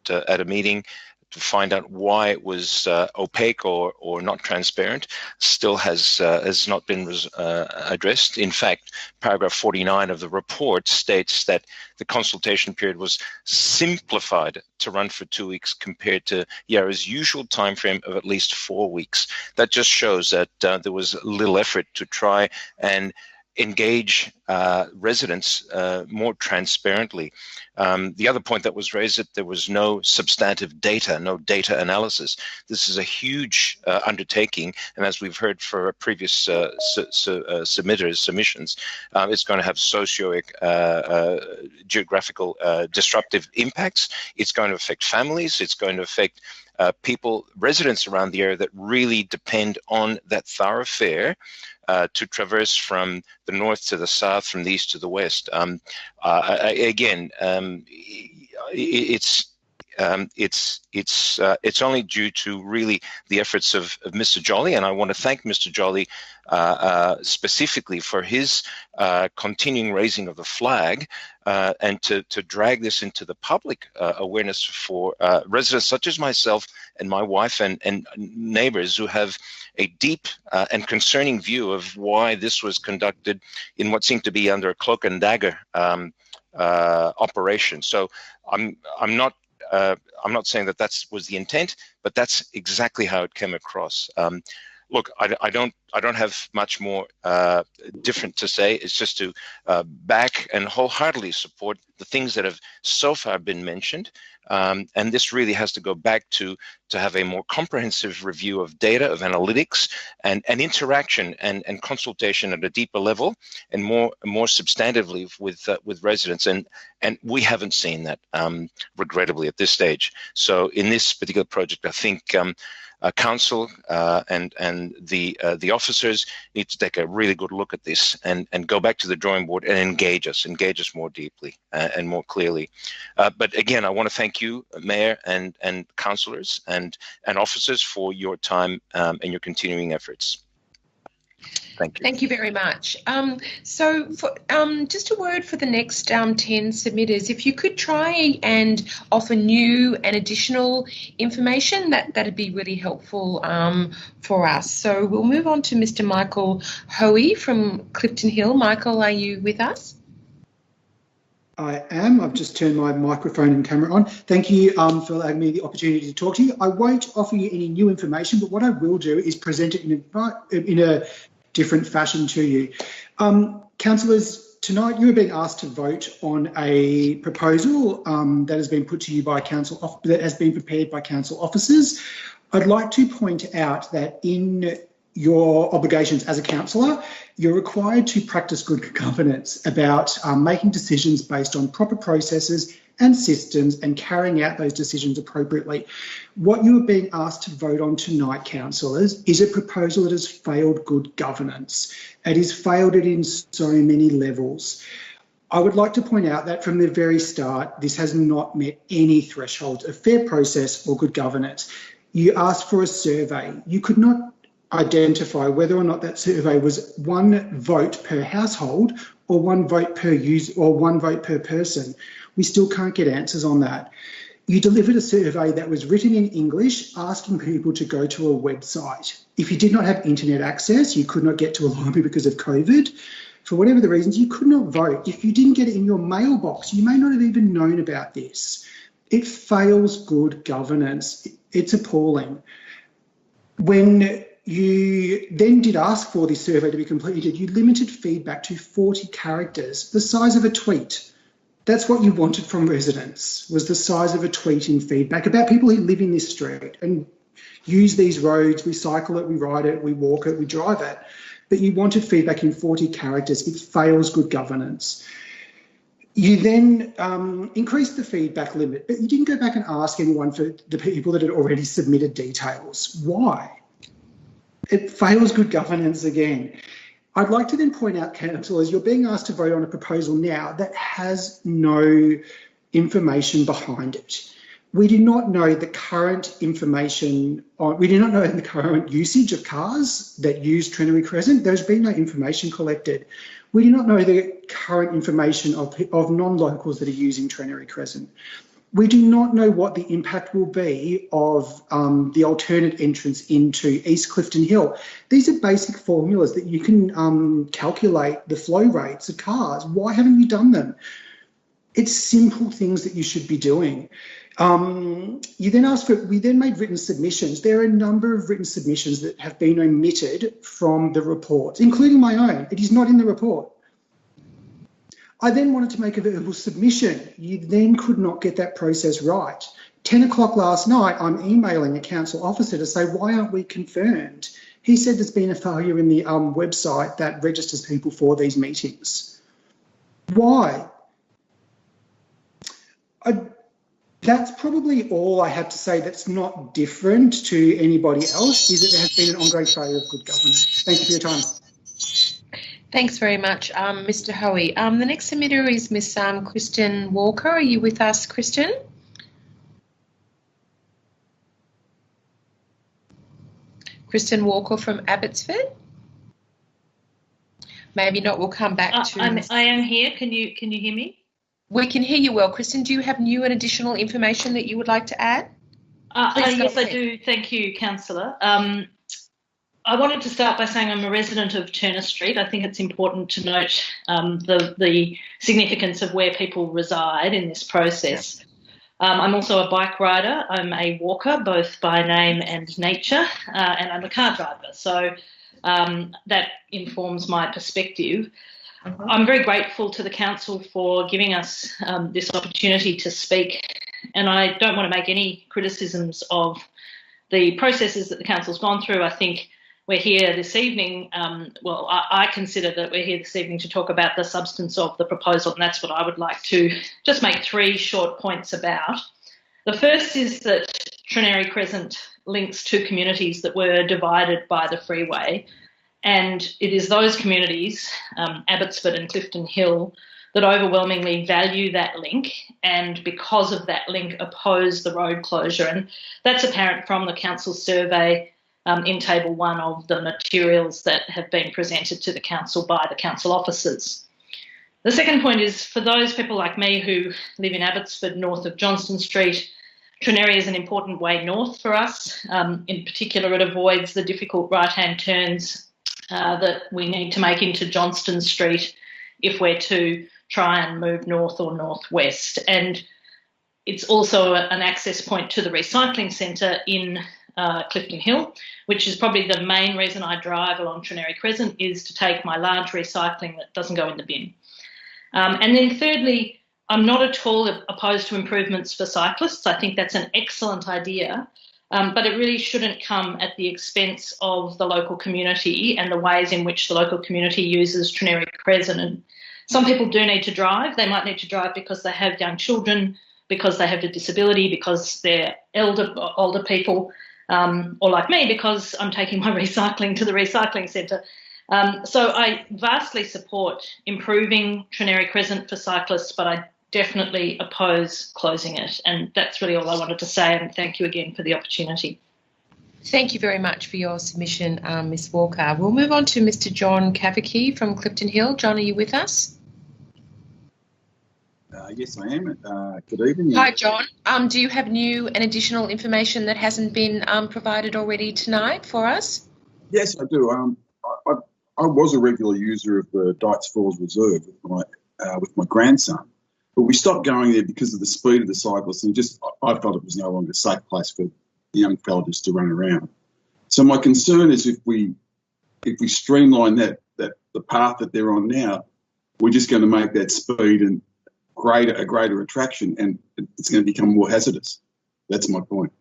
a meeting to find out why it was opaque or not transparent, still has not been addressed. In fact, paragraph 49 of the report states that the consultation period was simplified to run for 2 weeks compared to Yarra's usual timeframe of at least 4 weeks. That just shows that there was little effort to try and engage residents more transparently. The other point that was raised, that there was no substantive data, no data analysis. This is a huge undertaking, and as we've heard for previous submissions, it's going to have geographical disruptive impacts. It's going to affect families. It's going to affect residents around the area that really depend on that thoroughfare to traverse from the north to the south, from the east to the west. It's only due to really the efforts of Mr. Jolly, and I want to thank Mr. Jolly specifically for his continuing raising of the flag and to drag this into the public awareness for residents such as myself and my wife and neighbours who have a deep and concerning view of why this was conducted in what seemed to be under a cloak and dagger operation. So I'm not saying that was the intent, but that's exactly how it came across. Look, I don't have much more different to say. It's just to back and wholeheartedly support the things that have so far been mentioned. And this really has to go back to have a more comprehensive review of data, of analytics, and interaction and consultation at a deeper level and more substantively with residents. And we haven't seen that, regrettably, at this stage. So in this particular project, I think council and the officers need to take a really good look at this and go back to the drawing board and engage us more deeply and more clearly. But again, I want to thank you, Mayor and councillors and officers for your time and your continuing efforts. Thank you. Thank you very much. So just a word for the next 10 submitters. If you could try and offer new and additional information, that'd be really helpful for us. So we'll move on to Mr. Michael Hoey from Clifton Hill. Michael, are you with us? I am. I've just turned my microphone and camera on. Thank you for allowing me the opportunity to talk to you. I won't offer you any new information, but what I will do is present it in a different fashion to you. Councillors, tonight you are being asked to vote on a proposal that has been put to you by that has been prepared by council officers. I'd like to point out that in your obligations as a councillor, you're required to practice good governance about making decisions based on proper processes and systems and carrying out those decisions appropriately. What you are being asked to vote on tonight, councillors, is a proposal that has failed good governance. It has failed it in so many levels. I would like to point out that from the very start, this has not met any thresholds of fair process or good governance. You asked for a survey. You could not identify whether or not that survey was one vote per household or one vote per user or one vote per person. We still can't get answers on that. You delivered a survey that was written in English, asking people to go to a website. If you did not have internet access, you could not get to a library because of COVID. For whatever the reasons, you could not vote. If you didn't get it in your mailbox, you may not have even known about this. It fails good governance. It's appalling. When you then did ask for this survey to be completed, you limited feedback to 40 characters, the size of a tweet. That's what you wanted from residents, was the size of a tweet in feedback about people who live in this street and use these roads. We cycle it, we ride it, we walk it, we drive it. But you wanted feedback in 40 characters. It fails good governance. You then increased the feedback limit, but you didn't go back and ask anyone for the people that had already submitted details. Why? It fails good governance again. I'd like to then point out, councillors, you're being asked to vote on a proposal now that has no information behind it. We do not know the current information we do not know the current usage of cars that use Trenary Crescent. There's been no information collected. We do not know the current information of non-locals that are using Trenary Crescent. We do not know what the impact will be of the alternate entrance into East Clifton Hill. These are basic formulas that you can calculate the flow rates of cars. Why haven't you done them? It's simple things that you should be doing. You then asked for, we then made written submissions. There are a number of written submissions that have been omitted from the report, including my own. It is not in the report. I then wanted to make a verbal submission. You then could not get that process right. 10 o'clock last night, I'm emailing a council officer to say, why aren't we confirmed? He said there's been a failure in the website that registers people for these meetings. Why? That's probably all I have to say that's not different to anybody else, is that there has been an ongoing failure of good governance. Thank you for your time. Thanks very much, Mr. Hoey. The next submitter is Miss Kristen Walker. Are you with us, Kristen? Kristen Walker from Abbotsford? Maybe not. We'll come back to. I am here. Can you hear me? We can hear you well. Kristen, do you have new and additional information that you would like to add? Yes, I do. Thank you, Councillor. I wanted to start by saying I'm a resident of Turner Street. I think it's important to note the significance of where people reside in this process. I'm also a bike rider. I'm a walker, both by name and nature, and I'm a car driver. So that informs my perspective. I'm very grateful to the council for giving us this opportunity to speak, and I don't want to make any criticisms of the processes that the council's gone through. I think we're here this evening, I consider that we're here this evening to talk about the substance of the proposal, and that's what I would like to just make three short points about. The first is that Trinary Crescent links two communities that were divided by the freeway, and it is those communities, Abbotsford and Clifton Hill, that overwhelmingly value that link, and because of that link oppose the road closure. And that's apparent from the council's survey in table 1 of the materials that have been presented to the council by the council officers. The second point is, for those people like me who live in Abbotsford, north of Johnston Street, Trinary is an important way north for us. In particular, it avoids the difficult right-hand turns that we need to make into Johnston Street if we're to try and move north or northwest. And it's also an access point to the recycling centre in Clifton Hill, which is probably the main reason I drive along Trinary Crescent, is to take my large recycling that doesn't go in the bin. And then thirdly, I'm not at all opposed to improvements for cyclists. I think that's an excellent idea, but it really shouldn't come at the expense of the local community and the ways in which the local community uses Trinary Crescent. And some people do need to drive. They might need to drive because they have young children, because they have a disability, because they're older people, or like me, because I'm taking my recycling to the recycling centre. So I vastly support improving Trinary Crescent for cyclists, but I definitely oppose closing it. And that's really all I wanted to say, and thank you again for the opportunity. Thank you very much for your submission, Ms Walker. We'll move on to Mr John Cavicki from Clifton Hill. John, are you with us? Yes, I am. Good evening. Hi, John. Do you have new and additional information that hasn't been provided already tonight for us? Yes, I do. I was a regular user of the Dights Falls Reserve with my grandson, but we stopped going there because of the speed of the cyclists, and I felt it was no longer a safe place for the young fella just to run around. So my concern is if we streamline the path that they're on now, we're just going to make that speed and a greater attraction, and it's going to become more hazardous. That's my point.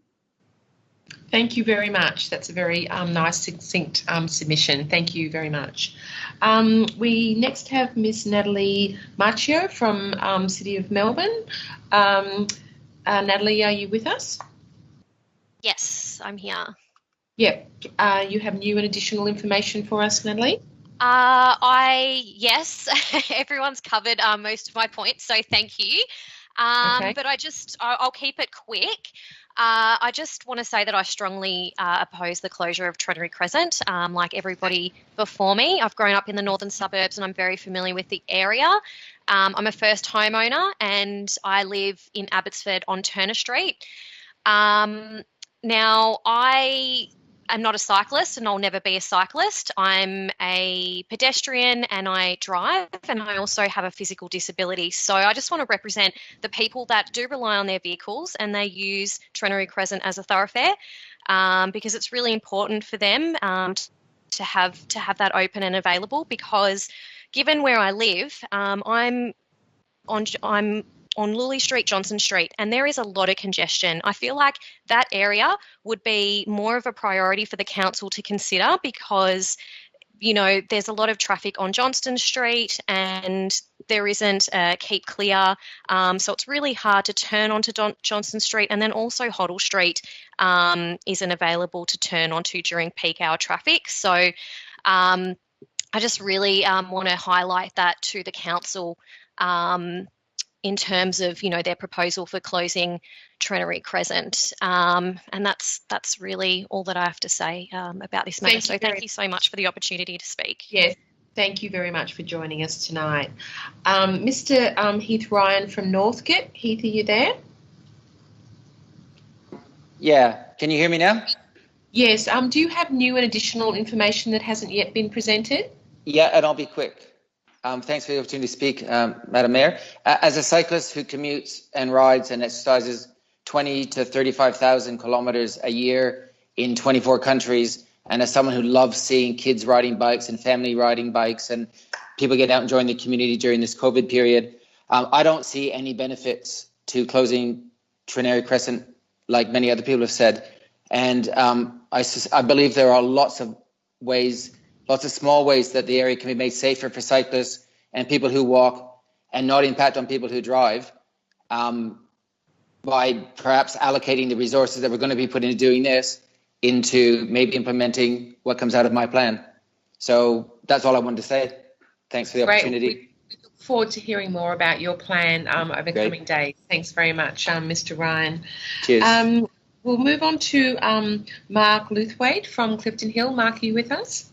Thank you very much. That's a very nice, succinct submission. Thank you very much. We next have Miss Natalie Macchio from City of Melbourne. Natalie, are you with us? Yes, I'm here. Yep. You have new and additional information for us, Natalie? Yes, everyone's covered most of my points, so thank you. Okay. But I'll keep it quick. I just want to say that I strongly oppose the closure of Trinary Crescent, like everybody before me. I've grown up in the northern suburbs and I'm very familiar with the area. I'm a first homeowner and I live in Abbotsford on Turner Street. Now, I am not a cyclist and I'll never be a cyclist. I'm a pedestrian and I drive, and I also have a physical disability. So I just want to represent the people that do rely on their vehicles and they use Trenary Crescent as a thoroughfare, because it's really important for them to have that open and available, because given where I live, I'm on Lully Street, Johnson Street, and there is a lot of congestion. I feel like that area would be more of a priority for the council to consider, because, you know, there's a lot of traffic on Johnston Street and there isn't a keep clear. So it's really hard to turn onto Johnston Street, and then also Hoddle Street isn't available to turn onto during peak hour traffic. So I just really want to highlight that to the council, in terms of, you know, their proposal for closing Trenary Crescent. And that's really all that I have to say about this matter. So thank you so much for the opportunity to speak. Yes, thank you very much for joining us tonight. Mr. Heath Ryan from Northcote. Heath, are you there? Yeah, can you hear me now? Yes. Do you have new and additional information that hasn't yet been presented? Yeah, and I'll be quick. Thanks for the opportunity to speak, Madam Mayor. As a cyclist who commutes and rides and exercises 20 to 35,000 kilometres a year in 24 countries, and as someone who loves seeing kids riding bikes and family riding bikes and people get out and join the community during this COVID period, I don't see any benefits to closing Trenary Crescent, like many other people have said. And I believe there are lots of small ways that the area can be made safer for cyclists and people who walk, and not impact on people who drive, by perhaps allocating the resources that we're going to be putting into doing this into maybe implementing what comes out of my plan. So that's all I wanted to say. Thanks for the opportunity. We look forward to hearing more about your plan over coming days. Thanks very much, Mr. Ryan. Cheers. We'll move on to Mark Luthwaite from Clifton Hill. Mark, are you with us?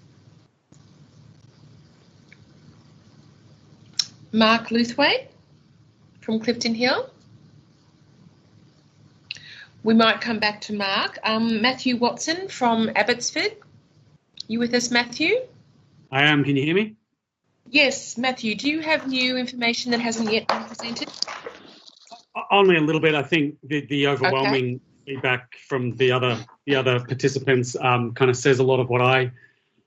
Mark Luthwaite from Clifton Hill. We might come back to Mark. Matthew Watson from Abbotsford. You with us, Matthew? I am. Can you hear me? Yes, Matthew. Do you have new information that hasn't yet been presented? Only a little bit. I think the overwhelming feedback from the other participants kind of says a lot of what I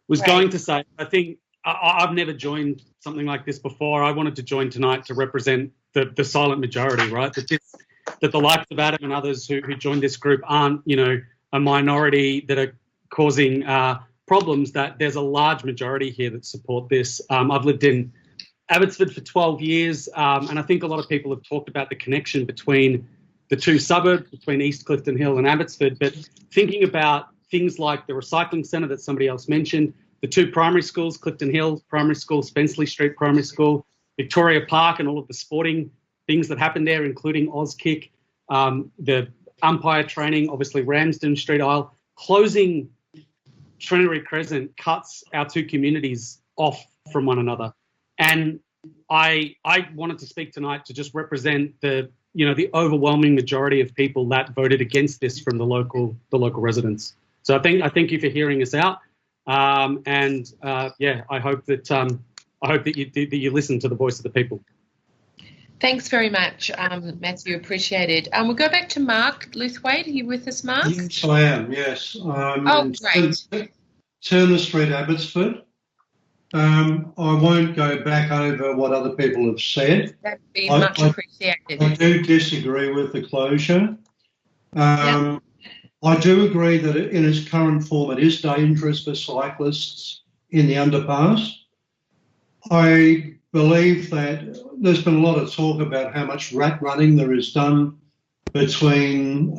was going to say. I think I've never joined something like this before. I wanted to join tonight to represent the silent majority, right? That the likes of Adam and others who joined this group aren't, you know, a minority that are causing problems, that there's a large majority here that support this. I've lived in Abbotsford for 12 years, and I think a lot of people have talked about the connection between the two suburbs, between East Clifton Hill and Abbotsford, but thinking about things like the recycling centre that somebody else mentioned, the two primary schools, Clifton Hill Primary School, Spenceley Street Primary School, Victoria Park, and all of the sporting things that happen there, including Auskick, the umpire training, obviously Ramsden Street Isle. Closing Trenary Crescent cuts our two communities off from one another. And I wanted to speak tonight to just represent the overwhelming majority of people that voted against this from the local residents. So I thank you for hearing us out. I hope that you listen to the voice of the people. Thanks very much, Matthew. Appreciated. We'll go back to Mark Luthwaite. Are you with us, Mark? Yes, I am. Yes. Great. Turner Street, Abbotsford. I won't go back over what other people have said. That'd be much appreciated. I do disagree with the closure. I do agree that in its current form it is dangerous for cyclists in the underpass. I believe that there's been a lot of talk about how much rat running there is done between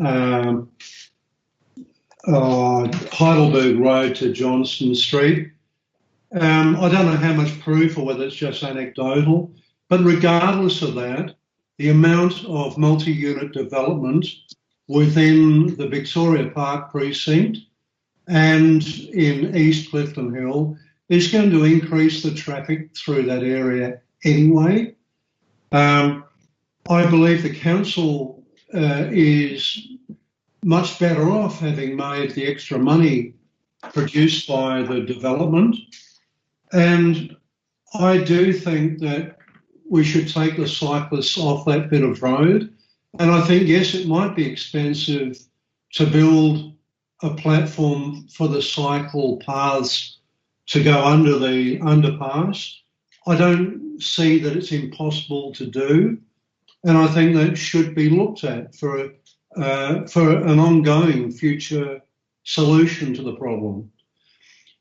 Heidelberg Road to Johnston Street. I don't know how much proof or whether it's just anecdotal, but regardless of that, the amount of multi-unit development within the Victoria Park precinct and in East Clifton Hill is going to increase the traffic through that area anyway. I believe the council is much better off having made the extra money produced by the development. And I do think that we should take the cyclists off that bit of road. And I think, yes, it might be expensive to build a platform for the cycle paths to go under the underpass. I don't see that it's impossible to do. And I think that should be looked at for an ongoing future solution to the problem.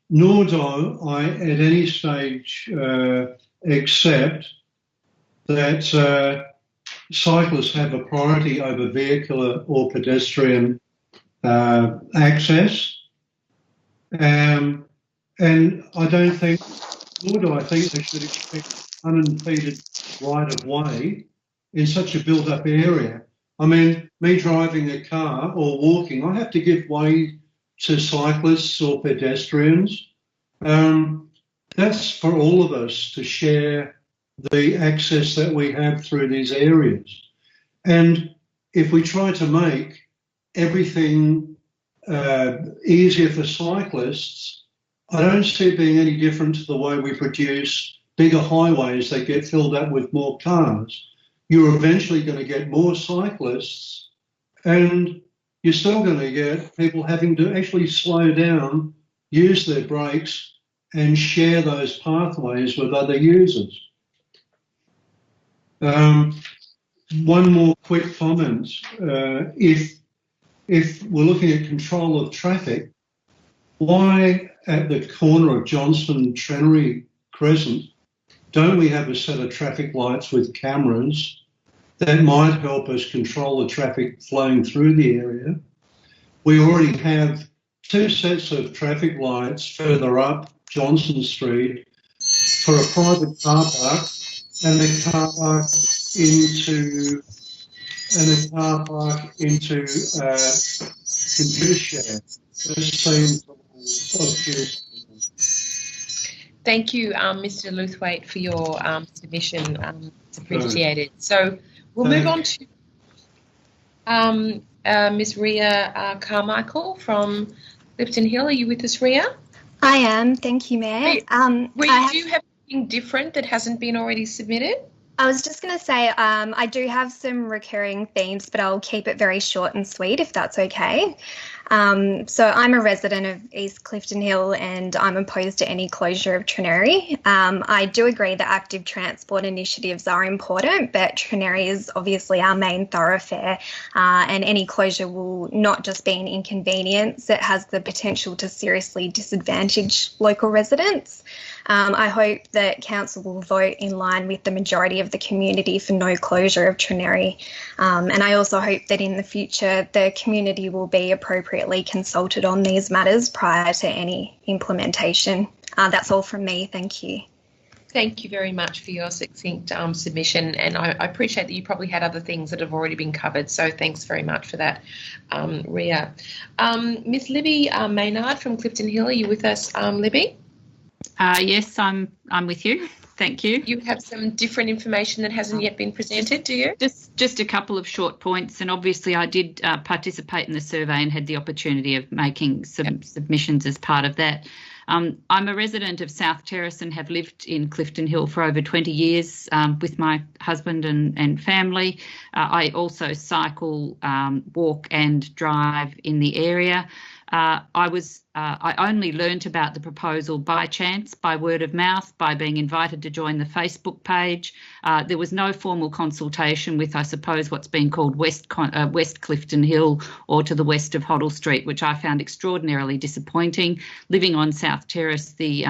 Nor do I at any stage accept that cyclists have a priority over vehicular or pedestrian access. And I don't think, nor do I think they should expect unimpeded right-of-way in such a built-up area. I mean, me driving a car or walking, I have to give way to cyclists or pedestrians. That's for all of us to share the access that we have through these areas. And if we try to make everything easier for cyclists, I don't see it being any different to the way we produce bigger highways that get filled up with more cars. You're eventually going to get more cyclists, and you're still going to get people having to actually slow down, use their brakes, and share those pathways with other users. One more quick comment. If we're looking at control of traffic, why at the corner of Johnston Trenery Crescent don't we have a set of traffic lights with cameras that might help us control the traffic flowing through the area? We already have 2 sets of traffic lights further up Johnston Street for a private car park and a car park into computer share. Thank you, Mr. Luthwaite, for your submission. It's appreciated. So we'll move on to Ms. Ria Carmichael from Clifton Hill. Are you with us, Ria? I am. Thank you, Mayor. Ria, do you have anything different that hasn't been already submitted? I was just going to say I do have some recurring themes, but I'll keep it very short and sweet if that's okay. So I'm a resident of East Clifton Hill and I'm opposed to any closure of Trenery. I do agree that active transport initiatives are important, but Trenery is obviously our main thoroughfare and any closure will not just be an inconvenience, it has the potential to seriously disadvantage local residents. I hope that Council will vote in line with the majority of the community for no closure of Trenery. And I also hope that in the future the community will be appropriately consulted on these matters prior to any implementation. That's all from me. Thank you. Thank you very much for your succinct submission, and I appreciate that you probably had other things that have already been covered, so thanks very much for that, Ria. Miss Libby Maynard from Clifton Hill, are you with us, Libby? Yes, I'm with you. Thank you. You have some different information that hasn't yet been presented, do you? Just a couple of short points, and obviously I did participate in the survey and had the opportunity of making some submissions as part of that. I'm a resident of South Terrace and have lived in Clifton Hill for over 20 years with my husband and family. I also cycle, walk and drive in the area. I only learnt about the proposal by chance, by word of mouth, by being invited to join the Facebook page. There was no formal consultation with, I suppose, what's been called West Clifton Hill or to the west of Hoddle Street, which I found extraordinarily disappointing. Living on South Terrace, the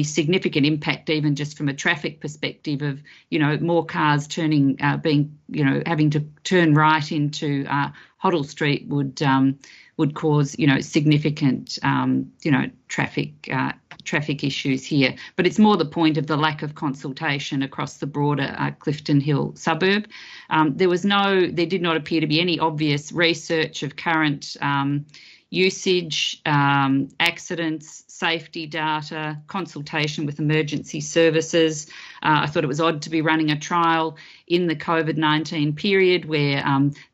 significant impact, even just from a traffic perspective, of more cars having to turn right into Hoddle Street would cause significant traffic issues here. But it's more the point of the lack of consultation across the broader Clifton Hill suburb. There did not appear to be any obvious research of current usage, accidents, safety data, consultation with emergency services. I thought it was odd to be running a trial in the COVID-19 period, where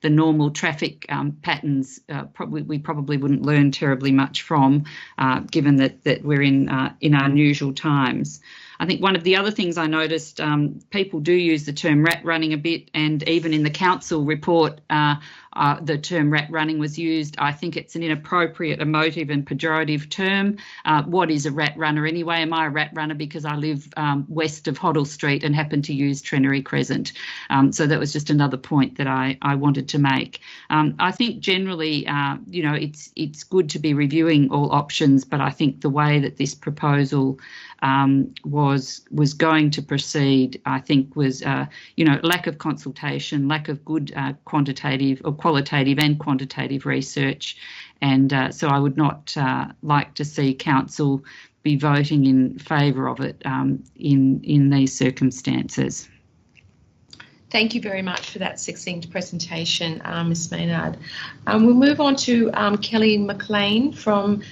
the normal traffic patterns we probably wouldn't learn terribly much from, given that we're in unusual times. I think one of the other things I noticed, people do use the term rat running a bit, and even in the council report, the term rat running was used. I think it's an inappropriate, emotive and pejorative term. What is a rat runner anyway? Am I a rat runner because I live west of Hoddle Street and happen to use Trenery Crescent? So that was just another point that I wanted to make. I think generally, it's good to be reviewing all options, but I think the way that this proposal was going to proceed, I think was, lack of consultation, lack of good qualitative and quantitative research. And so I would not like to see council be voting in favour of it in these circumstances. Thank you very much for that succinct presentation, Ms Maynard. We'll move on to Kelly McLean from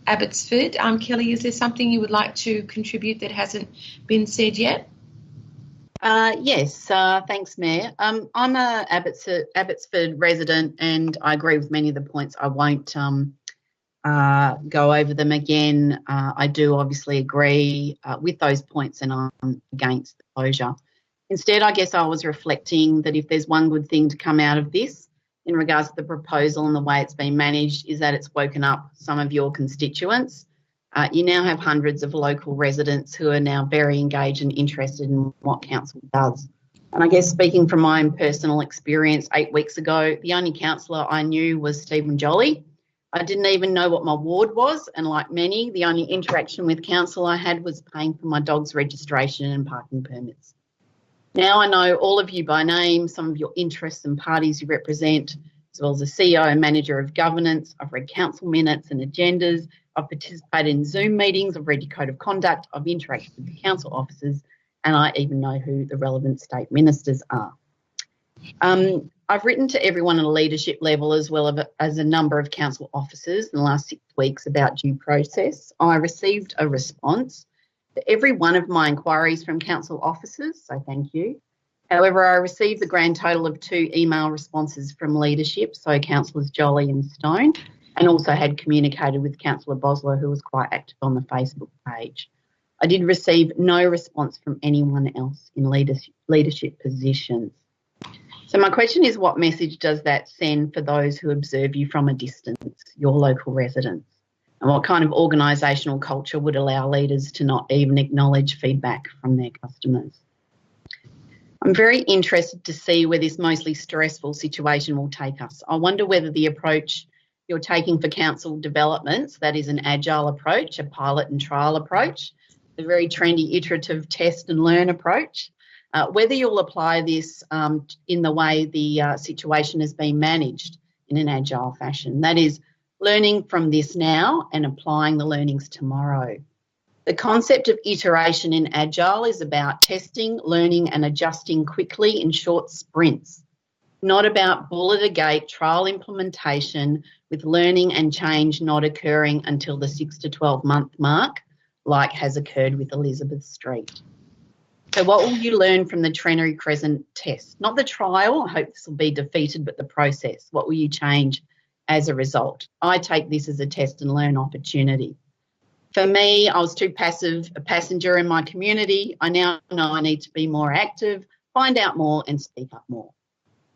Abbotsford. Kelly, is there something you would like to contribute that hasn't been said yet? Yes, thanks, Mayor. I'm a Abbotsford resident, and I agree with many of the points. I won't go over them again. I do obviously agree with those points, and I'm against the closure. Instead, I guess I was reflecting that if there's one good thing to come out of this in regards to the proposal and the way it's been managed, is that it's woken up some of your constituents. You now have hundreds of local residents who are now very engaged and interested in what council does. And I guess speaking from my own personal experience, 8 weeks ago, the only councillor I knew was Stephen Jolly. I didn't even know what my ward was, and like many, the only interaction with council I had was paying for my dog's registration and parking permits. Now I know all of you by name, some of your interests and parties you represent, as well as the CEO and manager of governance. I've read council minutes and agendas. I've participated in Zoom meetings. I've read your code of conduct. I've interacted with the council officers, and I even know who the relevant state ministers are. I've written to everyone at a leadership level, as well as a number of council officers in the last 6 weeks about due process. I received a response to every one of my inquiries from council officers, so thank you. However, I received the grand total of 2 email responses from leadership, so Councillors Jolly and Stone, and also had communicated with Councillor Bosler, who was quite active on the Facebook page. I did receive no response from anyone else in leadership positions. So my question is, what message does that send for those who observe you from a distance, your local residents? And what kind of organisational culture would allow leaders to not even acknowledge feedback from their customers? I'm very interested to see where this mostly stressful situation will take us. I wonder whether the approach you're taking for council developments, that is an agile approach, a pilot and trial approach, the very trendy iterative test and learn approach, whether you'll apply this in the way the situation has been managed in an agile fashion. That is, learning from this now and applying the learnings tomorrow. The concept of iteration in agile is about testing, learning and adjusting quickly in short sprints, not about bullet-a-gate trial implementation with learning and change not occurring until the 6 to 12 month mark, like has occurred with Elizabeth Street. So what will you learn from the Trenery Crescent test? Not the trial, I hope this will be defeated, but the process. What will you change as a result? I take this as a test and learn opportunity. For me, I was too passive a passenger in my community. I now know I need to be more active, find out more and speak up more.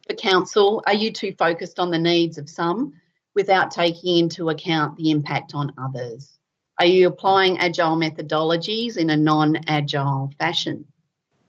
For council, are you too focused on the needs of some without taking into account the impact on others? Are you applying agile methodologies in a non-agile fashion?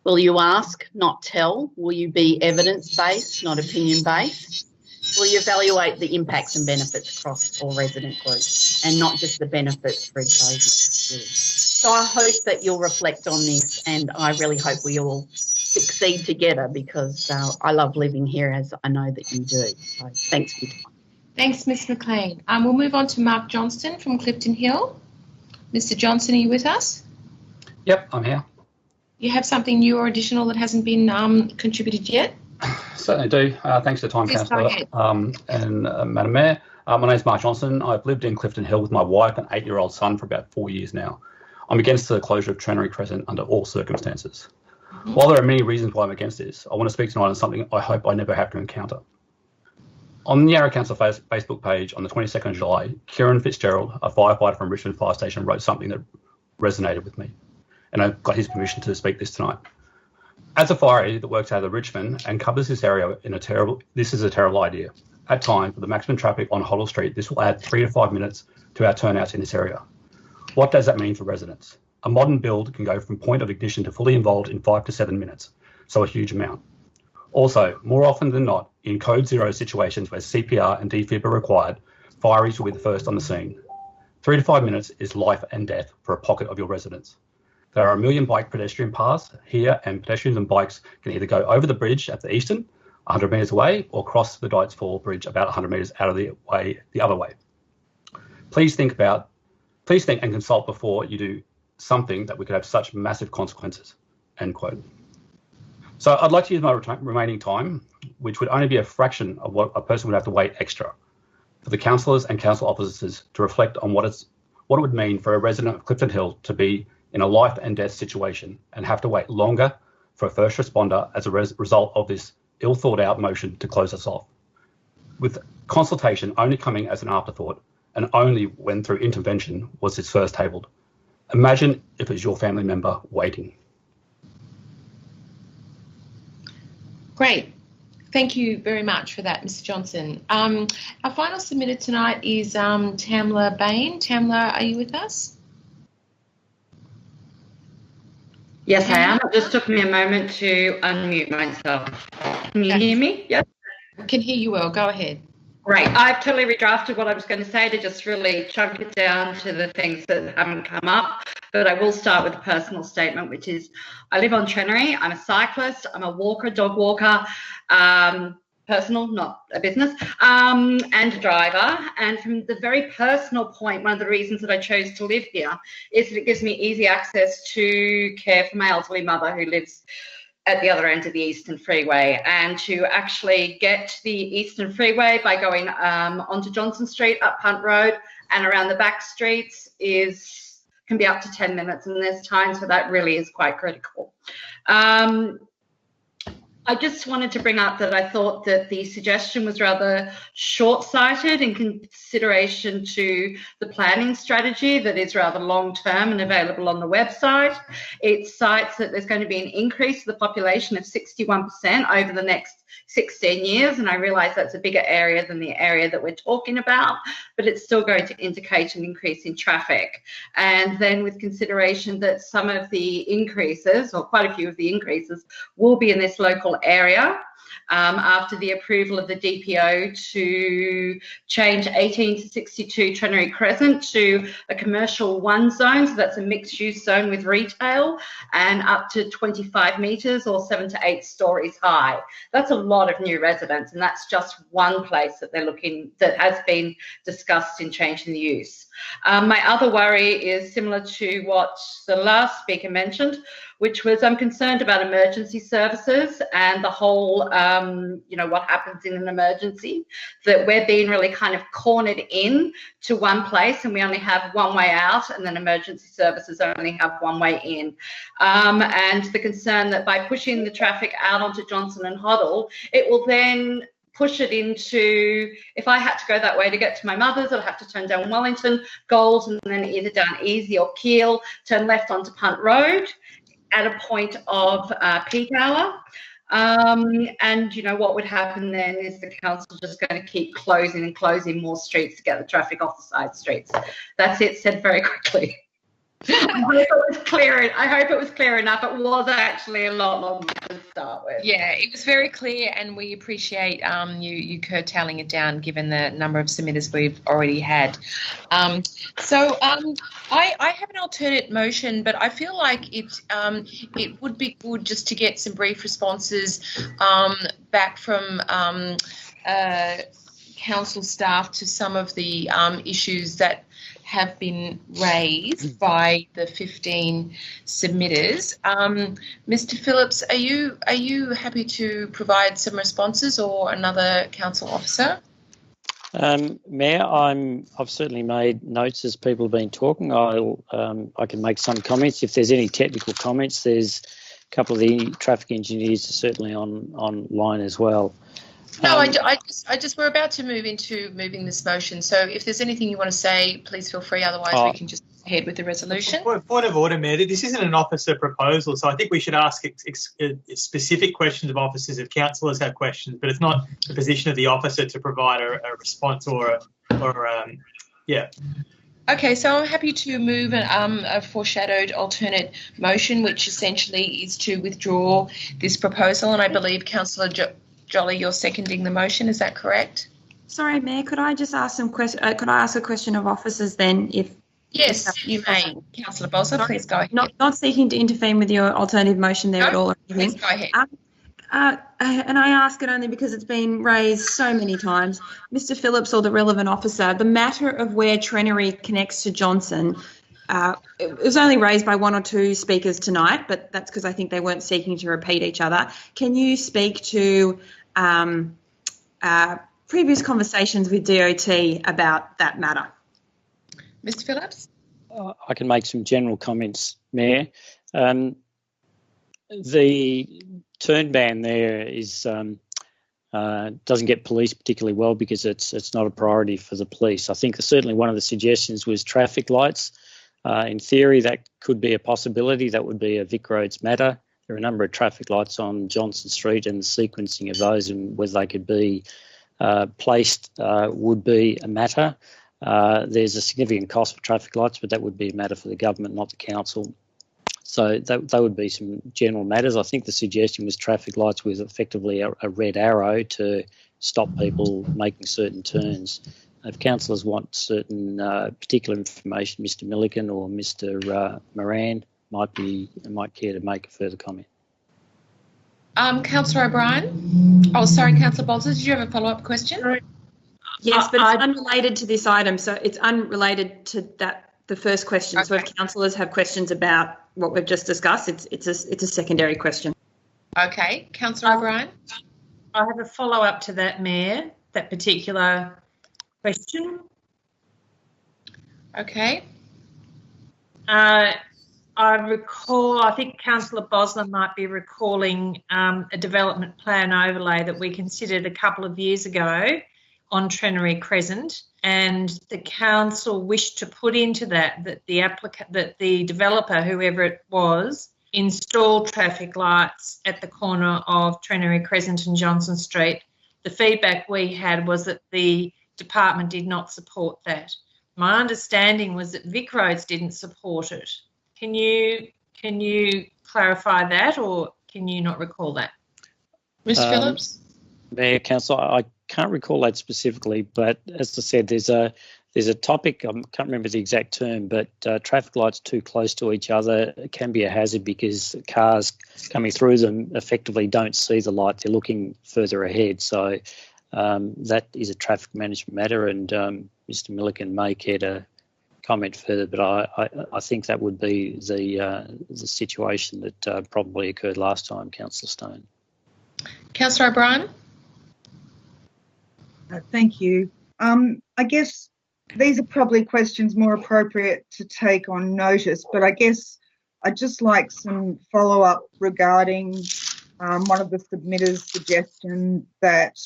Will you ask, not tell? Will you be evidence-based, not opinion-based? Will you evaluate the impacts and benefits across all resident groups and not just the benefits for a chosen group? So I hope that you'll reflect on this, and I really hope we all succeed together, because I love living here, as I know that you do. So thanks for your time. Thanks, Ms McLean. We'll move on to Mark Johnston from Clifton Hill. Mr Johnston, are you with us? Yep, I'm here. You have something new or additional that hasn't been contributed yet? Certainly do. Thanks for the time, Councillor and Madam Mayor. My name is Mark Johnston. I've lived in Clifton Hill with my wife and 8-year-old son for about 4 years now. I'm against the closure of Trenery Crescent under all circumstances. While there are many reasons why I'm against this, I want to speak tonight on something I hope I never have to encounter. On the Yarra Council Facebook page on the 22nd of July, Kieran Fitzgerald, a firefighter from Richmond Fire Station, wrote something that resonated with me, and I got his permission to speak this tonight. As a fire aide that works out of Richmond and covers this area this is a terrible idea. At times, with the maximum traffic on Hoddle Street, this will add 3 to 5 minutes to our turnouts in this area. What does that mean for residents? A modern build can go from point of ignition to fully involved in 5 to 7 minutes, so a huge amount. Also, more often than not, in Code Zero situations where CPR and defib are required, fireys will be the first on the scene. 3 to 5 minutes is life and death for a pocket of your residents. There are a million bike pedestrian paths here, and pedestrians and bikes can either go over the bridge at the Eastern, 100 metres away, or cross the Dights Fall Bridge about 100 metres out of the way, the other way. Please think and consult before you do something that we could have such massive consequences, end quote. So I'd like to use my remaining time, which would only be a fraction of what a person would have to wait extra, for the councillors and council officers to reflect on what it would mean for a resident of Clifton Hill to be in a life and death situation and have to wait longer for a first responder as a result of this ill thought out motion to close us off, with consultation only coming as an afterthought and only when through intervention was this first tabled. Imagine if it was your family member waiting. Great. Thank you very much for that, Mr. Johnson. Our final submitted tonight is Tamla Bain. Tamla, are you with us? Yes, I am. It just took me a moment to unmute myself. Can you hear me? Yes. I can hear you well. Go ahead. Great. I've totally redrafted what I was going to say to just really chunk it down to the things that haven't come up. But I will start with a personal statement, which is I live on Trenery. I'm a cyclist. I'm a walker, dog walker, personal, not a business, and a driver. And from the very personal point, one of the reasons that I chose to live here is that it gives me easy access to care for my elderly mother who lives at the other end of the Eastern Freeway, and to actually get to the Eastern Freeway by going onto Johnson Street, up Punt Road and around the back streets can be up to 10 minutes, and there's times where that really is quite critical. I just wanted to bring up that I thought that the suggestion was rather short-sighted in consideration to the planning strategy that is rather long-term and available on the website. It cites that there's going to be an increase of the population of 61% over the next 16 years, and I realise that's a bigger area than the area that we're talking about, but it's still going to indicate an increase in traffic. And then with consideration that some of the increases, or quite a few of the increases, will be in this local area, after the approval of the DPO to change 18 to 62 Trenery Crescent to a commercial 1 zone, so that's a mixed-use zone with retail, and up to 25 metres or 7 to 8 stories high. That's a lot of new residents, and that's just one place that they're looking, that has been discussed in changing the use. My other worry is similar to what the last speaker mentioned, which was I'm concerned about emergency services and the whole, what happens in an emergency, that we're being really kind of cornered in to one place and we only have one way out, and then emergency services only have one way in. And the concern that by pushing the traffic out onto Johnson and Hoddle, it will then push it into, if I had to go that way to get to my mother's, I'd have to turn down Wellington, Gold, and then either down Easy or Keel, turn left onto Punt Road at a point of peak hour. And what would happen then is the council just going to keep closing and closing more streets to get the traffic off the side streets. That's it, said very quickly. I hope it was clear enough. It was actually a lot longer to start with. Yeah, it was very clear, and we appreciate you curtailing it down given the number of submitters we've already had. I have an alternate motion, but I feel like it would be good just to get some brief responses back from council staff to some of the issues that have been raised by the 15 submitters. Mr. Phillips, are you happy to provide some responses, or another council officer? Mayor, I've certainly made notes as people have been talking. I can make some comments. If there's any technical comments, there's couple of the traffic engineers are certainly online as well. No, I just we're about to move into moving this motion. So if there's anything you want to say, please feel free. Otherwise, we can just go ahead with the resolution. Point of order, Mayor. This isn't an officer proposal, so I think we should ask specific questions of officers if councillors have questions. But it's not the position of the officer to provide a response yeah. Okay, so I'm happy to move a foreshadowed alternate motion, which essentially is to withdraw this proposal. And I believe Councillor Jolly, you're seconding the motion. Is that correct? Sorry, Mayor. Could I just ask could I ask a question of officers then? Yes, you may. Councillor Bosler, please go ahead. Not seeking to intervene with your alternative motion there at all. Or anything. Please go ahead. And I ask it only because it's been raised so many times. Mr. Phillips or the relevant officer, the matter of where Trenary connects to Johnson, it was only raised by one or two speakers tonight, but that's because I think they weren't seeking to repeat each other. Can you speak to previous conversations with DOT about that matter? Mr. Phillips? I can make some general comments, Mayor. The turn ban there is doesn't get policed particularly well because it's not a priority for the police. I think certainly one of the suggestions was traffic lights. In theory, that could be a possibility. That would be a Vic Roads matter. There are a number of traffic lights on Johnson Street, and the sequencing of those and whether they could be placed would be a matter. There's a significant cost for traffic lights, but that would be a matter for the government, not the council. So that would be some general matters. I think the suggestion was traffic lights with effectively a red arrow to stop people making certain turns. If councillors want certain particular information, Mr. Milliken or Mr. Moran might care to make a further comment. Councillor O'Brien? Oh, sorry, Councillor Bolter, did you have a follow-up question? Yes, but it's unrelated to this item, so it's unrelated to the first question. Okay. So if councillors have questions about what we've just discussed, it's a secondary question. Okay, Councillor O'Brien? I have a follow-up to that, Mayor, that particular question. Okay. I recall, I think Councillor Bosler might be recalling a development plan overlay that we considered a couple of years ago on Trenary Crescent, and the council wished to put into that the developer, whoever it was, install traffic lights at the corner of Trenary Crescent and Johnson Street. The feedback we had was that the department did not support that. My understanding was that Vic Roads didn't support it. Can you clarify that, or can you not recall that? Mr. Phillips? Mayor, Councillor, I can't recall that specifically, but as I said, there's a topic, I can't remember the exact term, but traffic lights too close to each other can be a hazard because cars coming through them effectively don't see the light, they're looking further ahead. So that is a traffic management matter, and Mr. Milliken may care to comment further, but I think that would be the situation that probably occurred last time, Councillor Stone. Councillor O'Brien? Thank you. I guess these are probably questions more appropriate to take on notice, but I guess I'd just like some follow-up regarding one of the submitters' suggestion that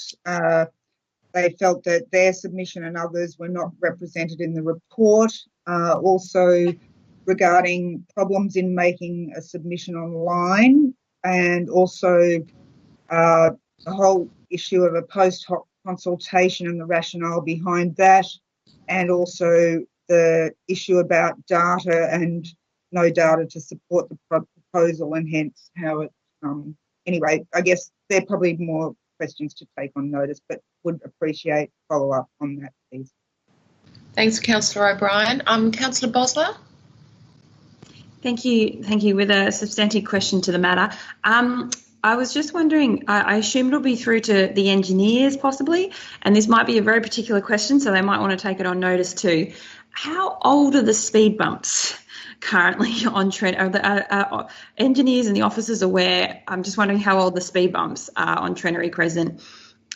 they felt that their submission and others were not represented in the report. Also regarding problems in making a submission online, and also the whole issue of a post hoc consultation and the rationale behind that, and also the issue about data and no data to support the proposal, and hence how it anyway, I guess they're probably more questions to take on notice, but would appreciate follow-up on that, please. Thanks, Councillor O'Brien. Councillor Bosler? Thank you. With a substantive question to the matter. I was just wondering, I assume it'll be through to the engineers possibly, and this might be a very particular question, so they might want to take it on notice too. How old are the speed bumps currently on Trent? Are the engineers and the officers aware? I'm just wondering how old the speed bumps are on Trenary Crescent,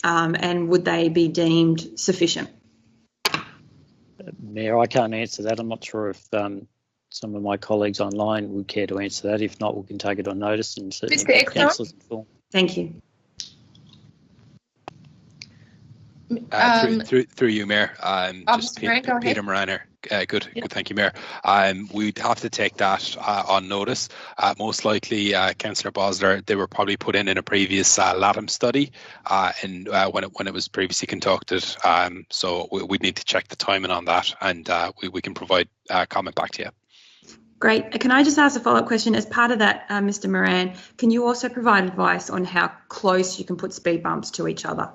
and would they be deemed sufficient? Mayor, I can't answer that. I'm not sure if some of my colleagues online would care to answer that. If not, we can take it on notice and certainly Mr. keep Exner? councillors informed. Thank you. Through you, Mayor. Just Peter Mariner. Good, thank you, Mayor. We'd have to take that on notice. Most likely, Councillor Bosler, they were probably put in a previous LATAM study, and when it was previously conducted. So we'd need to check the timing on that, and we can provide comment back to you. Great. Can I just ask a follow-up question? As part of that, Mr. Moran, can you also provide advice on how close you can put speed bumps to each other?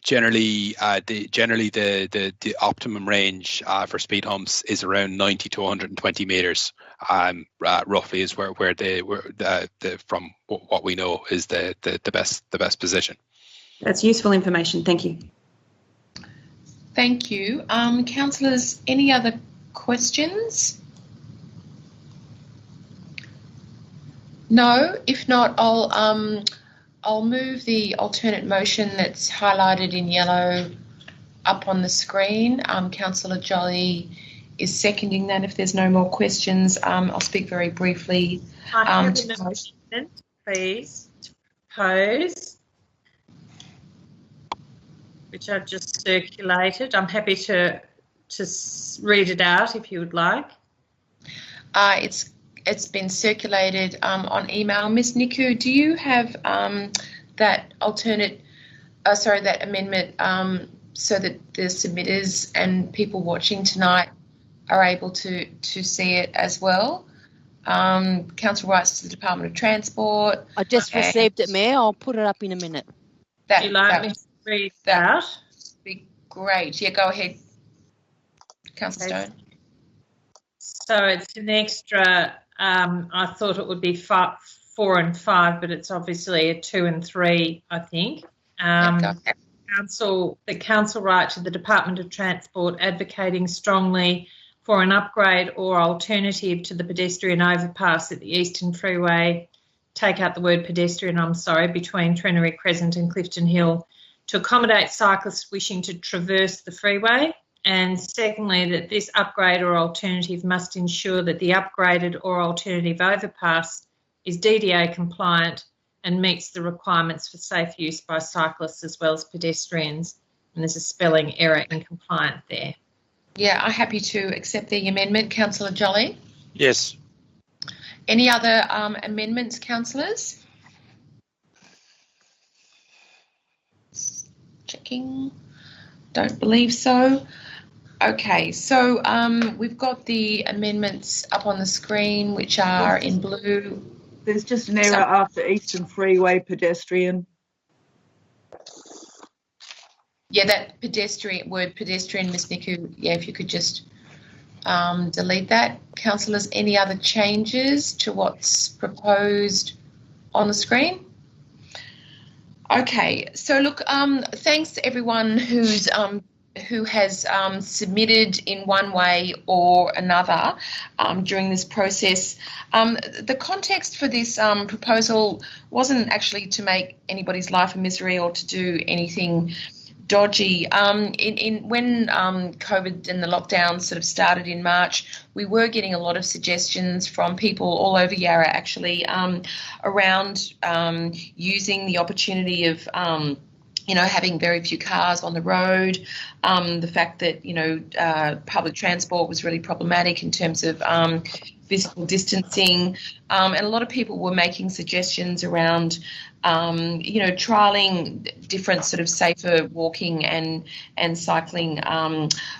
Generally, the optimum range for speed humps is around 90 to 120 metres. Roughly is where from what we know is the best position. That's useful information. Thank you. Thank you, councillors. Any other questions? No. If not, I'll move the alternate motion that's highlighted in yellow up on the screen. Councillor Jolly is seconding that. If there's no more questions, I'll speak very briefly. I have an amendment, please, to propose, which I've just circulated. I'm happy to read it out if you would like. It's been circulated on email. Ms. Niku, do you have that amendment so that the submitters and people watching tonight are able to see it as well? Council writes to the Department of Transport. I just received it, Mayor. I'll put it up in a minute. Would you like me to read that? Be great. Yeah, go ahead, Councillor Stone. So it's an extra. I thought it would be 4 and 5, but it's obviously a 2 and 3, I think. The council write to the Department of Transport advocating strongly for an upgrade or alternative to the pedestrian overpass at the Eastern Freeway, take out the word pedestrian, between Trenary Crescent and Clifton Hill, to accommodate cyclists wishing to traverse the freeway. And secondly, that this upgrade or alternative must ensure that the upgraded or alternative overpass is DDA compliant and meets the requirements for safe use by cyclists as well as pedestrians. And there's a spelling error in compliant there. Yeah, I'm happy to accept the amendment. Councillor Jolly? Yes. Any other amendments, councillors? Checking. Don't believe so. Okay, so we've got the amendments up on the screen, which are in blue. There's just an error after Eastern Freeway pedestrian. Yeah, that word pedestrian, Ms. Niku, yeah, if you could just delete that. Councillors, any other changes to what's proposed on the screen? Okay, so look, thanks to everyone who has submitted in one way or another during this process. The context for this proposal wasn't actually to make anybody's life a misery or to do anything dodgy. When COVID and the lockdown sort of started in March, we were getting a lot of suggestions from people all over Yarra actually around using the opportunity of having very few cars on the road, the fact that, public transport was really problematic in terms of physical distancing, and a lot of people were making suggestions around, trialling different sort of safer walking and cycling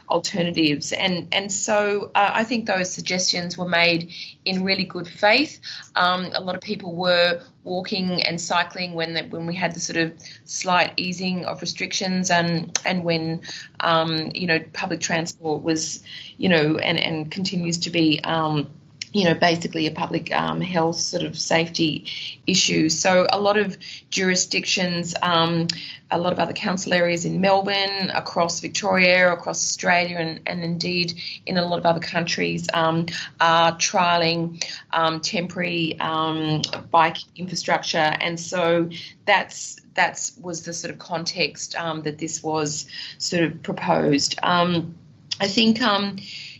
alternatives. And so I think those suggestions were made in really good faith. A lot of people were walking and cycling when we had the sort of slight easing of restrictions and when, public transport was, and continues to be, basically a public health sort of safety issue. So a lot of jurisdictions, a lot of other council areas in Melbourne, across Victoria, across Australia, and indeed in a lot of other countries are trialling temporary bike infrastructure. And so that was the sort of context that this was sort of proposed. I think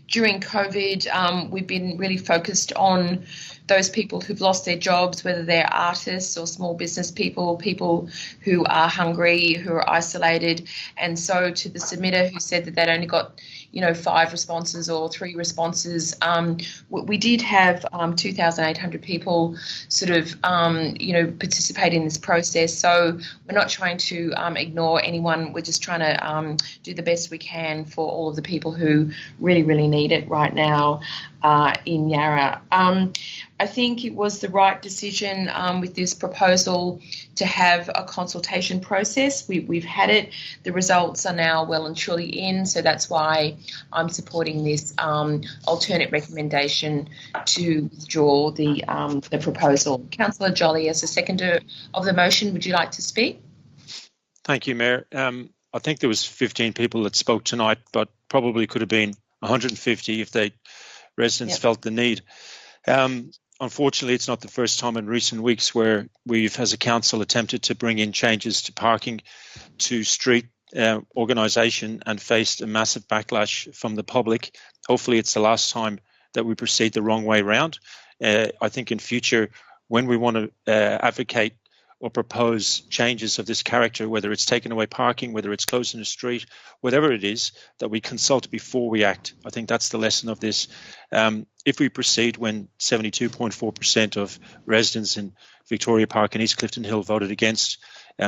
during COVID, we've been really focused on those people who've lost their jobs, whether they're artists or small business people, people who are hungry, who are isolated. And so to the submitter who said that they'd only got 5 responses or 3 responses, we did have 2,800 people sort of, participate in this process. So we're not trying to ignore anyone. We're just trying to do the best we can for all of the people who really, really need it right now in Yarra. I think it was the right decision with this proposal to have a consultation process. We've had it. The results are now well and truly in, so that's why I'm supporting this alternate recommendation to withdraw the proposal. Councillor Jolly, as the seconder of the motion, would you like to speak? Thank you, Mayor. I think there was 15 people that spoke tonight, but probably could have been 150 if residents felt the need. Unfortunately, it's not the first time in recent weeks where we've, as a council, attempted to bring in changes to parking, to street organisation, and faced a massive backlash from the public. Hopefully, it's the last time that we proceed the wrong way round. I think in future, when we want to advocate or propose changes of this character, whether it's taking away parking, whether it's closing the street, whatever it is, that we consult before we act. I think that's the lesson of this. If we proceed when 72.4% of residents in Victoria Park and East Clifton Hill voted against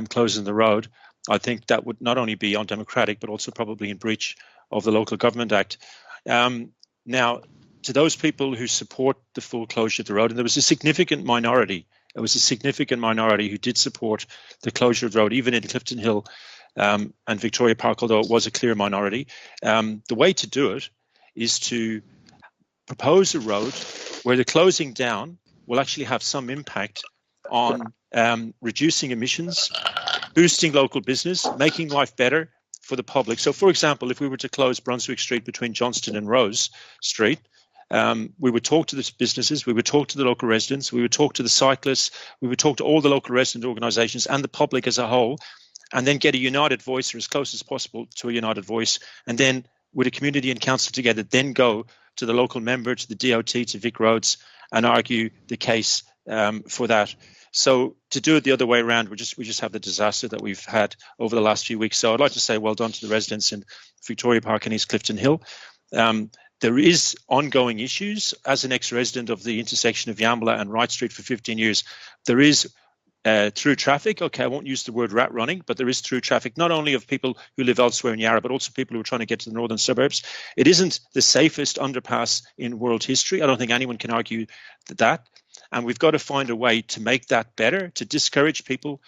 closing the road, I think that would not only be undemocratic, but also probably in breach of the Local Government Act. Now, to those people who support the full closure of the road, and there was a significant minority, who did support the closure of the road, even in Clifton Hill and Victoria Park, although it was a clear minority. The way to do it is to propose a road where the closing down will actually have some impact on reducing emissions, boosting local business, making life better for the public. So, for example, if we were to close Brunswick Street between Johnston and Rose Street, we would talk to the businesses, we would talk to the local residents, we would talk to the cyclists, we would talk to all the local resident organisations and the public as a whole, and then get a united voice, or as close as possible to a united voice, and then with a community and council together, then go to the local member, to the DOT, to Vic Roads, and argue the case for that. So to do it the other way around, we just have the disaster that we've had over the last few weeks. So I'd like to say well done to the residents in Victoria Park and East Clifton Hill. There is ongoing issues. As an ex-resident of the intersection of Yambala and Wright Street for 15 years, there is through traffic. Okay, I won't use the word rat running, but there is through traffic, not only of people who live elsewhere in Yarra, but also people who are trying to get to the northern suburbs. It isn't the safest underpass in world history. I don't think anyone can argue that. And we've got to find a way to make that better, to discourage people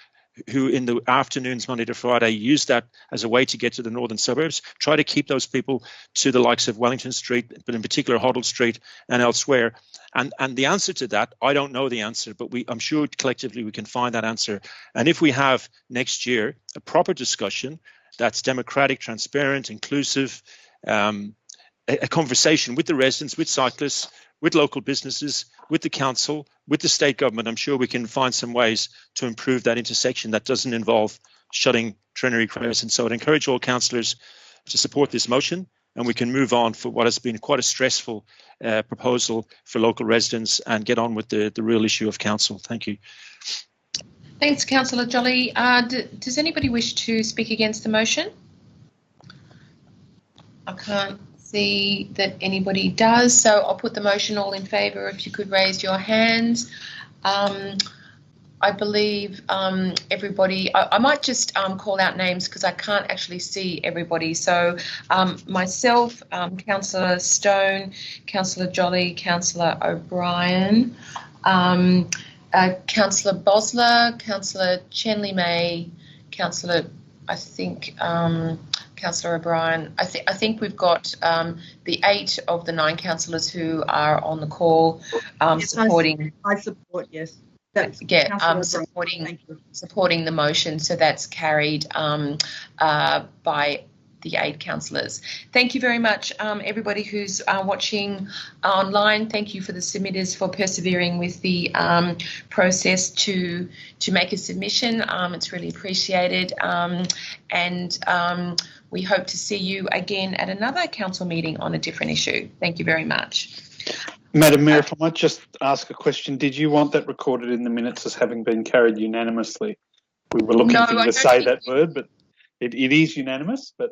who in the afternoons, Monday to Friday, use that as a way to get to the northern suburbs, try to keep those people to the likes of Wellington Street, but in particular Hoddle Street and elsewhere. And the answer to that, I don't know the answer, but I'm sure collectively we can find that answer. And if we have next year a proper discussion that's democratic, transparent, inclusive, a conversation with the residents, with cyclists, with local businesses, with the council, with the state government, I'm sure we can find some ways to improve that intersection that doesn't involve shutting Trinity Crescent. So I'd encourage all councillors to support this motion, and we can move on for what has been quite a stressful proposal for local residents and get on with the real issue of council. Thank you. Thanks, Councillor Jolly. Does anybody wish to speak against the motion? I can't see that anybody does, so I'll put the motion. All in favour, if you could raise your hands. I believe everybody, I might just call out names because I can't actually see everybody. So myself, Councillor Stone, Councillor Jolly, Councillor O'Brien, Councillor Bosler, Councillor Chenley-May, Councillor, I think, Councillor O'Brien. I think we've got the 8 of the 9 councillors who are on the call supporting. I support, yes. Supporting the motion, so that's carried by the 8 councillors. Thank you very much, everybody who's watching online. Thank you for the submitters for persevering with the process to make a submission. It's really appreciated, and we hope to see you again at another council meeting on a different issue. Thank you very much. Madam Mayor, if I might just ask a question, did you want that recorded in the minutes as having been carried unanimously? We were looking for you to say that word, but it is unanimous, but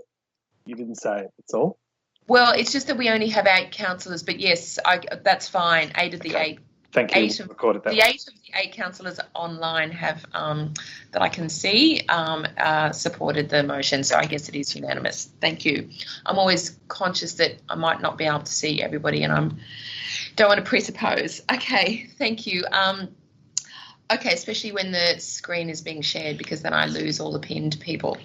you didn't say it, that's all. Well, it's just that we only have 8 councillors, but yes, that's fine. 8 of the 8. Thank you. 8 of, recorded that. The 8 of the 8 councillors online have, that I can see, supported the motion. So I guess it is unanimous. Thank you. I'm always conscious that I might not be able to see everybody, and don't want to presuppose. Okay, thank you. Okay, especially when the screen is being shared, because then I lose all the pinned people.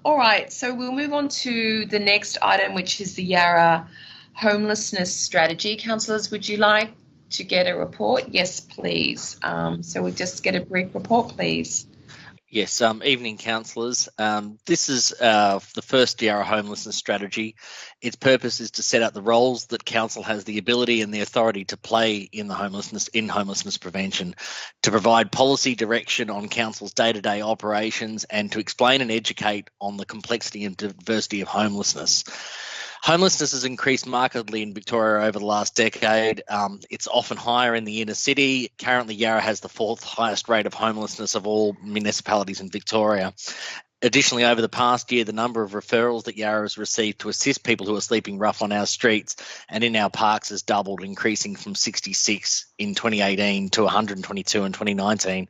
All right, so we'll move on to the next item, which is the Yarra homelessness strategy. Councillors, would you like to get a report? Yes, please. So we'll just get a brief report, please. Yes, evening councillors. This is the first Yarra homelessness strategy. Its purpose is to set out the roles that council has the ability and the authority to play in homelessness prevention, to provide policy direction on council's day-to-day operations, and to explain and educate on the complexity and diversity of homelessness. Homelessness has increased markedly in Victoria over the last decade. It's often higher in the inner city. Currently, Yarra has the 4th highest rate of homelessness of all municipalities in Victoria. Additionally, over the past year, the number of referrals that Yarra has received to assist people who are sleeping rough on our streets and in our parks has doubled, increasing from 66 in 2018 to 122 in 2019.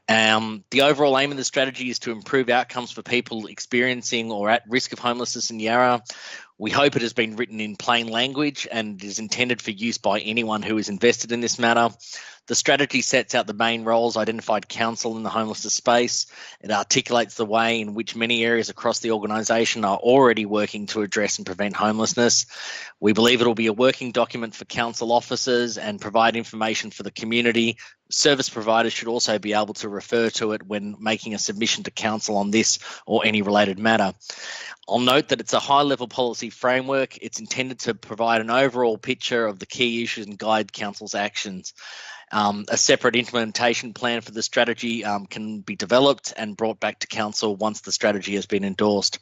The overall aim of the strategy is to improve outcomes for people experiencing or at risk of homelessness in Yarra. We hope it has been written in plain language and is intended for use by anyone who is invested in this matter. The strategy sets out the main roles identified council in the homelessness space. It articulates the way in which many areas across the organisation are already working to address and prevent homelessness. We believe it will be a working document for council officers and provide information for the community. Service providers should also be able to refer to it when making a submission to council on this or any related matter. I'll note that it's a high-level policy framework. It's intended to provide an overall picture of the key issues and guide council's actions. A separate implementation plan for the strategy can be developed and brought back to council once the strategy has been endorsed.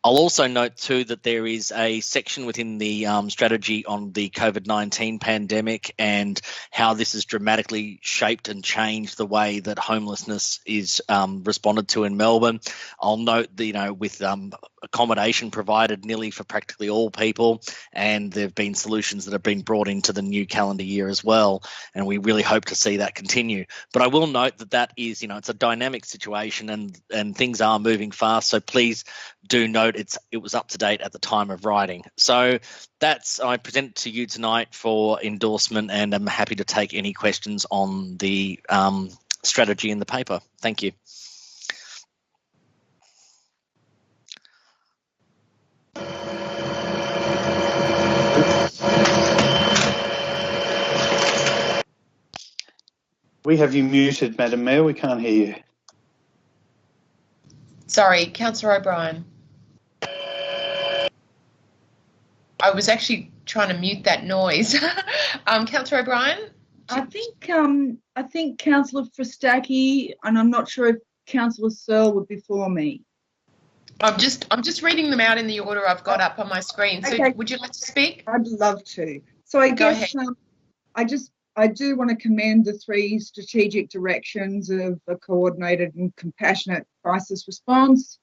I'll also note too that there is a section within the strategy on the COVID-19 pandemic and how this has dramatically shaped and changed the way that homelessness is responded to in Melbourne. I'll note that, with accommodation provided nearly for practically all people, and there have been solutions that have been brought into the new calendar year as well, and we really hope to see that continue. But I will note that is, it's a dynamic situation and things are moving fast, so please do note it was up to date at the time of writing. So I present it to you tonight for endorsement, and I'm happy to take any questions on the strategy in the paper. Thank you. We have you muted, Madam Mayor. We can't hear you. Sorry, Councillor O'Brien. I was actually trying to mute that noise. Councillor O'Brien? I think Councillor Fristacchi, and I'm not sure if Councillor Searle would before me. I'm just reading them out in the order I've got up on my screen. So okay. Would you like to speak? I'd love to. So I guess I do want to commend the 3 strategic directions of a coordinated and compassionate crisis response,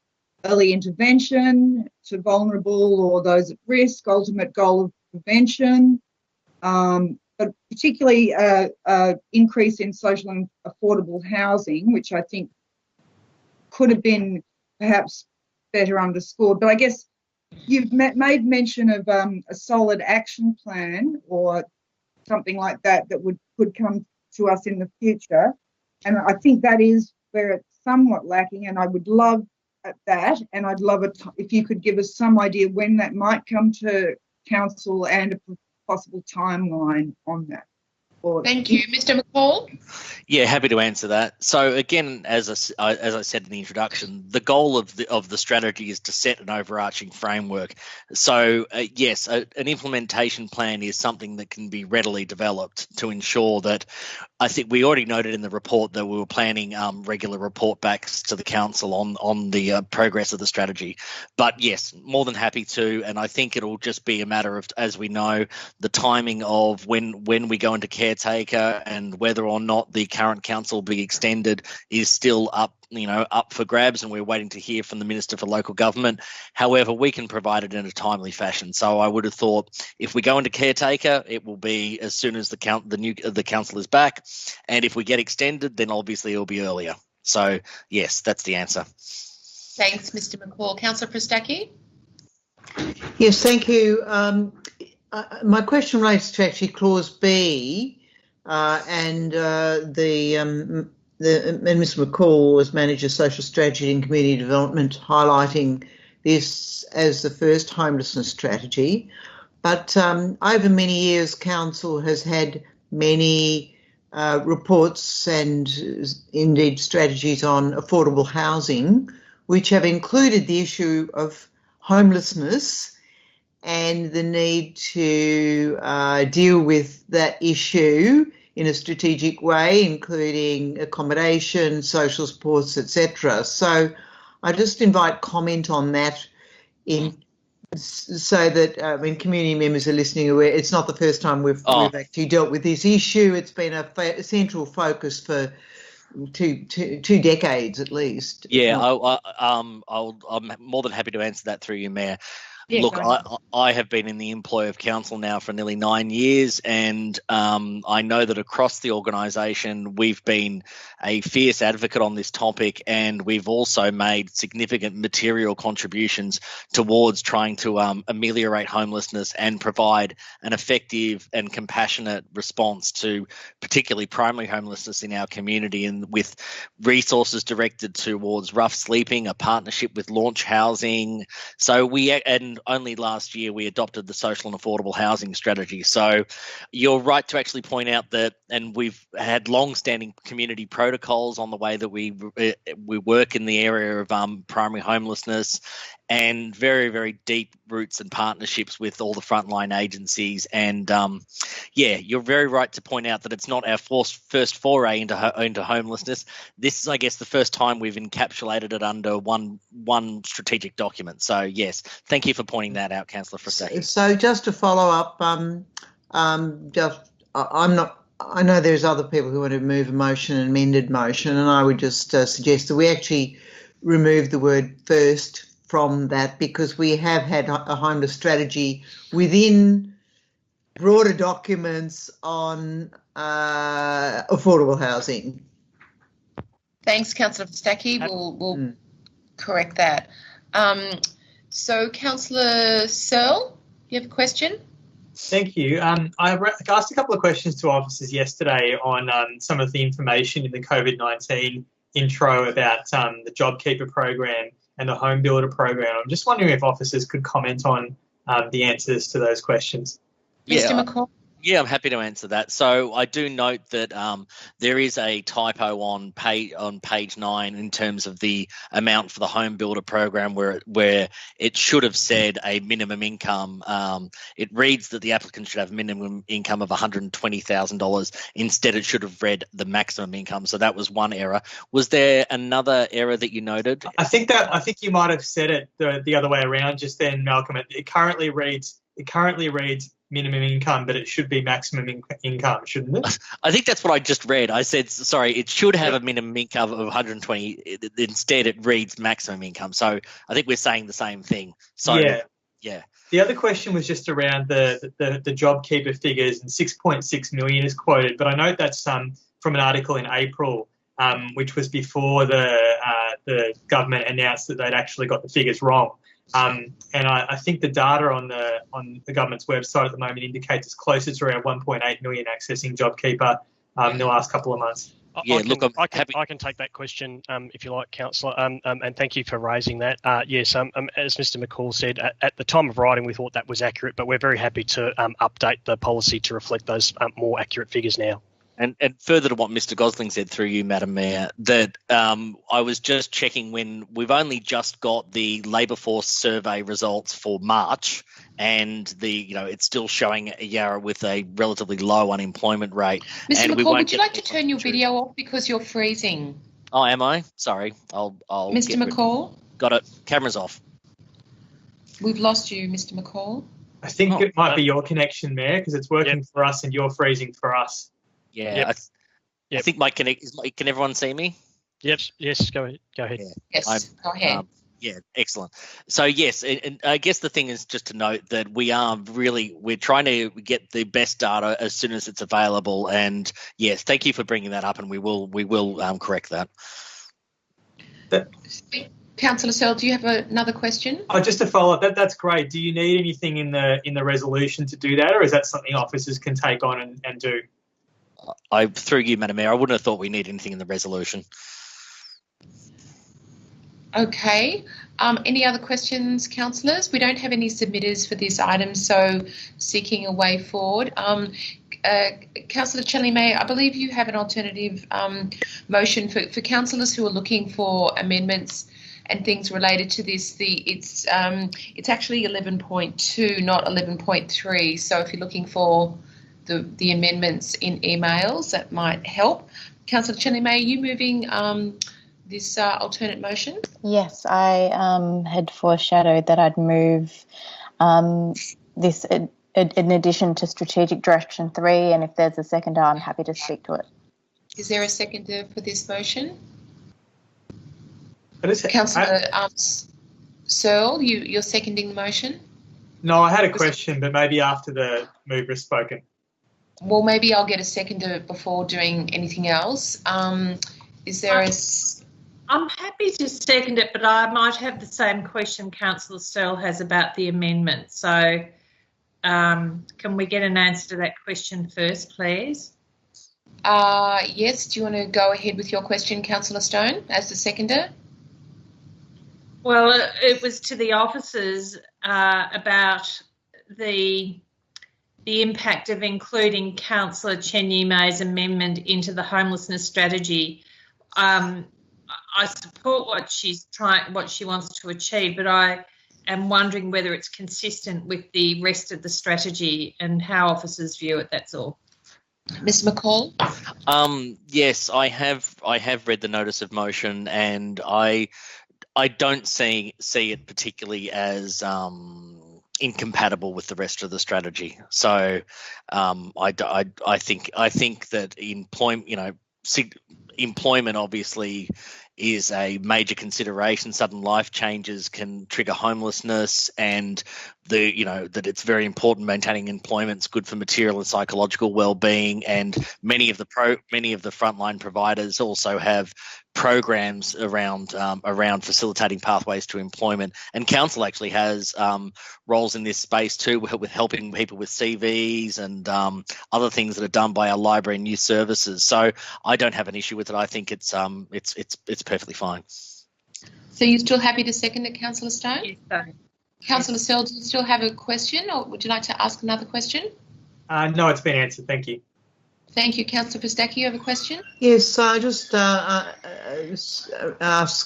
early intervention to vulnerable or those at risk, ultimate goal of prevention, but particularly increase in social and affordable housing, which I think could have been perhaps better underscored. But I guess you've made mention of a solid action plan or something like that could come to us in the future. And I think that is where it's somewhat lacking, and I would love that, and I'd love it if you could give us some idea when that might come to council and a possible timeline on that. Thank you. Mr. McCall? Yeah, happy to answer that. So again, as I said in the introduction, the goal of the strategy is to set an overarching framework. So yes, an implementation plan is something that can be readily developed to ensure that I think we already noted in the report that we were planning regular report backs to the council on the progress of the strategy. But yes, more than happy to, and I think it'll just be a matter of, as we know, the timing of when we go into caretaker and whether or not the current council will be extended is still up for grabs, and we're waiting to hear from the Minister for Local Government. However, we can provide it in a timely fashion. So I would have thought if we go into caretaker, it will be as soon as the council is back, and if we get extended, then obviously it'll be earlier. So yes, that's the answer. Thanks, Mr. McCall. Councillor Pristacchi? Yes, thank you. My question relates to actually clause B, and Mr. McCall was Manager Social Strategy and Community Development, highlighting this as the first homelessness strategy. But over many years, Council has had many reports and indeed strategies on affordable housing, which have included the issue of homelessness and the need to deal with that issue in a strategic way, including accommodation, social supports, etc. So I just invite comment on that so that when community members are listening, aware it's not the first time we've actually dealt with this issue. It's been a central focus for two decades at least. Yeah, I'm more than happy to answer that through you, Mayor. Yeah, look, I have been in the employ of council now for nearly 9 years, and I know that across the organisation we've been a fierce advocate on this topic, and we've also made significant material contributions towards trying to ameliorate homelessness and provide an effective and compassionate response to particularly primary homelessness in our community, and with resources directed towards rough sleeping, a partnership with Launch Housing. So and only last year we adopted the social and affordable housing strategy. So you're right to actually point out that, and we've had long-standing community protocols on the way that we work in the area of primary homelessness, and very, very deep roots and partnerships with all the frontline agencies. And yeah, you're very right to point out that it's not our first foray into homelessness. This is, I guess, the first time we've encapsulated it under one strategic document. So yes, thank you for pointing that out, Councillor Frasacchi. So just to follow up, I know there's other people who want to move a motion, an amended motion, and I would just suggest that we actually remove the word first from that, because we have had a homeless strategy within broader documents on affordable housing. Thanks, Councillor Frasacchi. We'll correct that. So, Councillor Searle, you have a question? Thank you. I asked a couple of questions to officers yesterday on some of the information in the COVID-19 intro about the JobKeeper program and the Home Builder program. I'm just wondering if officers could comment on the answers to those questions. Mr. McCall? Yeah, I'm happy to answer that. So I do note that there is a typo on page 9 in terms of the amount for the Home Builder program, where it should have said a minimum income. It reads that the applicant should have a minimum income of $120,000. Instead, it should have read the maximum income. So that was one error. Was there another error that you noted? I think you might have said it the other way around just then, Malcolm. It currently reads minimum income, but it should be maximum income, shouldn't it? I think that's what I just read. I said, sorry, it should have a minimum income of 120. Instead, it reads maximum income. So I think we're saying the same thing. So yeah. The other question was just around the JobKeeper figures, and 6.6 million is quoted, but I note that's from an article in April, which was before the government announced that they'd actually got the figures wrong. And I think the data on the government's website at the moment indicates it's closer to around 1.8 million accessing JobKeeper in the last couple of months. I can take that question if you like, Councillor, and thank you for raising that. Yes, as Mr. McCall said, at the time of writing we thought that was accurate, but we're very happy to update the policy to reflect those more accurate figures now. And further to what Mr. Gosling said through you, Madam Mayor, that I was just checking when we've only just got the labour force survey results for March, and it's still showing Yarra with a relatively low unemployment rate. Mr. McCall, would you like to turn your video off because you're freezing? Oh, am I? Sorry, I'll. Mr. McCall, got it. Camera's off. We've lost you, Mr. McCall. I think it might be your connection, Mayor, because it's working for us and you're freezing for us. Yeah, I think my connect. Can everyone see me? Yes. Go ahead. Yeah. Yes. Go ahead. Yeah, excellent. So yes, and I guess the thing is just to note that we're trying to get the best data as soon as it's available. And yes, thank you for bringing that up, and we will correct that. Councillor Searle, do you have another question? Just to follow up, that's great. Do you need anything in the resolution to do that, or is that something officers can take on and do? Through you, Madam Mayor, I wouldn't have thought we need anything in the resolution. Okay. Any other questions, councillors? We don't have any submitters for this item, so seeking a way forward. Councillor Cheney-May, I believe you have an alternative motion for councillors who are looking for amendments and things related to this. It's actually 11.2, not 11.3. So if you're looking for the amendments in emails, that might help. Councillor Cheney-May, are you moving this alternate motion? Yes, I had foreshadowed that I'd move this in addition to Strategic Direction 3, and if there's a seconder, I'm happy to speak to it. Is there a seconder for this motion? Councillor Searle, you're seconding the motion? No, I had a question, but maybe after the mover has spoken. Well, maybe I'll get a seconder before doing anything else. Is there I'm happy to second it, but I might have the same question Councillor Searle has about the amendment. So can we get an answer to that question first, please? Yes. Do you want to go ahead with your question, Councillor Stone, as the seconder? Well, it was to the officers about the impact of including Councillor Cheney-May's amendment into the homelessness strategy. I support what she wants to achieve, but I am wondering whether it's consistent with the rest of the strategy and how officers view it. That's all. Mr. McCall? Yes, I have read the notice of motion, and I don't see it particularly as incompatible with the rest of the strategy. So I think that employment obviously is a major consideration. Sudden life changes can trigger homelessness, and that it's very important maintaining employment's good for material and psychological well-being. And many of the frontline providers also have programs around facilitating pathways to employment, and council actually has roles in this space too, with helping people with CVs and other things that are done by our library and youth services. So I don't have an issue with it. I think it's perfectly fine. So you're still happy to second it, Councillor Stone? Yes, sir. Councillor Searle, do you still have a question, or would you like to ask another question? No, it's been answered. Thank you. Thank you. Councillor Pistacchi, you have a question? Yes, I just ask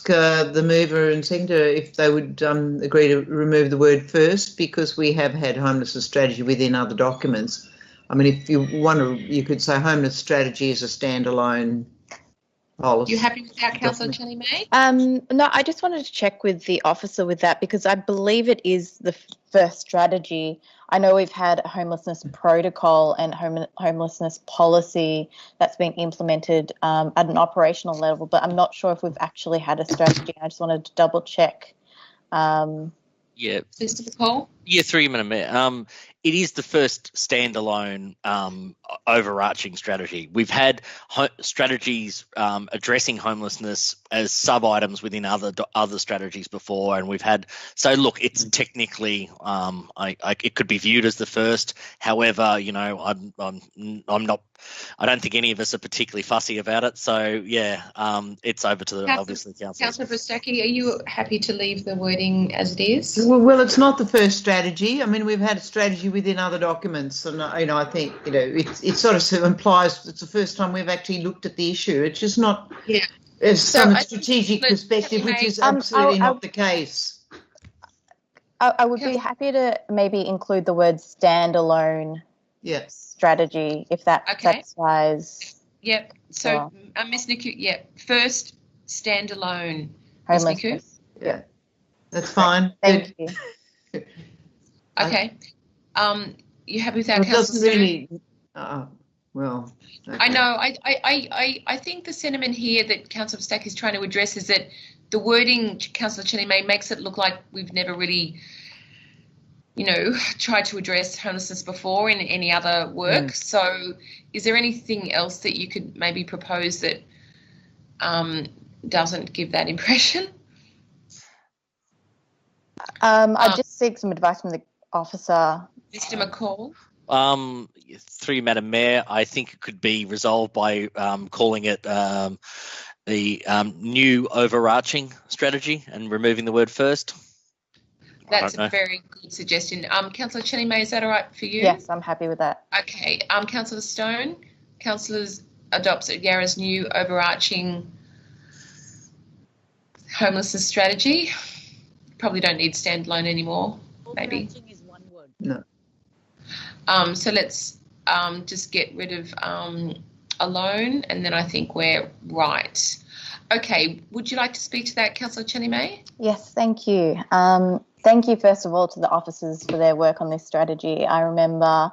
the mover and seconder if they would agree to remove the word first, because we have had homelessness strategy within other documents. I mean, if you want to, you could say homeless strategy is a standalone policy. You happy with that, Councillor Cheney-May? No, I just wanted to check with the officer with that, because I believe it is the first strategy. I know we've had a homelessness protocol and homelessness policy that's been implemented at an operational level, but I'm not sure if we've actually had a strategy. I just wanted to double check. Yeah. Mr. McCall? Yeah, through you, Madam Mayor. It is the first standalone overarching strategy. We've had strategies addressing homelessness as sub-items within other strategies before, and we've had. So look, it's technically it could be viewed as the first. However, I'm not. I don't think any of us are particularly fussy about it. So yeah, it's over to the obviously council. Councillor Pistacchi, are you happy to leave the wording as it is? Well, it's not the first strategy. I mean, we've had a strategy within other documents, and I think it sort of implies it's the first time we've actually looked at the issue. It's just not from a strategic perspective, which is absolutely not the case. I would be happy to maybe include the word standalone strategy if that satisfies. Yep. So, Ms. Niku, first standalone. Ms. Niku? Yeah, that's fine. Thank you. Okay. You happy with our council? Doesn't really. Well, okay. I know. I think the sentiment here that Councillor Stack is trying to address is that the wording, Councillor Cheney makes it look like we've never really, tried to address homelessness before in any other work. So, is there anything else that you could maybe propose that doesn't give that impression? I just seek some advice from the officer. Mr. McCall? Through you, Madam Mayor, I think it could be resolved by calling it the new overarching strategy and removing the word first. That's a very good suggestion. Councillor Cheney May, is that all right for you? Yes, I'm happy with that. Okay. Councillor Stone, councillors adopts Yarra's new overarching homelessness strategy. Probably don't need standalone anymore, maybe. Is one word. No. So let's just get rid of alone, and then I think we're right. Okay, would you like to speak to that, Councillor Cheney May? Yes, thank you. Thank you, first of all, to the officers for their work on this strategy. I remember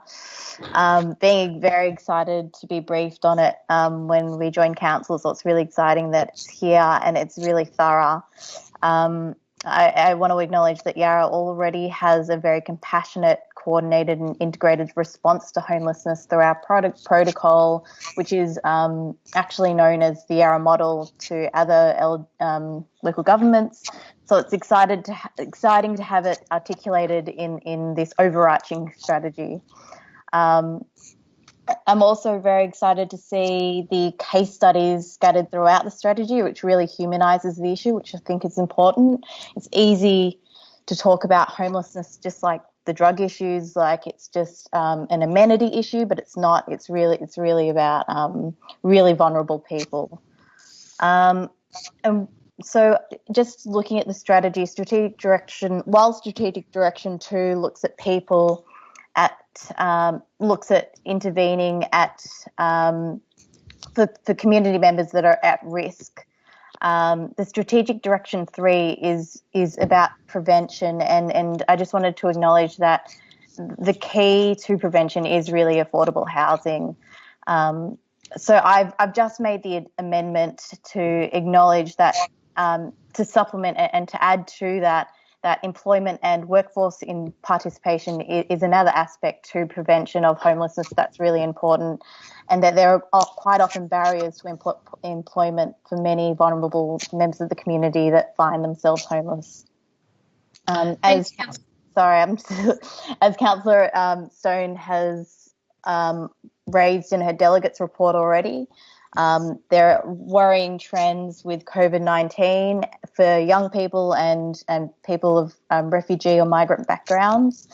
being very excited to be briefed on it when we joined council, so it's really exciting that it's here and it's really thorough. I want to acknowledge that Yarra already has a very compassionate, coordinated and integrated response to homelessness through our protocol, which is actually known as the Yarra model to other local governments. So it's exciting to have it articulated in this overarching strategy. I'm also very excited to see the case studies scattered throughout the strategy, which really humanises the issue, which I think is important. It's easy to talk about homelessness just like the drug issues, like it's just an amenity issue, but it's not. It's really about really vulnerable people. And so just looking at the strategy, strategic direction 2 looks at people looks at intervening for community members that are at risk. The strategic direction 3 is about prevention, and I just wanted to acknowledge that the key to prevention is really affordable housing. So I've just made the amendment to acknowledge that to supplement and to add to that employment and workforce in participation is another aspect to prevention of homelessness that's really important, and that there are quite often barriers to employment for many vulnerable members of the community that find themselves homeless. As Councillor Stone has raised in her delegates report already, there are worrying trends with COVID-19 for young people and people of refugee or migrant backgrounds.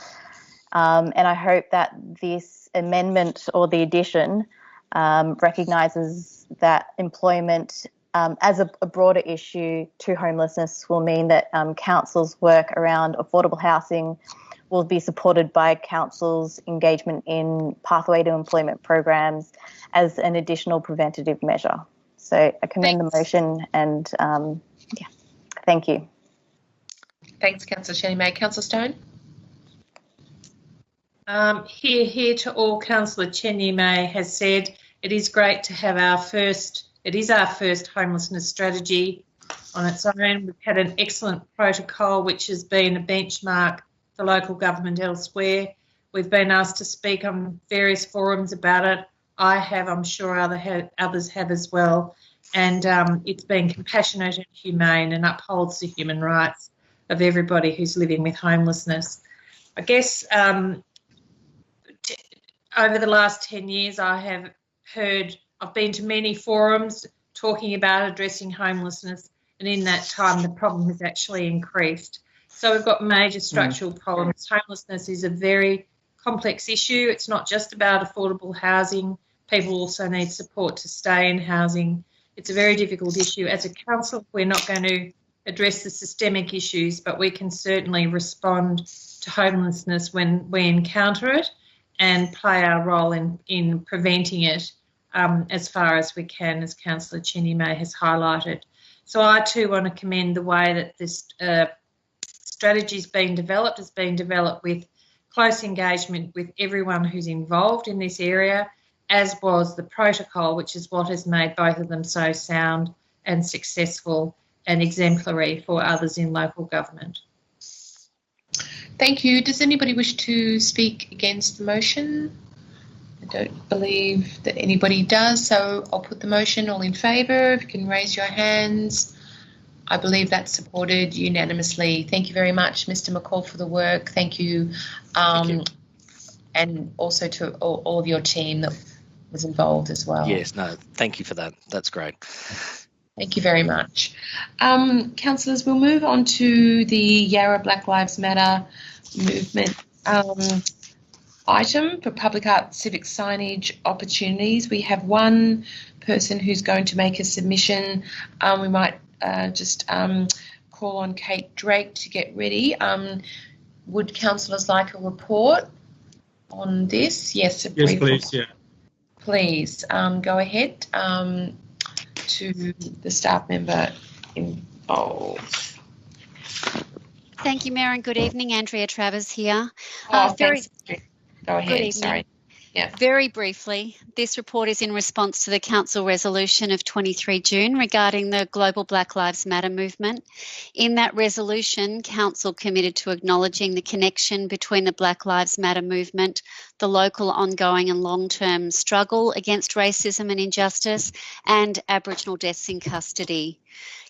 And I hope that this amendment or the addition recognises that employment as a broader issue to homelessness will mean that council's work around affordable housing will be supported by council's engagement in pathway to employment programs as an additional preventative measure. So I commend the motion and, thank you. Thanks, Councillor Cheney May. Councillor Stone? Here to all Councillor Cheney May has said, it is great to have our first homelessness strategy on its own. We've had an excellent protocol which has been a benchmark for local government elsewhere. We've been asked to speak on various forums about it. I have, I'm sure others have as well. And it's been compassionate and humane and upholds the human rights of everybody who's living with homelessness. I guess over the last 10 years I've been to many forums talking about addressing homelessness, and in that time the problem has actually increased. So we've got major structural problems. Homelessness is a very complex issue. It's not just about affordable housing. People also need support to stay in housing. It's a very difficult issue. As a council, we're not going to address the systemic issues, but we can certainly respond to homelessness when we encounter it and play our role in preventing it as far as we can, as Councillor Chindy-May has highlighted. So I too want to commend the way that this strategy is being developed. It's being developed with close engagement with everyone who's involved in this area, as was the protocol, which is what has made both of them so sound and successful and exemplary for others in local government. Thank you. Does anybody wish to speak against the motion? I don't believe that anybody does, so I'll put the motion. All in favour, if you can raise your hands. I believe that's supported unanimously. Thank you very much, Mr. McCall, for the work. Thank you. And also to all of your team that was involved as well. Yes, no, thank you for that. That's great. Thank you very much. Councillors, we'll move on to the Yarra Black Lives Matter movement item for public art civic signage opportunities. We have one person who's going to make a submission. We might just call on Kate Drake to get ready. Would councillors like a report on this? Yes, a brief please. Yeah. Please go ahead to the staff member involved. Thank you, Mayor, and good evening. Andrea Travers here. Thanks. Go ahead. Good evening. Sorry. Yeah. Very briefly, this report is in response to the Council resolution of 23 June regarding the global Black Lives Matter movement. In that resolution, Council committed to acknowledging the connection between the Black Lives Matter movement, the local ongoing and long-term struggle against racism and injustice, and Aboriginal deaths in custody.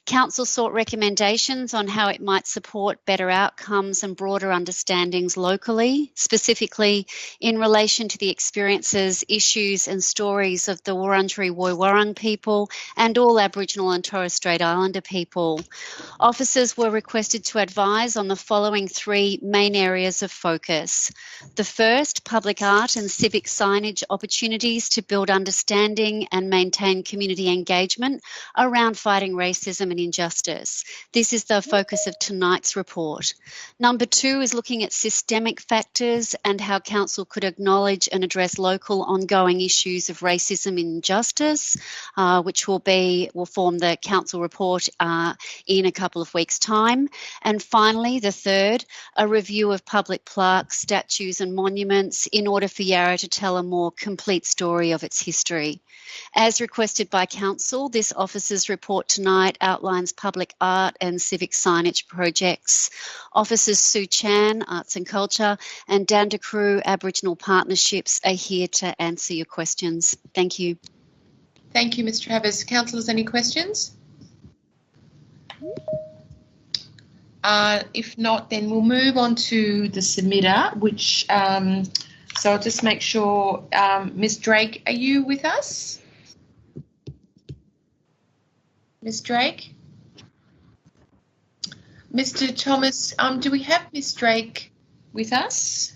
Council sought recommendations on how it might support better outcomes and broader understandings locally, specifically in relation to the experiences, issues and stories of the Wurundjeri Woiwurrung people and all Aboriginal and Torres Strait Islander people. Officers were requested to advise on the following three main areas of focus. The first, public art and civic signage opportunities to build understanding and maintain community engagement around fighting racism and injustice. This is the focus of tonight's report. Number two is looking at systemic factors and how Council could acknowledge and address local ongoing issues of racism and injustice, which will form the Council report in a couple of weeks' time. And finally, the third, a review of public plaques, statues and monuments in order for Yarra to tell a more complete story of its history. As requested by Council, this officer's report tonight outlines public art and civic signage projects. Officers Sue Chan, Arts and Culture, and Dandakru Aboriginal Partnerships are here to answer your questions. Thank you. Thank you, Ms. Travers. Councillors, any questions? If not, then we'll move on to the submitter, which, so I'll just make sure, Ms. Drake, are you with us? Ms. Drake? Mr. Thomas, do we have Ms. Drake with us?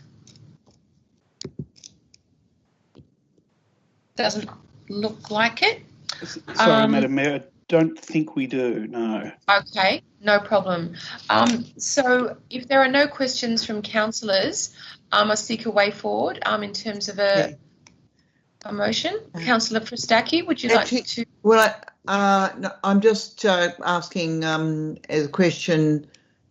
Doesn't look like it. Sorry, Madam Mayor, I don't think we do, no. Okay, no problem. So if there are no questions from councillors, I seek a way forward in terms of a motion. Councillor Fristaki, would you like to? Well, no, I'm just asking as a question,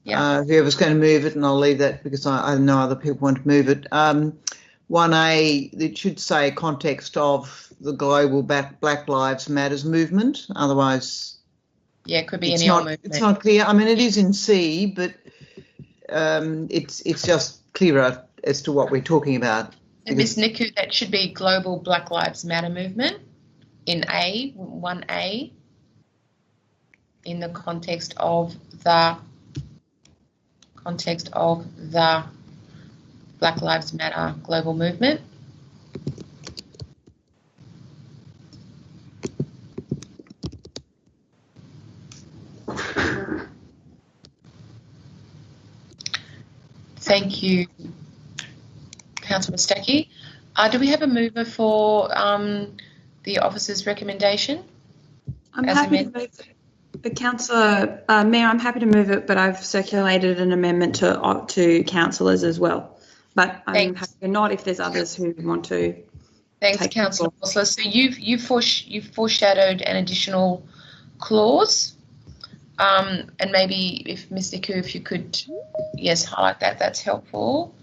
whoever's going to move it, and I'll leave that because I know other people want to move it. 1A, it should say context of the global Black Lives Matters movement. Otherwise, it could be any old movement. It's not clear. I mean, it is in C, but it's just clearer as to what we're talking about. And Ms. Niku, that should be global Black Lives Matter movement in A, 1A, in the context of the Black Lives Matter global movement. Thank you, Councillor Stacky. Do we have a mover for the officer's recommendation? I'm happy to move it. But Councillor Mayor, I'm happy to move it, but I've circulated an amendment to councillors as well. But I'm happy to not if there's others who want to. Thanks, Councillor Bosler. So you've foreshadowed an additional clause, and maybe if Ms. Niku, if you could, yes, highlight that. That's helpful.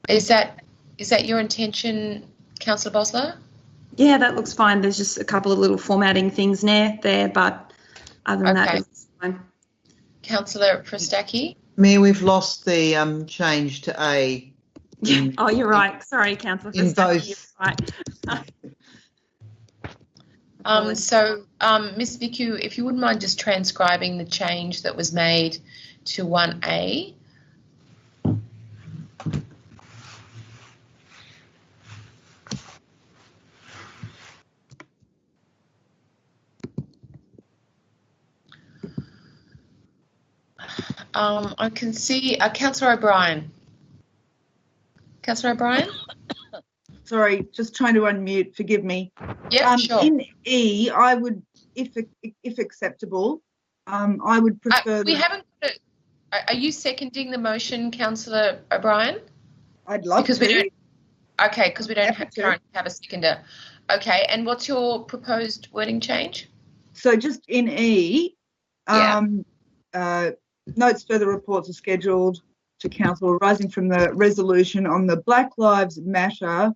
Is that your intention, Councillor Bosler? Yeah, that looks fine. There's just a couple of little formatting things there, but other than that, it's fine. Councillor Prestacchi? Mayor, we've lost the change to A. Oh, you're right. Sorry, Councillor Prestacchi. You're right. So, Ms. Vicu, if you wouldn't mind just transcribing the change that was made to 1A. I can see Councillor O'Brien. Councillor O'Brien? Sorry, just trying to unmute. Forgive me. Yeah, sure. In E, I would, if acceptable, I would prefer. We haven't. Are you seconding the motion, Councillor O'Brien? I'd love to. We don't. Okay, because we don't currently have a seconder. Okay, and what's your proposed wording change? So just in E, notes further reports are scheduled to Council arising from the resolution on the Black Lives Matter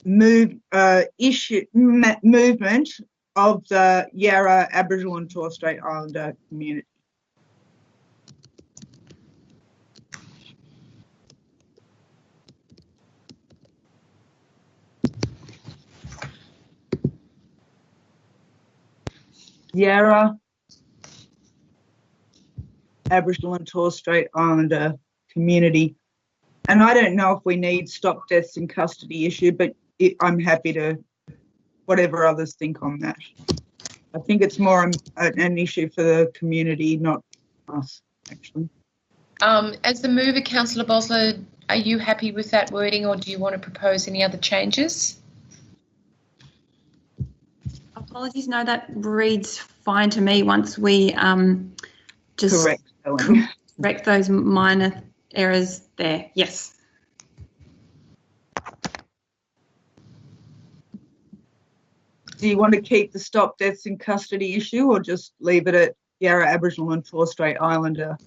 movement of the Yarra Aboriginal and Torres Strait Islander community. Yarra Aboriginal and Torres Strait Islander community. And I don't know if we need stop deaths in custody issue, but I'm happy to, whatever others think on that. I think it's more an issue for the community, not us, actually. As the mover, Councillor Bosler, are you happy with that wording, or do you want to propose any other changes? Apologies, no, that reads fine to me once we just correct those minor errors there. Yes. Do you want to keep the stop deaths in custody issue or just leave it at Yarra Aboriginal and Torres Strait Islander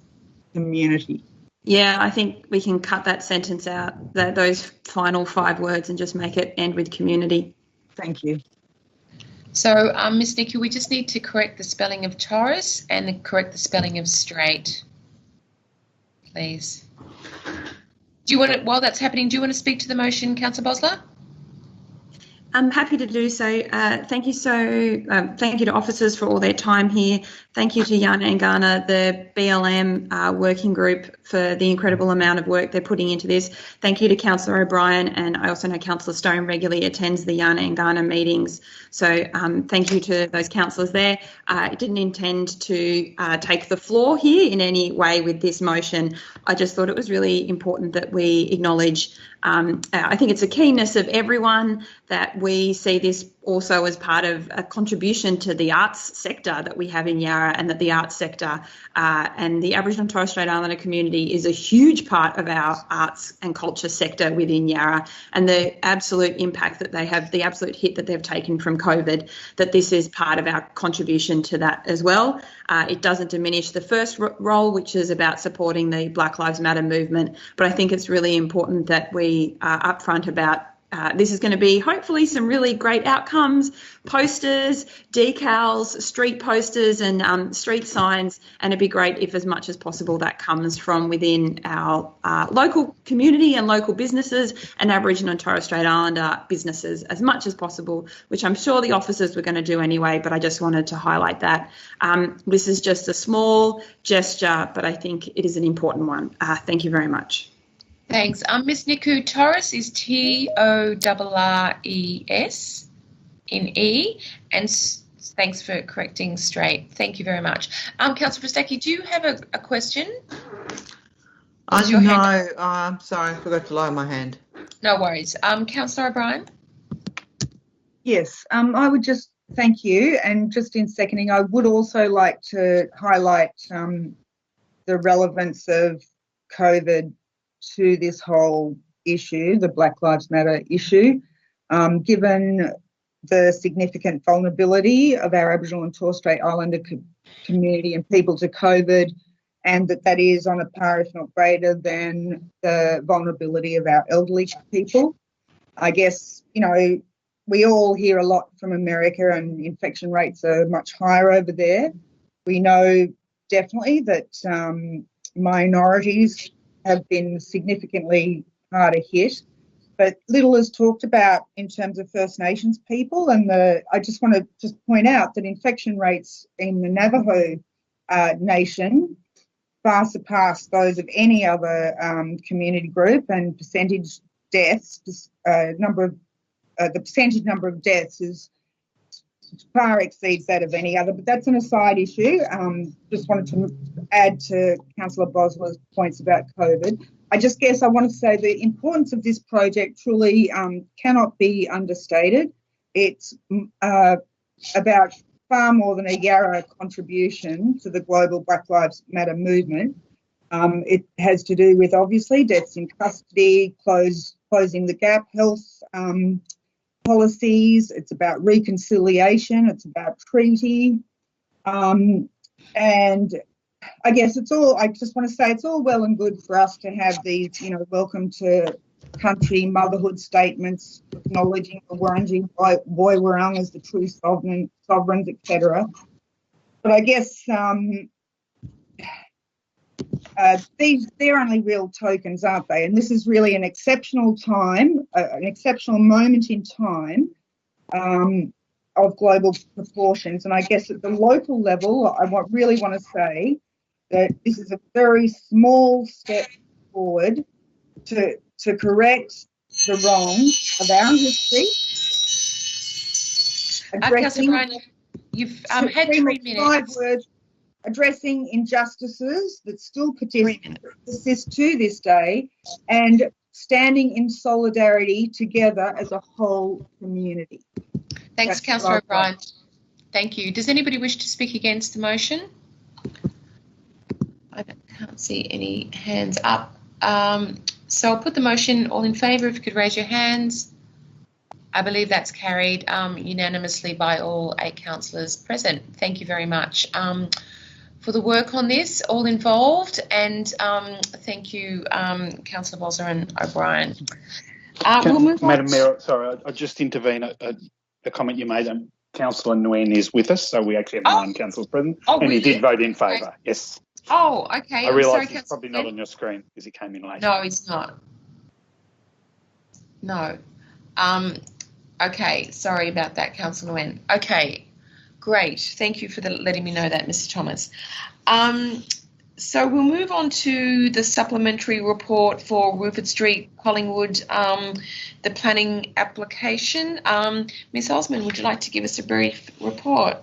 community? Yeah, I think we can cut that sentence out, those final 5 words, and just make it end with community. Thank you. So, Ms. Niku, we just need to correct the spelling of Torres and correct the spelling of straight, please. Do you want to, while that's happening, do you want to speak to the motion, Councillor Bosler? I'm happy to do so. Thank you thank you to officers for all their time here. Thank you to Yarra and Ghana, the BLM working group, for the incredible amount of work they're putting into this. Thank you to Councillor O'Brien, and I also know Councillor Stone regularly attends the Yarra and Ghana meetings. So thank you to those councillors there. I didn't intend to take the floor here in any way with this motion. I just thought it was really important that we acknowledge, I think it's a keenness of everyone that we see this also as part of a contribution to the arts sector that we have in Yarra, and that the arts sector and the Aboriginal and Torres Strait Islander community is a huge part of our arts and culture sector within Yarra, and the absolute impact that they have, the absolute hit that they've taken from COVID, that this is part of our contribution to that as well. It doesn't diminish the first role, which is about supporting the Black Lives Matter movement, but I think it's really important that we are upfront about this is going to be hopefully some really great outcomes, posters, decals, street posters and street signs, and it'd be great if as much as possible that comes from within our local community and local businesses and Aboriginal and Torres Strait Islander businesses as much as possible, which I'm sure the officers were going to do anyway, but I just wanted to highlight that. This is just a small gesture, but I think it is an important one. Thank you very much. Thanks. Ms. Niku, Torres is Torres. in E, and thanks for correcting straight. Thank you very much. Councillor Pistacchi, do you have a question? I'm sorry, I forgot to lower my hand. No worries. Councillor O'Brien? Yes, I would just thank you, and just in seconding, I would also like to highlight the relevance of COVID to this whole issue, the Black Lives Matter issue, given the significant vulnerability of our Aboriginal and Torres Strait Islander community and people to COVID, and that is on a par, if not greater, than the vulnerability of our elderly people. I guess, you know, we all hear a lot from America, and infection rates are much higher over there. We know definitely that minorities have been significantly harder hit, but little is talked about in terms of First Nations people. And I just want to point out that infection rates in the Navajo Nation far surpass those of any other community group, and percentage deaths, the percentage number of deaths far exceeds that of any other. But that's an aside issue. Just wanted to add to Councillor Boswell's points about COVID. I just guess I want to say the importance of this project truly cannot be understated. It's about far more than a Yarra contribution to the global Black Lives Matter movement. It has to do with, obviously, deaths in custody, closing the gap, health policies. It's about reconciliation. It's about treaty. And I guess I just want to say it's all well and good for us to have these, you know, welcome to country motherhood statements acknowledging the Wurundjeri Boy Wurrung as the true sovereigns, etc. But I guess they're only real tokens, aren't they? And this is really an exceptional time, an exceptional moment in time of global proportions. And I guess at the local level, I really want to say that this is a very small step forward to correct the wrongs of our history. Councillor Bryan, you've had 3 minutes. 5 words. Addressing injustices that still persist to this day, and standing in solidarity together as a whole community. Thanks, Councillor O'Brien. Thank you. Does anybody wish to speak against the motion? I can't see any hands up. So I'll put the motion. All in favour, if you could raise your hands. I believe that's carried unanimously by all 8 councillors present. Thank you very much for the work on this, all involved, and thank you, Councillor Bosler and O'Brien. We'll move on. Madam Mayor, sorry, I'll just intervene a comment you made. Councillor Nguyen is with us, so we actually have 9 councillors present, and he did vote in favour, yes. Oh, okay. I realise he's probably not on your screen because he came in late. No, he's not. No. Okay, sorry about that, Councillor Nguyen. Okay. Great. Thank you for letting me know that, Mr. Thomas. So we'll move on to the supplementary report for Rupert Street, Collingwood, the planning application. Ms. Osman, would you like to give us a brief report?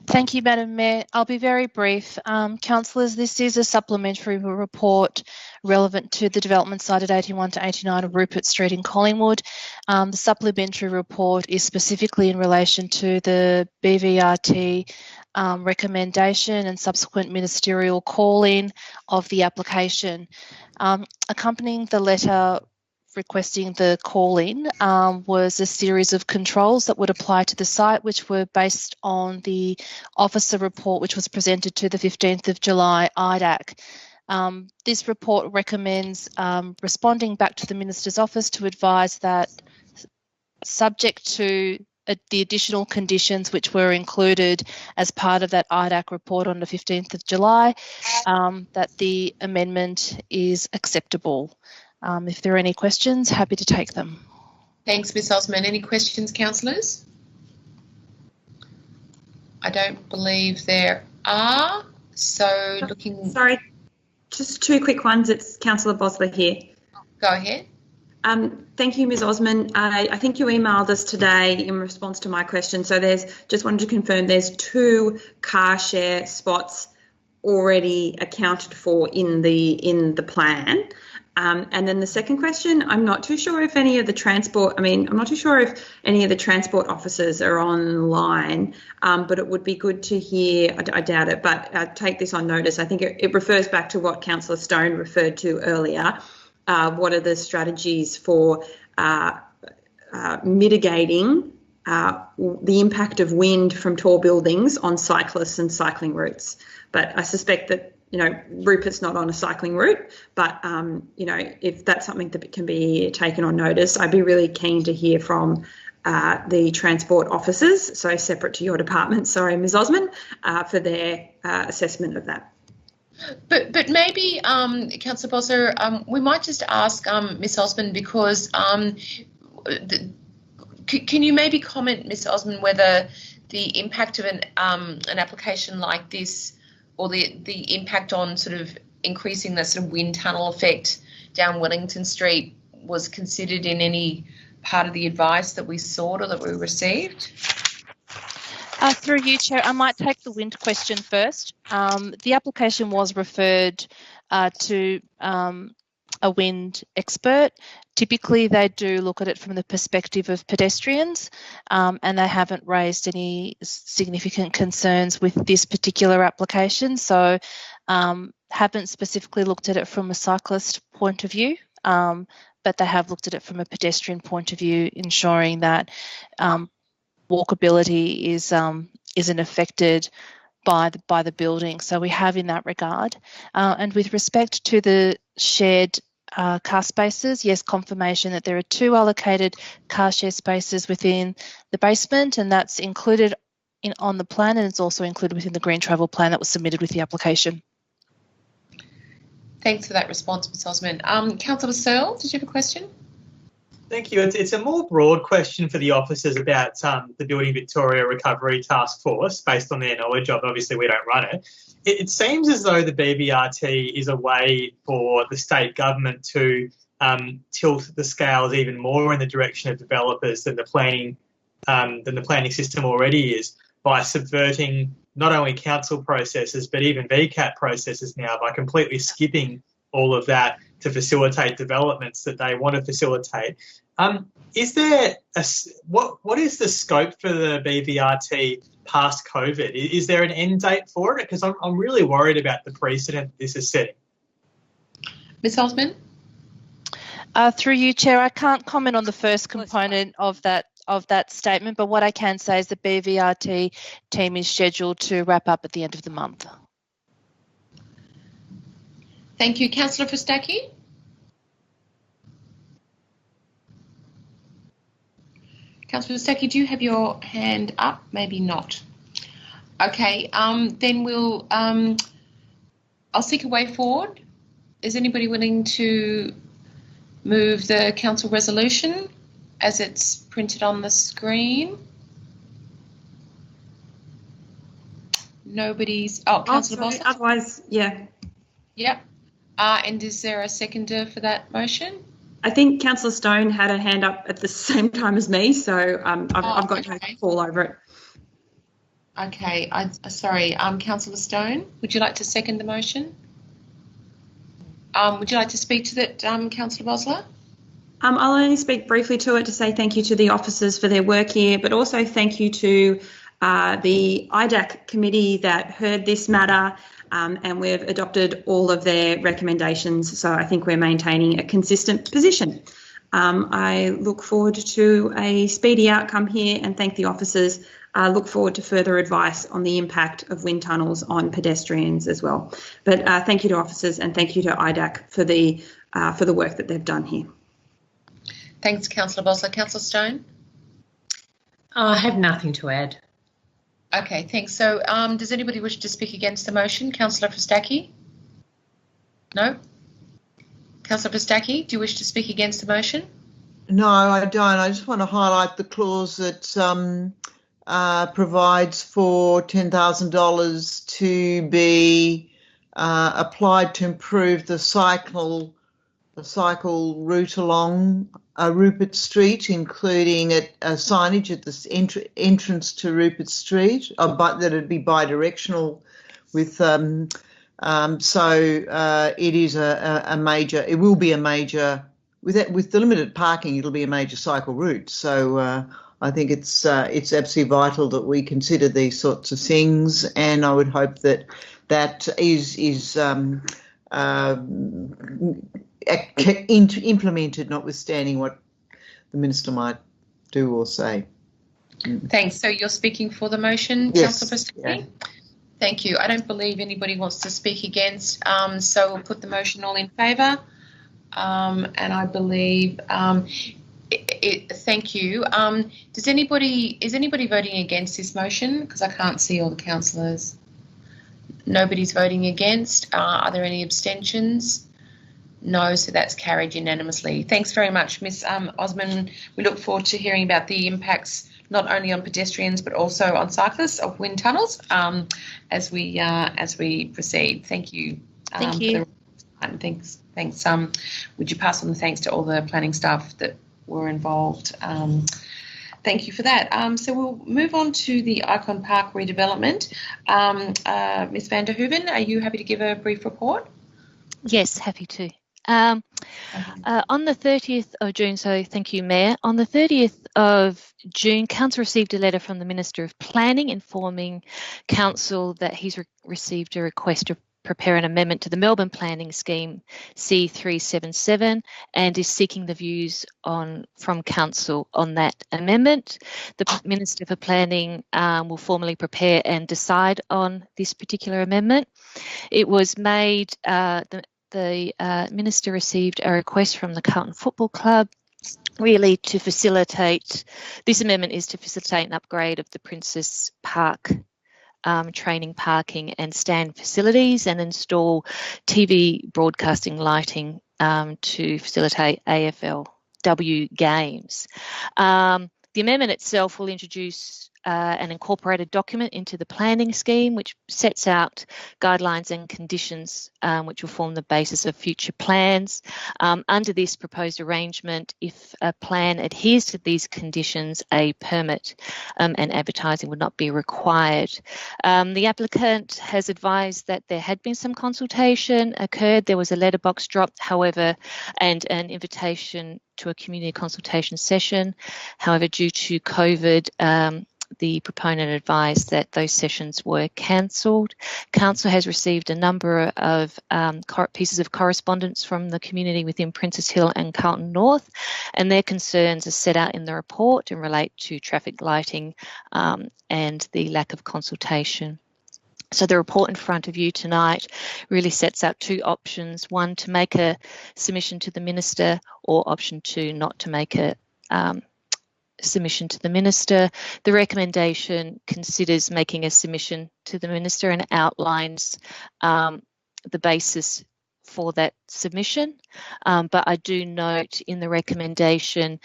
Thank you, Madam Mayor. I'll be very brief. Councillors, this is a supplementary report relevant to the development site at 81 to 89 of Rupert Street in Collingwood. The supplementary report is specifically in relation to the BVRT recommendation and subsequent ministerial call-in of the application. Accompanying the letter requesting the call-in was a series of controls that would apply to the site, which were based on the officer report which was presented to the 15th of July IDAC. This report recommends responding back to the Minister's office to advise that, subject to the additional conditions which were included as part of that IDAC report on the 15th of July, that the amendment is acceptable. If there are any questions, happy to take them. Thanks, Ms. Osman. Any questions, councillors? I don't believe there are. So looking... Sorry, just 2 quick ones. It's Councillor Bosler here. Go ahead. Thank you, Ms. Osman. I think you emailed us today in response to my question. So just wanted to confirm there's 2 car share spots already accounted for in the plan. And then the second question, I'm not too sure if any of the transport, I'm not too sure if any of the transport officers are online, but it would be good to hear, I doubt it, but take this on notice. I think it refers back to what Councillor Stone referred to earlier. What are the strategies for mitigating the impact of wind from tall buildings on cyclists and cycling routes? But I suspect that, Rupert's not on a cycling route, but, if that's something that can be taken on notice, I'd be really keen to hear from the transport officers, so separate to your department, sorry, Ms. Osman, for their assessment of that. But maybe, Councillor Bosler, we might just ask Ms. Osman, because can you maybe comment, Ms. Osman, whether the impact of an application like this, or the impact on sort of increasing the sort of wind tunnel effect down Wellington Street was considered in any part of the advice that we sought or that we received? Through you, Chair, I might take the wind question first. The application was referred to a wind expert. Typically, they do look at it from the perspective of pedestrians, and they haven't raised any significant concerns with this particular application. So, haven't specifically looked at it from a cyclist point of view, but they have looked at it from a pedestrian point of view, ensuring that walkability isn't affected by the building. So we have in that regard. And with respect to the shared car spaces, yes, confirmation that there are 2 allocated car share spaces within the basement, and that's included on the plan, and it's also included within the green travel plan that was submitted with the application. Thanks for that response, Ms. Osman. Councillor Searle, did you have a question? Thank you. It's a more broad question for the officers about the Building Victoria Recovery Task Force, based on their knowledge of. Obviously, we don't run it. It seems as though the BVRT is a way for the state government to tilt the scales even more in the direction of developers than the planning system already is, by subverting not only council processes but even VCAT processes now, by completely skipping all of that to facilitate developments that they want to facilitate. Is there what is the scope for the BVRT past COVID? Is there an end date for it? Because I'm really worried about the precedent this is setting. Ms. Osman? Through you, Chair, I can't comment on the first component of that statement, but what I can say is the BVRT team is scheduled to wrap up at the end of the month. Thank you. Councillor Fustaki? Councillor Fustaki, do you have your hand up? Maybe not. Okay, then we'll, I'll seek a way forward. Is anybody willing to move the council resolution as it's printed on the screen? Nobody's, Councillor Bosler? Otherwise, yeah. Yep. And is there a seconder for that motion? I think Councillor Stone had a hand up at the same time as me, so I've got no call over it. Okay, sorry, Councillor Stone, would you like to second the motion? Would you like to speak to that, Councillor Bosler? I'll only speak briefly to it to say thank you to the officers for their work here, but also thank you to the IDAC committee that heard this matter, and we've adopted all of their recommendations, so I think we're maintaining a consistent position. I look forward to a speedy outcome here and thank the officers. I look forward to further advice on the impact of wind tunnels on pedestrians as well. But thank you to officers and thank you to IDAC for the work that they've done here. Thanks, Councillor Bosler. Councillor Stone? I have nothing to add. Okay, thanks. So does anybody wish to speak against the motion? Councillor Fustaki? No? Councillor Fustaki, do you wish to speak against the motion? No, I don't. I just want to highlight the clause that provides for $10,000 to be applied to improve the cycle a cycle route along Rupert Street, including a signage at the entrance to Rupert Street, but that it'd be bi-directional with it is a major, it will be a major, with the limited parking, it'll be a major cycle route. So I think it's absolutely vital that we consider these sorts of things, and I would hope that that is implemented, notwithstanding what the Minister might do or say. Thanks. So you're speaking for the motion, Yes. Councillor Prestani? Yeah. Thank you. I don't believe anybody wants to speak against, so we'll put the motion all in favour. And I believe, thank you. Is anybody voting against this motion? Because I can't see all the councillors. Nobody's voting against. Are there any abstentions? No, so that's carried unanimously. Thanks very much, Ms. Osman. We look forward to hearing about the impacts not only on pedestrians but also on cyclists of wind tunnels as we proceed. Thank you. Thank you. Thanks. Would you pass on the thanks to all the planning staff that were involved? Thank you for that. So we'll move on to the Icon Park redevelopment. Ms. van der Hoeven, are you happy to give a brief report? Yes, happy to. On the 30th of June, so thank you, Mayor. On the 30th of June, Council received a letter from the Minister of Planning informing Council that he's received a request to prepare an amendment to the Melbourne Planning Scheme C377 and is seeking the views from Council on that amendment. The Minister for Planning will formally prepare and decide on this particular amendment. It was made, the Minister received a request from the Carlton Football Club really to facilitate, this amendment is to facilitate an upgrade of the Princess Park training parking and stand facilities and install TV broadcasting lighting to facilitate AFLW games. The amendment itself will introduce an incorporated document into the planning scheme which sets out guidelines and conditions which will form the basis of future plans. Under this proposed arrangement, if a plan adheres to these conditions, a permit and advertising would not be required. The applicant has advised that there had been some consultation occurred. There was a letterbox dropped, however, and an invitation to a community consultation session. However, due to COVID, the proponent advised that those sessions were cancelled. Council has received a number of pieces of correspondence from the community within Princess Hill and Carlton North, and their concerns are set out in the report and relate to traffic lighting and the lack of consultation. So the report in front of you tonight really sets out two options: one, to make a submission to the Minister, or option two, not to make a submission to the Minister. The recommendation considers making a submission to the Minister and outlines the basis for that submission. But I do note in the recommendation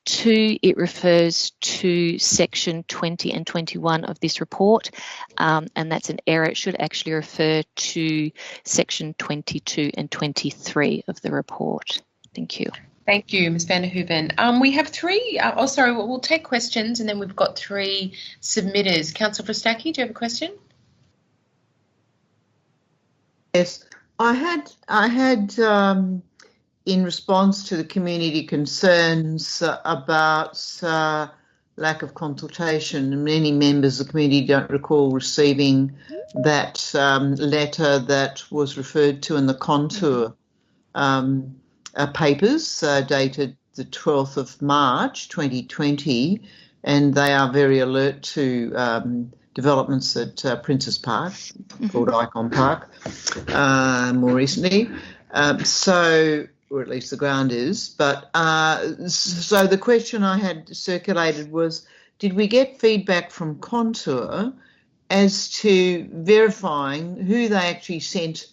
two, it refers to section 20 and 21 of this report, and that's an error. It should actually refer to section 22 and 23 of the report. Thank you. Thank you, Ms. van der Hoeven. We have three, we'll take questions and then we've got three submitters. Councillor Prestani, do you have a question? Yes, I had in response to the community concerns about lack of consultation. Many members of the community don't recall receiving that letter that was referred to in the contour papers dated the 12th of March 2020, and they are very alert to developments at Princess Park, called Icon Park, more recently. Or at least the ground is. But so the question I had circulated was, did we get feedback from Contour as to verifying who they actually sent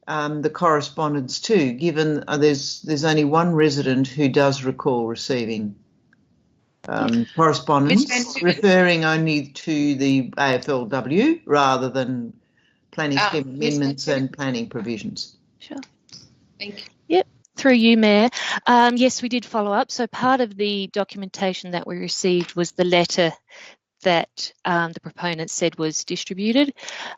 the correspondence to, given there's only one resident who does recall receiving correspondence referring only to the AFLW rather than planning scheme amendments and planning provisions? Sure. Thank you. Yep. Through you, Mayor. Yes, we did follow up. So part of the documentation that we received was the letter that the proponent said was distributed.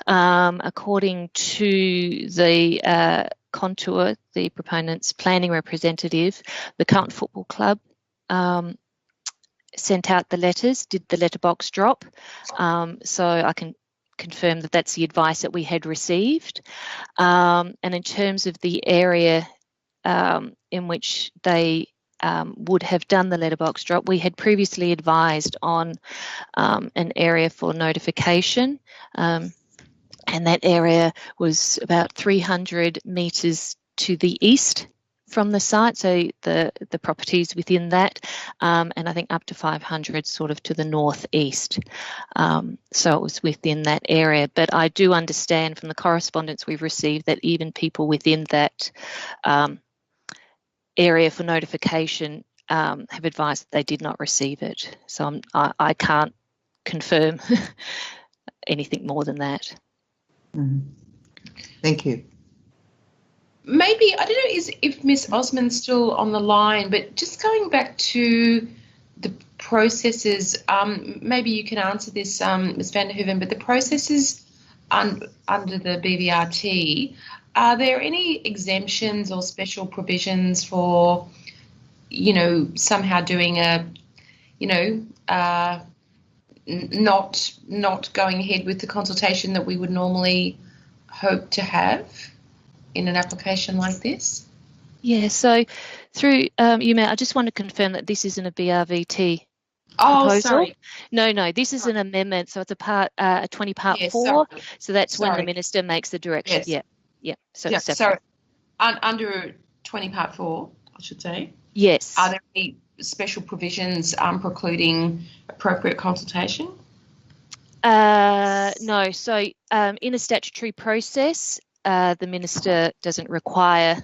According to the Contour, the proponent's planning representative, the Carlton Football Club sent out the letters, did the letterbox drop. So I can confirm that that's the advice that we had received. And in terms of the area in which they would have done the letterbox drop, we had previously advised on an area for notification, and that area was about 300 metres to the east from the site, so the properties within that, and I think up to 500 sort of to the northeast. So it was within that area. But I do understand from the correspondence we've received that even people within that area for notification have advised that they did not receive it. So I can't confirm anything more than that. Thank you. Maybe, I don't know if Ms. Osman's still on the line, but just going back to the processes, maybe you can answer this, Ms. van der Hoeven, but the processes under the BVRT, are there any exemptions or special provisions for, somehow doing not going ahead with the consultation that we would normally hope to have in an application like this? Yeah, so through you, Mayor, I just want to confirm that this isn't a BRVT proposal. Sorry. No, this is an amendment, so it's a 20 part 4. Sorry. So that's when the minister makes the direction. Yes. Yeah. So Yeah, it's separate. under 20 part 4, I should say. Yes. Are there any special provisions precluding appropriate consultation? No. So in a statutory process, the minister doesn't require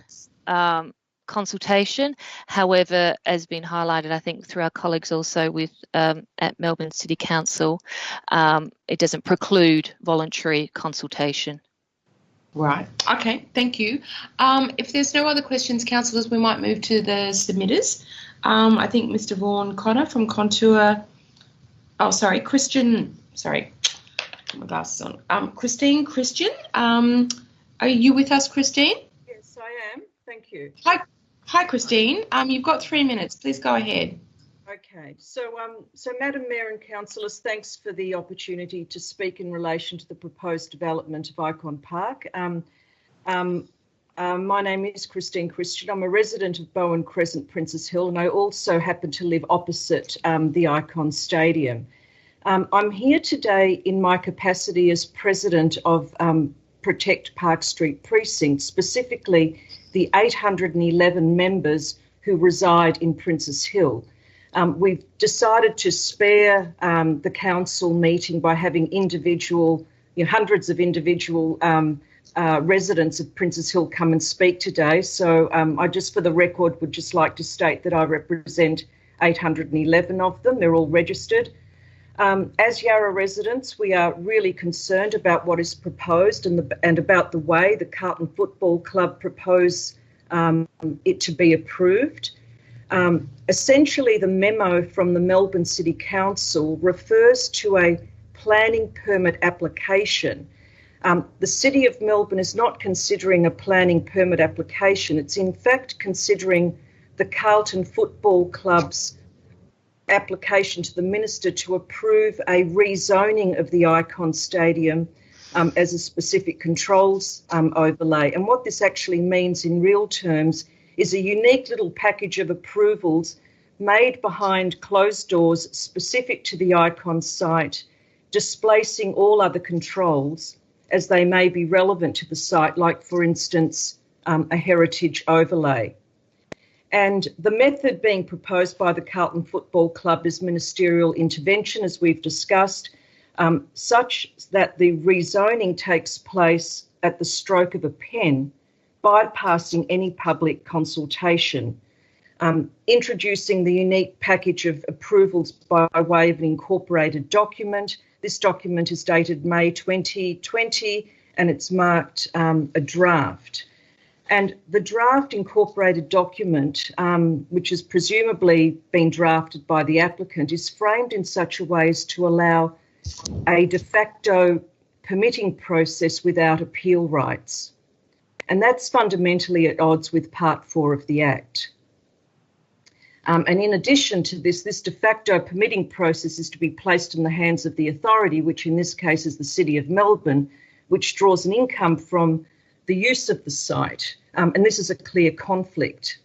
consultation. However, as been highlighted, I think through our colleagues also with at Melbourne City Council, it doesn't preclude voluntary consultation. Right. Okay. Thank you. If there's no other questions, councillors, we might move to the submitters. I think Mr. Vaughan Connor from Contour. Oh, sorry, Christian. Sorry, put my glasses on. Christine Christian. Are you with us, Christine? Yes, I am. Thank you. Hi, Christine. You've got 3 minutes. Please go ahead. Okay. So Madam Mayor and councillors, thanks for the opportunity to speak in relation to the proposed development of Icon Park. My name is Christine Christian. I'm a resident of Bowen Crescent, Princes Hill, and I also happen to live opposite the Icon Stadium. I'm here today in my capacity as president of Protect Park Street Precinct, specifically the 811 members who reside in Princes Hill. We've decided to spare the council meeting by having hundreds of individual residents of Princes Hill come and speak today. So I just, for the record, would just like to state that I represent 811 of them. They're all registered. As Yarra residents, we are really concerned about what is proposed and about the way the Carlton Football Club propose it to be approved. Essentially, the memo from the Melbourne City Council refers to a planning permit application. The City of Melbourne is not considering a planning permit application. It's in fact considering the Carlton Football Club's application to the Minister to approve a rezoning of the Icon Stadium as a specific controls overlay. And what this actually means in real terms is a unique little package of approvals made behind closed doors specific to the Icon site, displacing all other controls as they may be relevant to the site, like, for instance, a heritage overlay. And the method being proposed by the Carlton Football Club is ministerial intervention, as we've discussed, such that the rezoning takes place at the stroke of a pen, bypassing any public consultation, introducing the unique package of approvals by way of an incorporated document. This document is dated May 2020 and it's marked a draft. And the draft incorporated document, which has presumably been drafted by the applicant, is framed in such a way as to allow a de facto permitting process without appeal rights. And that's fundamentally at odds with Part 4 of the Act. And in addition to this de facto permitting process is to be placed in the hands of the authority, which in this case is the City of Melbourne, which draws an income from the use of the site. And this is a clear conflict.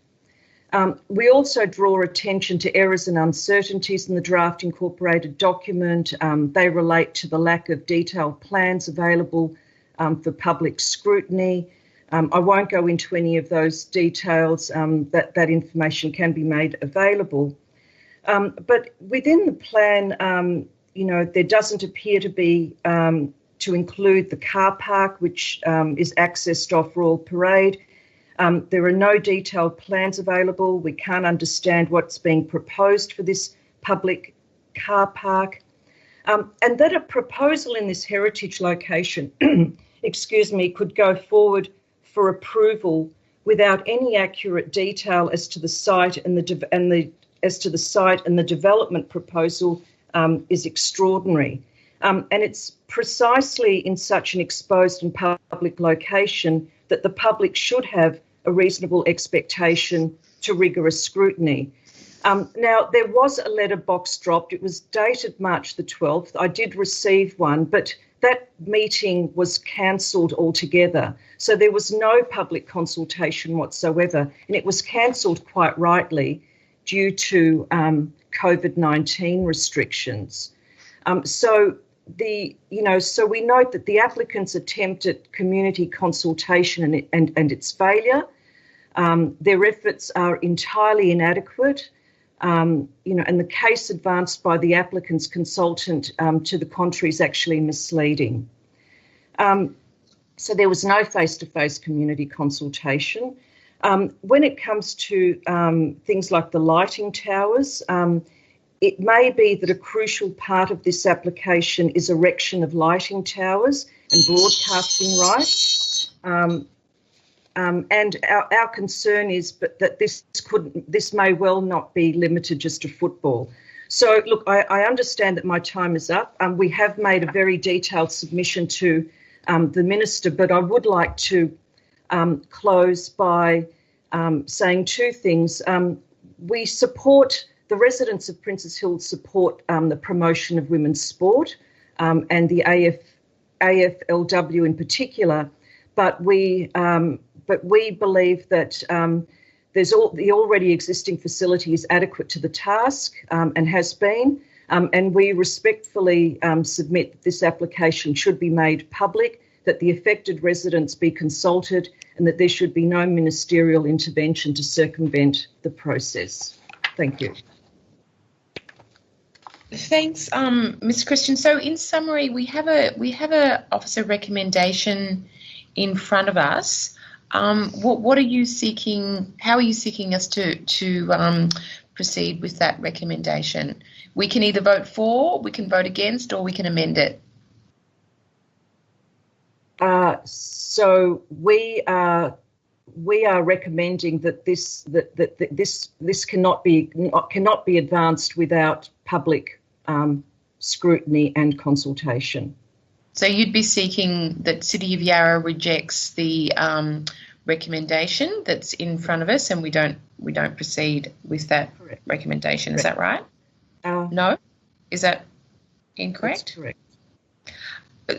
We also draw attention to errors and uncertainties in the draft incorporated document. They relate to the lack of detailed plans available for public scrutiny. I won't go into any of those details. That information can be made available. But within the plan, there doesn't appear to be to include the car park, which is accessed off Royal Parade. There are no detailed plans available. We can't understand what's being proposed for this public car park. And that a proposal in this heritage location, could go forward for approval without any accurate detail as to the site and the development proposal is extraordinary. And it's precisely in such an exposed and public location that the public should have a reasonable expectation to rigorous scrutiny. Now, there was a letterbox dropped. It was dated March the 12th. I did receive one, but that meeting was cancelled altogether. So there was no public consultation whatsoever, and it was cancelled quite rightly due to COVID-19 restrictions. So we note that the applicant's attempt at community consultation and its failure, their efforts are entirely inadequate. And the case advanced by the applicant's consultant to the contrary is actually misleading. So there was no face-to-face community consultation. When it comes to things like the lighting towers, it may be that a crucial part of this application is erection of lighting towers and broadcasting rights. And our concern is that this may well not be limited just to football. So, look, I understand that my time is up. We have made a very detailed submission to the Minister, but I would like to close by saying two things. We support, the residents of Princes Hill support the promotion of women's sport and the AFLW in particular, but we believe that the already existing facility is adequate to the task and has been, and we respectfully submit that this application should be made public, that the affected residents be consulted, and that there should be no ministerial intervention to circumvent the process. Thank you. Thanks, Ms. Christian. So, in summary, we have a officer recommendation in front of us. What are you seeking? How are you seeking us to proceed with that recommendation? We can either vote for, we can vote against, or we can amend it. So we are recommending that this cannot be advanced without public scrutiny and consultation. So you'd be seeking that City of Yarra rejects the recommendation that's in front of us, and we don't proceed with that recommendation. Correct. Is that right? No, is that incorrect? That's correct.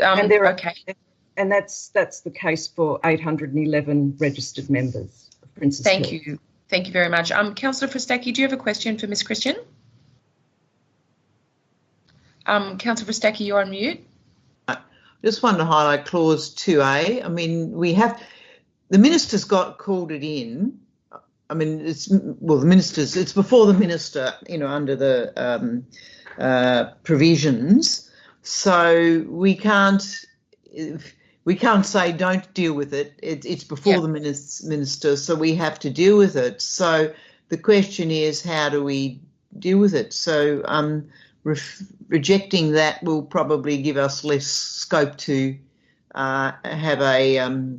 And okay. And that's the case for 811 registered members of Princes Hill. Thank you very much. Councillor Frostacchi, do you have a question for Ms. Christian? Councillor Frostacchi, you're on mute. Just wanted to highlight clause 2A. I mean, the minister's called it in. I mean, it's before the minister, under the provisions. So we can't say don't deal with it. It's before the minister, so we have to deal with it. So the question is, how do we deal with it? So rejecting that will probably give us less scope to have a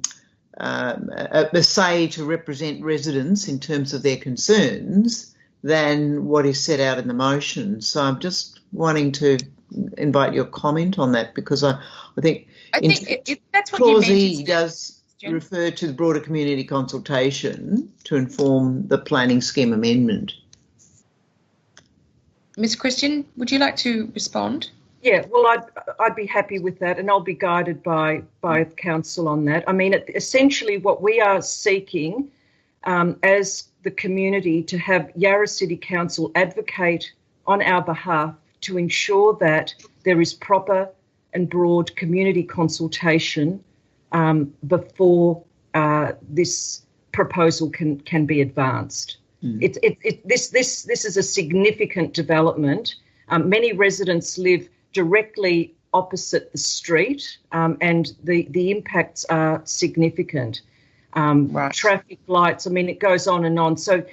a say to represent residents in terms of their concerns than what is set out in the motion. So I'm just wanting to invite your comment on that, because I think that's what Clause you E does refer to the broader community consultation to inform the planning scheme amendment. Ms. Christian, would you like to respond? Yeah, well, I'd be happy with that, and I'll be guided by council on that. I mean, essentially what we are seeking as the community to have Yarra City Council advocate on our behalf to ensure that there is proper and broad community consultation before this proposal can be advanced. This is a significant development. Many residents live directly opposite the street, and the impacts are significant. Right. Traffic lights, I mean, it goes on and on. So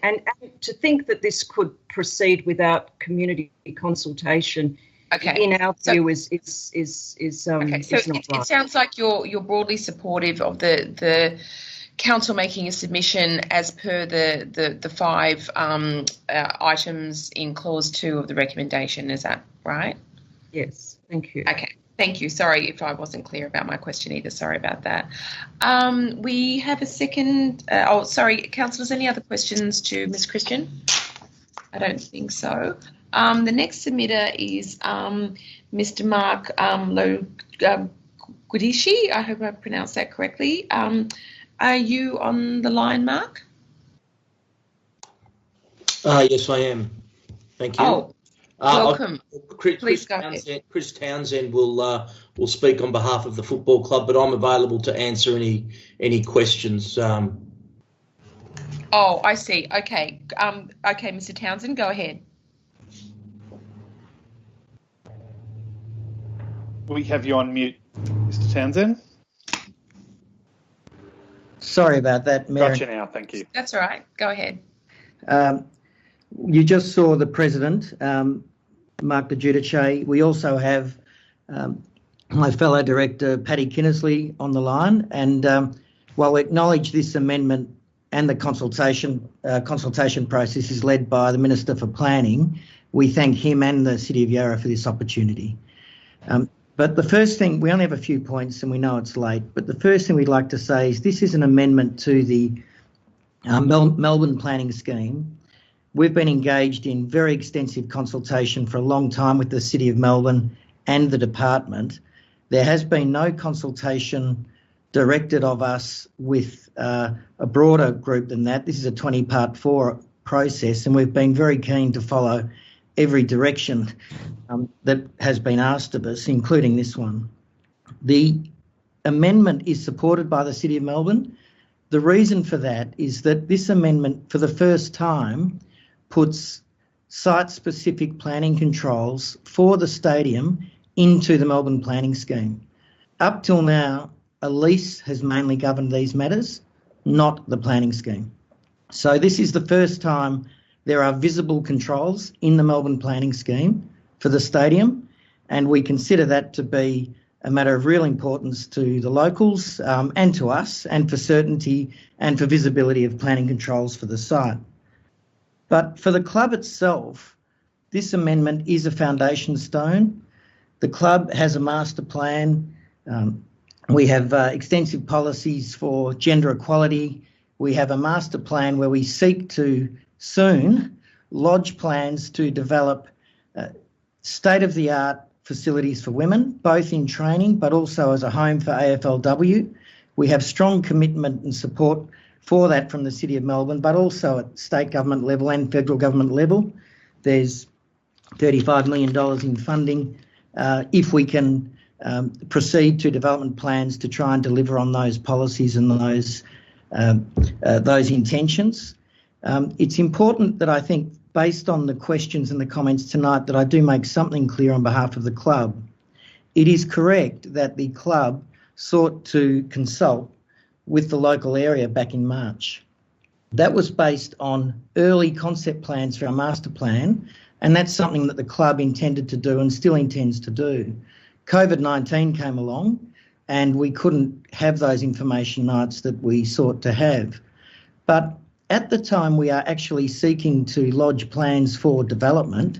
and to think that this could proceed without community consultation, in our view, is not right. It sounds like you're broadly supportive of the council making a submission as per the 5 items in clause 2 of the recommendation. Is that right? Yes. Thank you. Okay. Thank you. Sorry if I wasn't clear about my question either. Sorry about that. We have a second. Sorry, councillors, any other questions to Ms. Christian? I don't think so. The next submitter is Mr. Mark Gudishi. I hope I pronounced that correctly. Are you on the line, Mark? Yes, I am. Thank you. Oh, welcome. Please go ahead. Chris Townsend will speak on behalf of the football club, but I'm available to answer any questions. Oh, I see. Okay. Okay, Mr. Townsend, go ahead. We have you on mute, Mr. Townsend. Sorry about that, Mayor. Gotcha now, thank you. That's all right. Go ahead. You just saw the President, Mark Giudice. We also have my fellow Director, Paddy Kinnersley, on the line. And while we acknowledge this amendment and the consultation process is led by the Minister for Planning, we thank him and the City of Yarra for this opportunity. But the first thing, we only have a few points and we know it's late, but the first thing we'd like to say is this is an amendment to the Melbourne planning scheme. We've been engaged in very extensive consultation for a long time with the City of Melbourne and the department. There has been no consultation directed of us with a broader group than that. This is a 20-part 4 process, and we've been very keen to follow every direction that has been asked of us, including this one. The amendment is supported by the City of Melbourne. The reason for that is that this amendment, for the first time, puts site-specific planning controls for the stadium into the Melbourne planning scheme. Up till now, a lease has mainly governed these matters, not the planning scheme. So this is the first time there are visible controls in the Melbourne planning scheme for the stadium, and we consider that to be a matter of real importance to the locals and to us, and for certainty and for visibility of planning controls for the site. But for the club itself, this amendment is a foundation stone. The club has a master plan. We have extensive policies for gender equality. We have a master plan where we seek to soon lodge plans to develop state-of-the-art facilities for women, both in training but also as a home for AFLW. We have strong commitment and support for that from the City of Melbourne, but also at state government level and federal government level. There's $35 million in funding if we can proceed to development plans to try and deliver on those policies and those intentions. It's important that I think, based on the questions and the comments tonight, that I do make something clear on behalf of the club. It is correct that the club sought to consult with the local area back in March. That was based on early concept plans for our master plan, and that's something that the club intended to do and still intends to do. COVID-19 came along. and we couldn't have those information nights that we sought to have. But at the time we are actually seeking to lodge plans for development,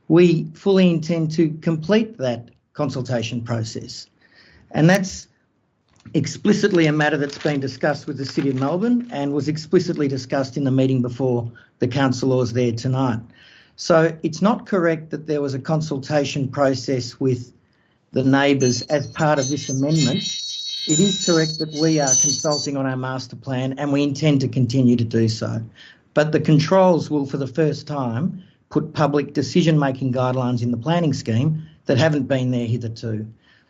we fully intend to complete that consultation process. And that's explicitly a matter that's been discussed with the City of Melbourne and was explicitly discussed in the meeting before the councillors there tonight. So it's not correct that there was a consultation process with the neighbours as part of this amendment. It is correct that we are consulting on our master plan and we intend to continue to do so. But the controls will, for the first time, put public decision-making guidelines in the planning scheme that haven't been there hitherto.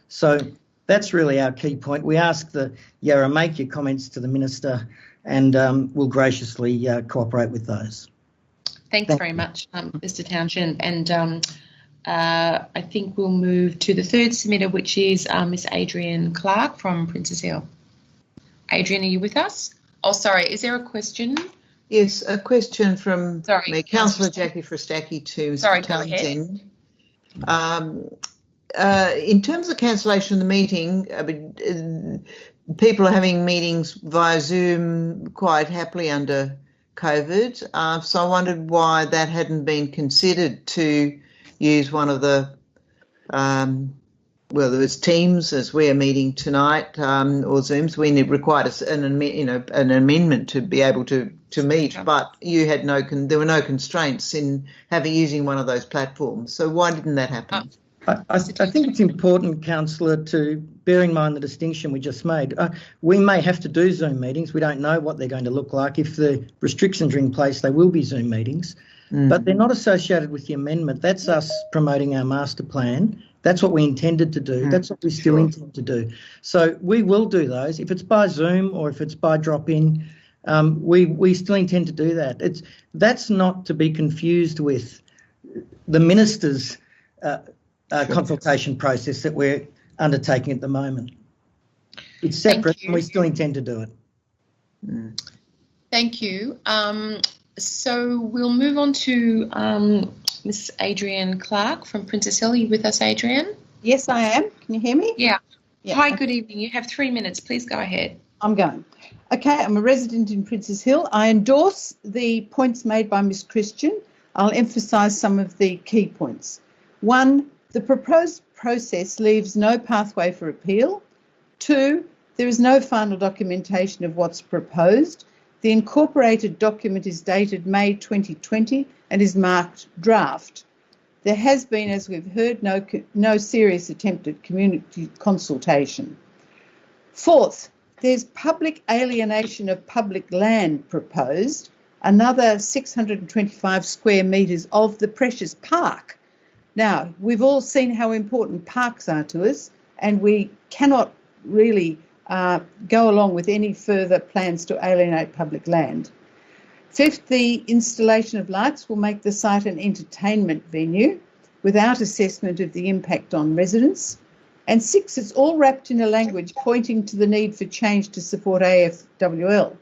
So that's really our key point. We ask the Yarra make your comments to the Minister and we'll graciously cooperate with those. Thanks very much, Mr Townshend. And I think we'll move to the third submitter, which is Miss Adrienne Clark from Princes Hill. Adrienne, are you with us? Oh, sorry, is there a question? Yes, a question from me, Councillor Jackie Frostacchi to Mr Townshend. In terms of cancellation of the meeting, I mean, people are having meetings via Zoom quite happily under COVID, so I wondered why that hadn't been considered to use one of the, well, there was Teams as we're meeting tonight, or Zooms. We required an amendment to be able to meet, but you had there were no constraints in using one of those platforms. So why didn't that happen? I think it's important, Councillor, to bear in mind the distinction we just made. We may have to do Zoom meetings. We don't know what they're going to look like. If the restrictions are in place, they will be Zoom meetings, but they're not associated with the amendment. That's us promoting our master plan. That's what we intended to do. That's what we still intend to do. So we will do those. If it's by Zoom or if it's by drop-in, we still intend to do that. That's not to be confused with the Minister's consultation process that we're undertaking at the moment. It's separate and we still intend to do it. Thank you. So we'll move on to Miss Adrienne Clark from Princes Hill. Are you with us, Adrienne? Yes, I am. Can you hear me? Yeah. Hi, good evening. You have 3 minutes. Please go ahead. I'm going. Okay, I'm a resident in Princes Hill. I endorse the points made by Ms Christian. I'll emphasise some of the key points. 1, the proposed process leaves no pathway for appeal. 2, there is no final documentation of what's proposed. The incorporated document is dated May 2020 and is marked draft. There has been, as we've heard, no serious attempt at community consultation. 4th, there's public alienation of public land proposed, another 625 square metres of the precious park. Now, we've all seen how important parks are to us, and we cannot really go along with any further plans to alienate public land. 5th, the installation of lights will make the site an entertainment venue without assessment of the impact on residents. And 6, it's all wrapped in a language pointing to the need for change to support AFWL.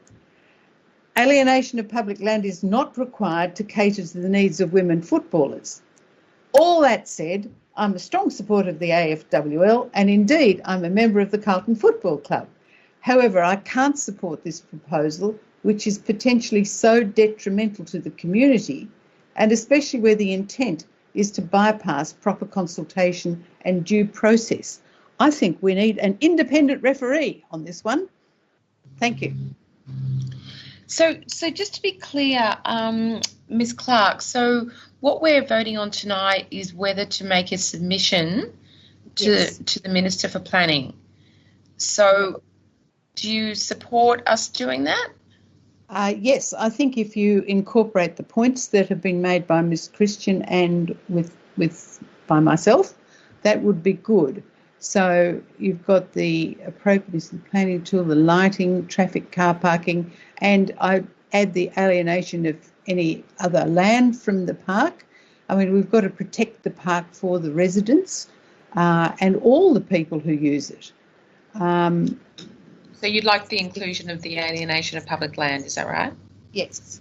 Alienation of public land is not required to cater to the needs of women footballers. All that said, I'm a strong supporter of the AFWL and indeed I'm a member of the Carlton Football Club. However, I can't support this proposal, which is potentially so detrimental to the community, and especially where the intent is to bypass proper consultation and due process. I think we need an independent referee on this one. Thank you. So just to be clear, Ms Clark, so what we're voting on tonight is whether to make a submission to the Minister for Planning. So do you support us doing that? Yes, I think if you incorporate the points that have been made by Ms Christian and by myself, that would be good. So you've got the appropriateness of the planning tool, the lighting, traffic, car parking, and I add the alienation of any other land from the park. I mean, we've got to protect the park for the residents and all the people who use it. So you'd like the inclusion of the alienation of public land, is that right? Yes.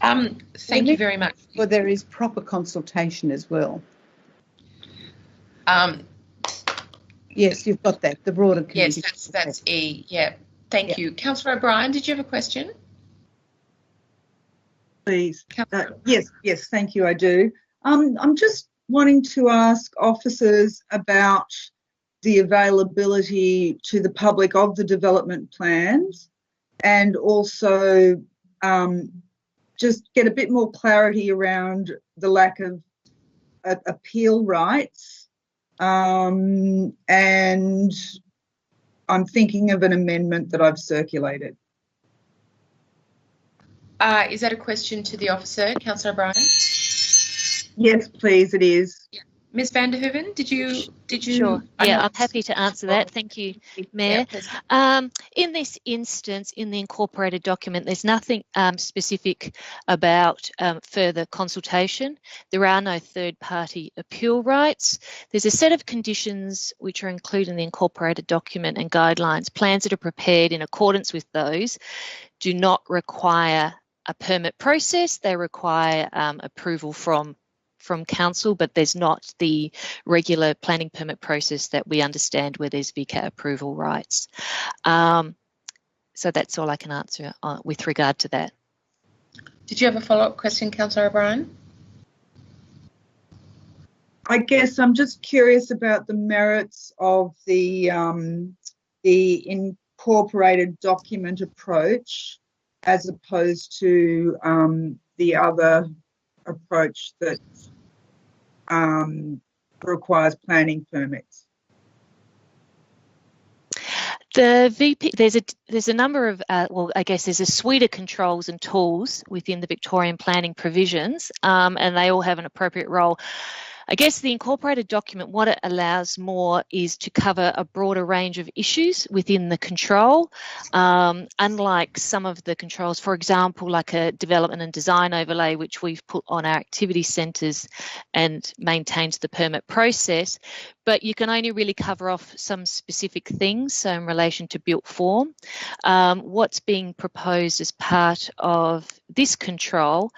Thank you very much. Well, there is proper consultation as well. Yes, you've got that. The broader community. Yes, that's E. Yeah. Thank you. Councillor O'Brien, did you have a question? Please. Yes, thank you, I do. I'm just wanting to ask officers about the availability to the public of the development plans, and also just get a bit more clarity around the lack of appeal rights. And I'm thinking of an amendment that I've circulated. Is that a question to the officer, Councillor O'Brien? Yes, please, it is. Yeah. Ms. van der Hoeven, did you? Sure. Yeah, I'm happy to answer that. Thank you, Mayor. In this instance, in the incorporated document, there's nothing specific about further consultation. There are no third-party appeal rights. There's a set of conditions which are included in the incorporated document and guidelines. Plans that are prepared in accordance with those do not require a permit process. They require approval from council, but there's not the regular planning permit process that we understand where there's VCAT approval rights. So that's all I can answer with regard to that. Did you have a follow-up question, Councillor O'Brien? I guess I'm just curious about the merits of the incorporated document approach as opposed to the other approach that requires planning permits. The VP, there's a number of, well, I guess there's a suite of controls and tools within the Victorian planning provisions, and they all have an appropriate role. I guess the incorporated document, what it allows more is to cover a broader range of issues within the control, unlike some of the controls, for example, like a development and design overlay, which we've put on our activity centres and maintains the permit process, but you can only really cover off some specific things, so in relation to built form. What's being proposed as part of this control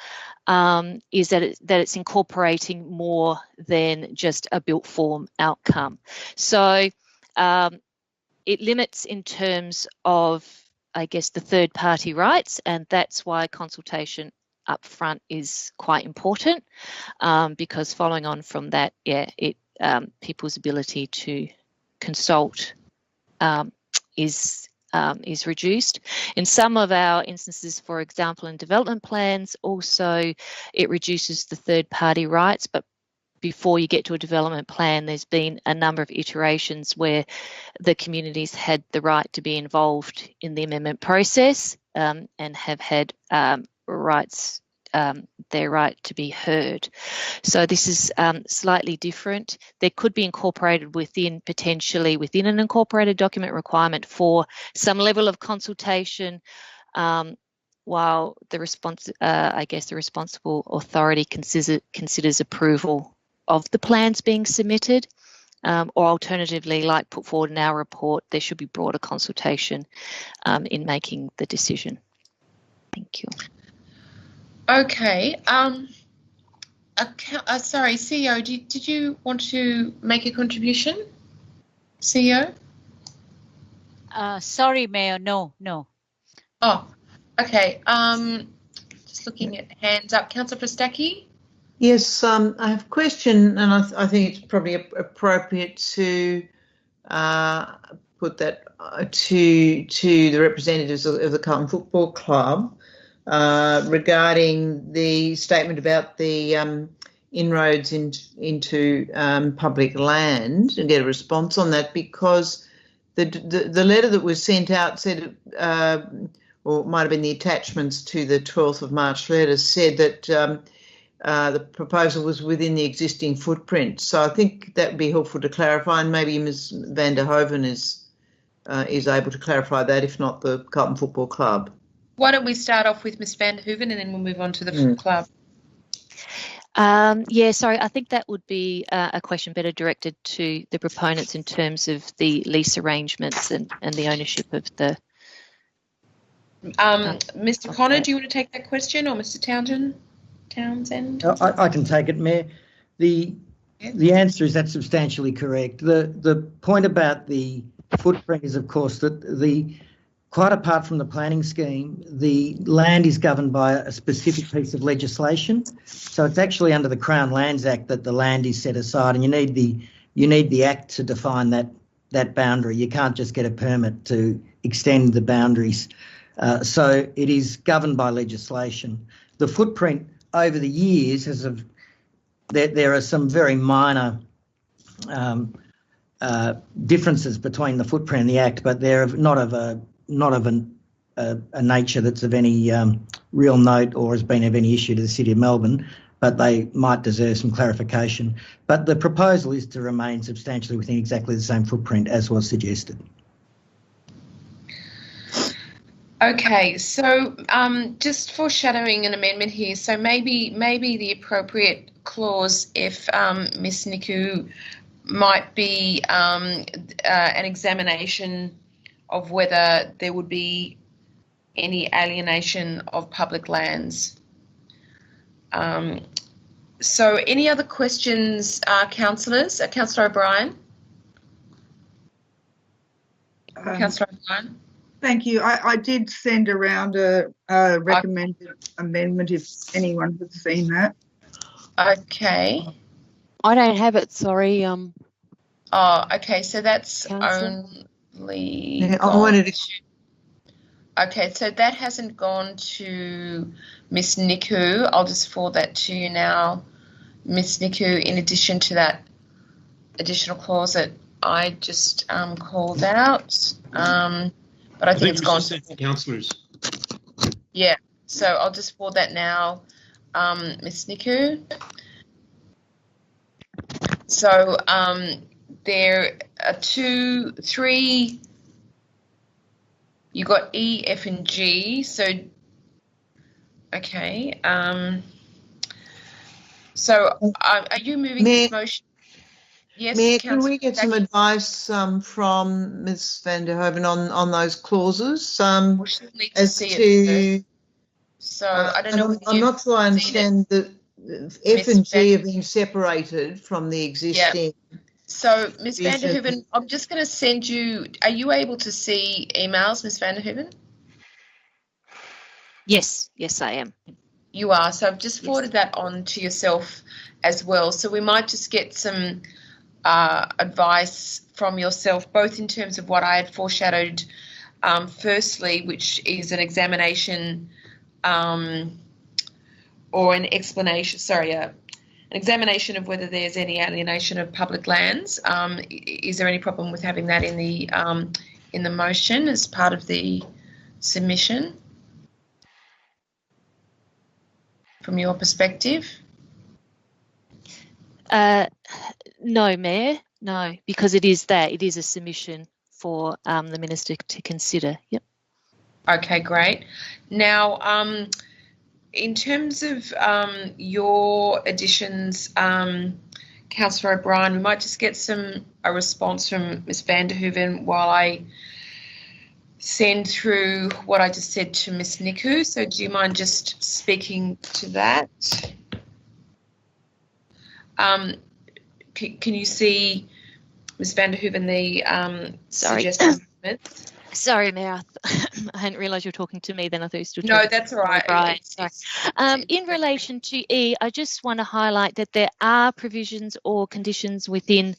is that it's incorporating more than just a built form outcome. So it limits in terms of, I guess, the third party rights, and that's why consultation up front is quite important, because following on from that, people's ability to consult is reduced. In some of our instances, for example, in development plans, also it reduces the third party rights, but before you get to a development plan, there's been a number of iterations where the communities had the right to be involved in the amendment process and have had rights, their right to be heard. So this is slightly different. There could be incorporated potentially within an incorporated document requirement for some level of consultation, while the responsible authority considers approval of the plans being submitted, or alternatively, like put forward in our report, there should be broader consultation in making the decision. Thank you. Okay. Sorry, CEO, did you want to make a contribution? CEO? Sorry, Mayor, no. Oh, okay. Just looking at hands up. Councillor Pristacchi? Yes, I have a question, and I think it's probably appropriate to put that to the representatives of the Carlton Football Club regarding the statement about the inroads into public land, and get a response on that, because the letter that was sent out said, or it might have been the attachments to the 12th of March letter, said that the proposal was within the existing footprint. So I think that would be helpful to clarify, and maybe Ms van der Hoeven is able to clarify that, if not the Carlton Football Club. Why don't we start off with Ms van der Hoeven and then we'll move on to the foot club. Sorry, I think that would be a question better directed to the proponents in terms of the lease arrangements and the ownership of the... Mr Connor, do you want to take that question, or Mr Townsend? I can take it, Mayor. The The answer is that's substantially correct. The point about the footprint is, of course, that quite apart from the planning scheme, the land is governed by a specific piece of legislation. So it's actually under the Crown Lands Act that the land is set aside, and you need the Act to define that boundary. You can't just get a permit to extend the boundaries. So it is governed by legislation. The footprint over the years there are some very minor differences between the footprint and the Act, but they're not of a nature that's of any real note or has been of any issue to the City of Melbourne, but they might deserve some clarification. But the proposal is to remain substantially within exactly the same footprint as was suggested. Okay, so just foreshadowing an amendment here. So maybe the appropriate clause, if Ms. Niku, might be an examination of whether there would be any alienation of public lands. So any other questions, councillors? Councillor O'Brien? Councillor O'Brien? Thank you. I did send around a recommended amendment if anyone has seen that. Okay. I don't have it, sorry. Oh, okay, so that's only... Yeah, I wanted to... Okay, so that hasn't gone to Ms. Niku. I'll just forward that to you now, Ms. Niku, in addition to that additional clause that I just called out. But I think it's gone to councillors. Yeah, so I'll just forward that now, Ms. Niku. So there are 2, 3. You got E, F, and G. So okay. So are you moving this motion? Yes, Mayor, can we get some advice from Ms. Van der Hoeven on those clauses? She'll need to see it first. So I don't know. I'm not sure I understand that F and G have been separated from the existing. Yeah. So Ms. Van der Hoeven, I'm just going to send you. Are you able to see emails, Ms. Van der Hoeven? Yes, I am. You are. So I've just forwarded that on to yourself as well. So we might just get some advice from yourself, both in terms of what I had foreshadowed firstly, which is an examination or an explanation, an examination of whether there's any alienation of public lands. Is there any problem with having that in the motion as part of the submission from your perspective? No, Mayor, no, because it is a submission for the Minister to consider. Yep. Okay, great. Now, in terms of your additions, Councillor O'Brien, we might just get a response from Ms. Van der Hoeven while I send through what I just said to Ms. Niku. So do you mind just speaking to that? Can you see, Ms. Van der Hoeven, the suggested amendments? Sorry, Mayor, I hadn't realised you were talking to me then. I thought you were still talking. No, that's all right. Right. Sorry. In relation to E, I just want to highlight that there are provisions or conditions within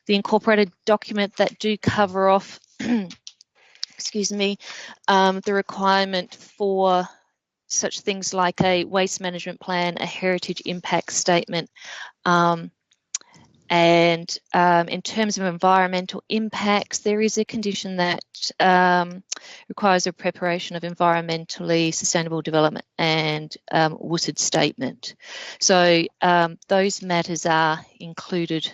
the incorporated document that do cover off, excuse me, the requirement for such things like a waste management plan, a heritage impact statement, and in terms of environmental impacts, there is a condition that requires a preparation of environmentally sustainable development and WUSD statement. So those matters are included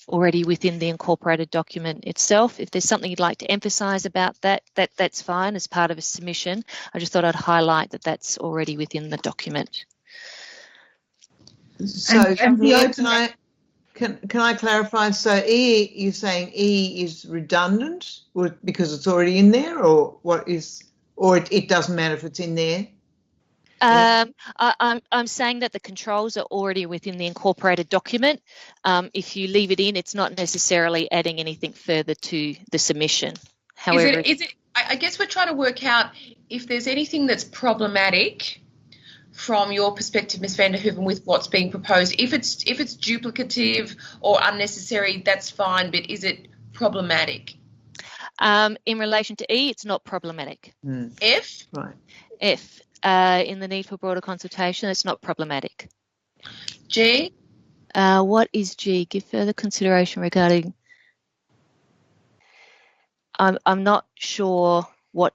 already within the incorporated document itself. If there's something you'd like to emphasise about that's fine as part of a submission. I just thought I'd highlight that that's already within the document. So can I clarify? So E, you're saying E is redundant because it's already in there, or what is, or it doesn't matter if it's in there? I'm saying that the controls are already within the incorporated document. If you leave it in, it's not necessarily adding anything further to the submission. However, I guess we're trying to work out if there's anything that's problematic from your perspective, Ms. van der Hoeven, with what's being proposed. If it's duplicative or unnecessary, that's fine, but is it problematic? In relation to E, it's not problematic. F? Right. F, in the need for broader consultation, it's not problematic. G? What is G? Give further consideration regarding... I'm not sure what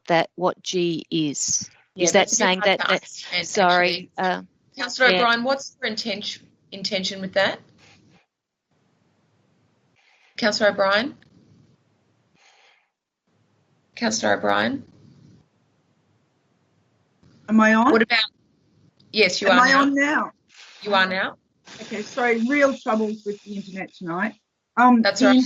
G is. Yeah, is that saying that sorry. Councillor O'Brien, what's your intention with that? Councillor O'Brien? Councillor O'Brien? Am I on? What about... Yes, you are now. now. Am I on now? You are now. Okay, sorry, real troubles with the internet tonight. That's right.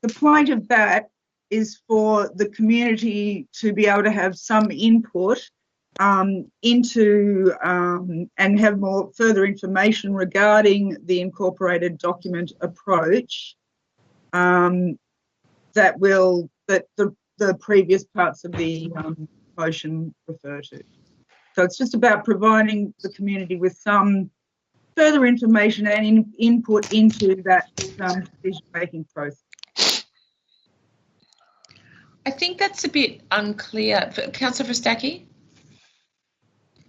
The point of that is for the community to be able to have some input into and have more further information regarding the incorporated document approach that the previous parts of the motion refer to. So it's just about providing the community with some further information and input into that decision-making process. I think that's a bit unclear. Councillor Verstacke?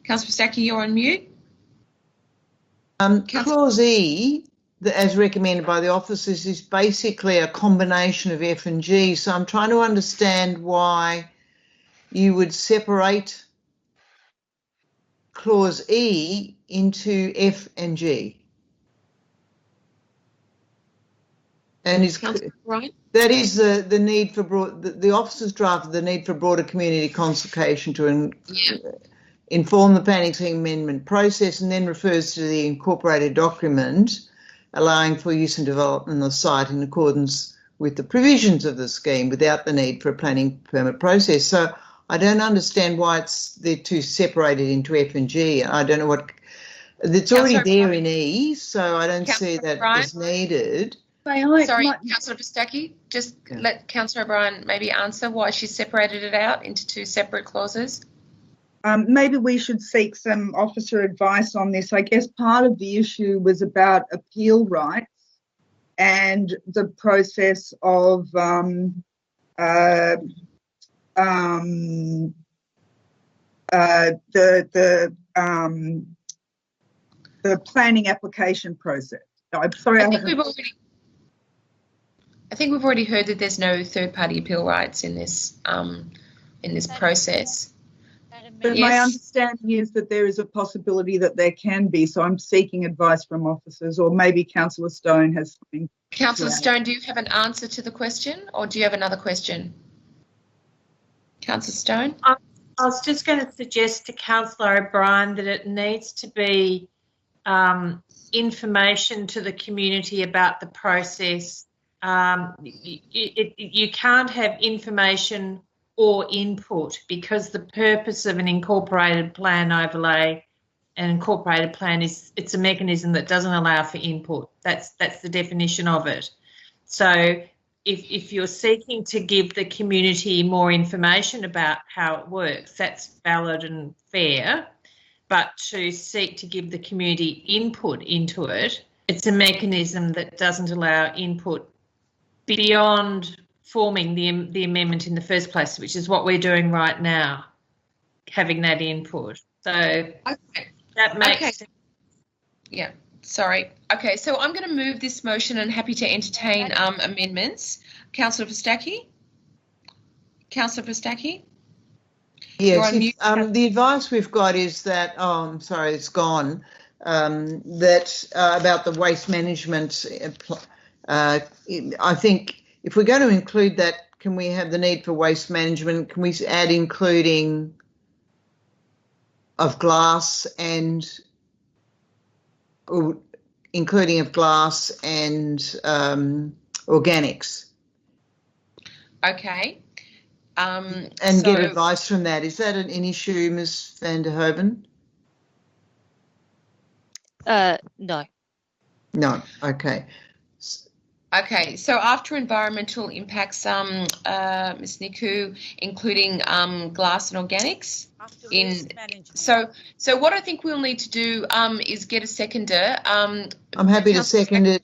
Councillor Verstacke, you're on mute. Clause E, as recommended by the officers, is basically a combination of F and G. So I'm trying to understand why you would separate clause E into F and G. And that is the need for the officers drafted the need for broader community consultation to inform the planning scheme amendment process, and then refers to the incorporated document allowing for use and development of the site in accordance with the provisions of the scheme without the need for a planning permit process. So I don't understand why they're two separated into F and G. I don't know what it's already there in E, so I don't see that is needed. Sorry, Councillor Verstacke, just let Councillor O'Brien maybe answer why she separated it out into two separate clauses. Maybe we should seek some officer advice on this. I guess part of the issue was about appeal rights and the process of the planning application process. I'm sorry, I think we've already heard that there's no third-party appeal rights in this process. But my understanding is that there is a possibility that there can be, so I'm seeking advice from officers, or maybe Councillor Stone has something. Councillor Stone, do you have an answer to the question, or do you have another question? Councillor Stone? I was just going to suggest to Councillor O'Brien that it needs to be information to the community about the process. You can't have information or input, because the purpose of an incorporated plan overlay, an incorporated plan it's a mechanism that doesn't allow for input. That's the definition of it. So if you're seeking to give the community more information about how it works, that's valid and fair. But to seek to give the community input into it, it's a mechanism that doesn't allow input beyond forming the amendment in the first place, which is what we're doing right now, having that input. So that makes sense. Yeah, sorry. Okay, so I'm going to move this motion and happy to entertain amendments. Councillor Verstacke? Councillor Verstacke? Yes, the advice we've got is that, I'm sorry, it's gone, that about the waste management, I think if we're going to include that, can we have the need for waste management? Can we add including of glass and organics? Okay. And get advice from that. Is that an issue, Ms. van der Hoeven? No. No. Okay. Okay, so after environmental impacts, Ms. Niku, including glass and organics. So what I think we'll need to do is get a seconder. I'm happy to second it.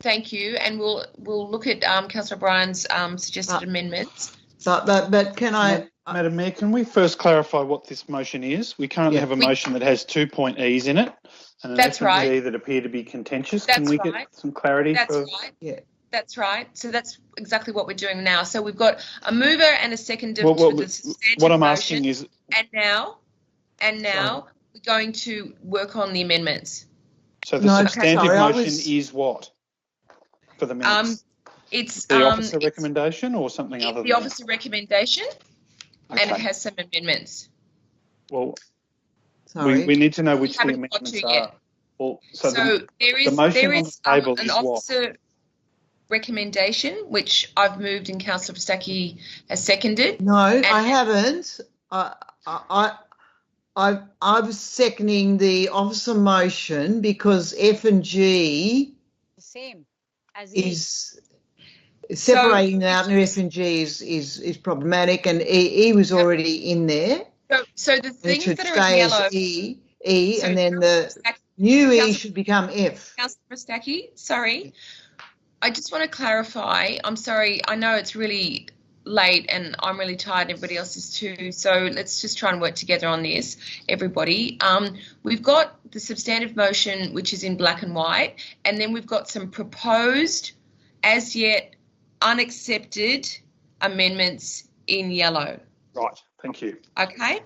Thank you, and we'll look at Councillor Bryan's suggested amendments. But can I, Madam Mayor, can we first clarify what this motion is? We currently have a motion that has 2 point E's in it, and an F and G that appear to be contentious. Can we get some clarity? Yeah. That's right. So that's exactly what we're doing now. So we've got a mover and a seconder Well, to the substantive what I'm motion, asking is, and now we're going to work on the amendments. So the substantive motion is what for the minutes? It's the officer recommendation or something other than the officer recommendation, and it has some amendments. Well, we need to know which the amendments are. Well, so there is an officer recommendation which I've moved and Councillor Pistacchi has seconded. No, I haven't. I was seconding the officer motion because F and G the same as is separating out, and F and G is problematic, and E was already in there. So the things that are in yellow, E, and then the new E should become F. Councillor Pistacchi, sorry, I just want to clarify. I'm sorry. I know it's really late and I'm really tired. Everybody else is too. So let's just try and work together on this, everybody. We've got the substantive motion, which is in black and white, and then we've got some proposed, as yet unaccepted amendments in yellow. Right. Thank you. Okay.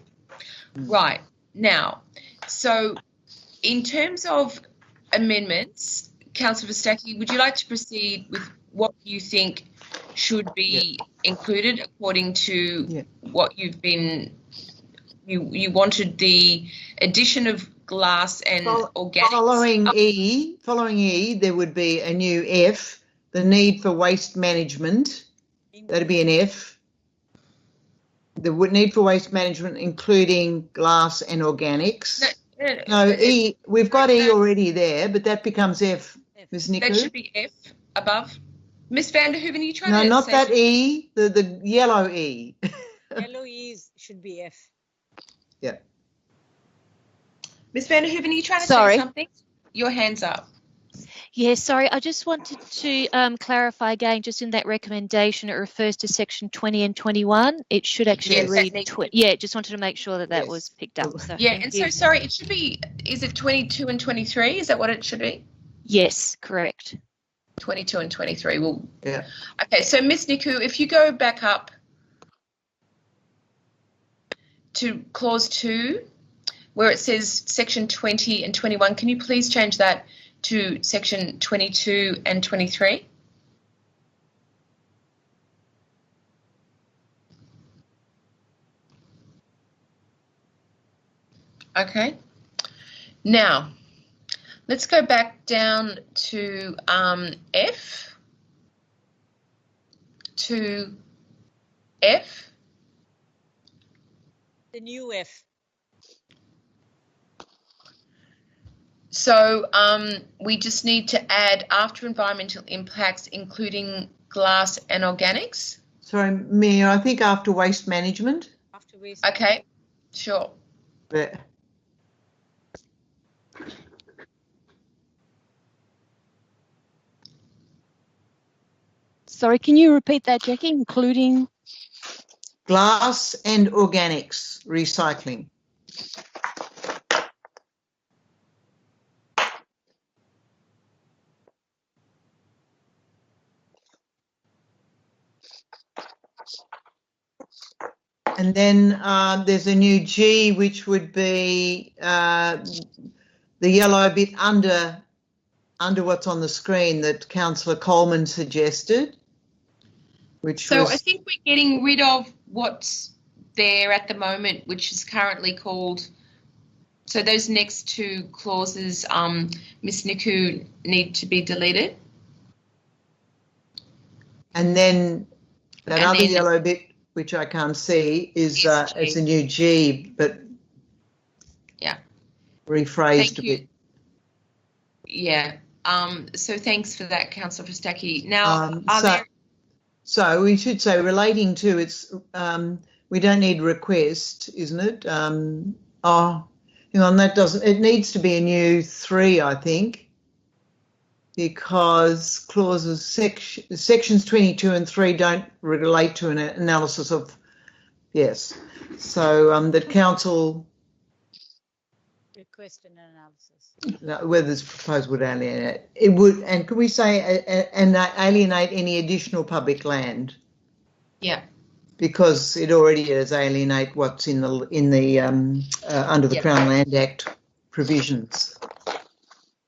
Right. Now, so in terms of amendments, Councillor Pistacchi, would you like to proceed with what you think should be included according to what you've been, you wanted the addition of glass and organics? Following E, there would be a new F, the need for waste management. That'd be an F. The need for waste management, including glass and organics. No, E, we've got E already there, but that becomes F, Ms. Niku. That should be F above. Ms. van der Hoeven, are you trying to... No, not that E, the yellow E. Yellow E should be F. Yeah. Ms. van der Hoeven, are you trying to say something? Your hand's up. Yeah, sorry, I just wanted to clarify again, just in that recommendation, it refers to section 20 and 21. It should actually read, just wanted to make sure that that was picked up. So so sorry, it should be, is it 22 and 23? Is that what it should be? Yes, correct. 22 and 23. Well, yeah. Okay, so Ms. Niku, if you go back up to clause 2, where it says section 20 and 21, can you please change that to section 22 and 23? Okay. Now, let's go back down to F. To F. The new F. So we just need to add after environmental impacts, including glass and organics. Sorry, Mayor, I think after waste management. After waste. Okay, sure. Yeah. Sorry, can you repeat that, Jackie? Including glass and organics recycling. And then there's a new G, which would be the yellow bit under what's on the screen that Councillor Coleman suggested. I think we're getting rid of what's there at the moment, which is currently called. So those next two clauses, Ms. Niku, need to be deleted. And then that other yellow bit which I can't see, is It's it's a new G, but yeah, rephrased a bit. Yeah. So thanks for that, Councillor Fistacchi. Now, so we should say relating to, it's we don't need request, isn't it? Oh, hang on, that doesn't. It needs to be a new 3, I think, because clauses sections 22 and 3 don't relate to an analysis of. Yes, so the council. Request an analysis. Whether this proposal would alienate, it would, and could we say and alienate any additional public land? Yeah. Because it already does alienate what's in the under the Crown Land Act provisions.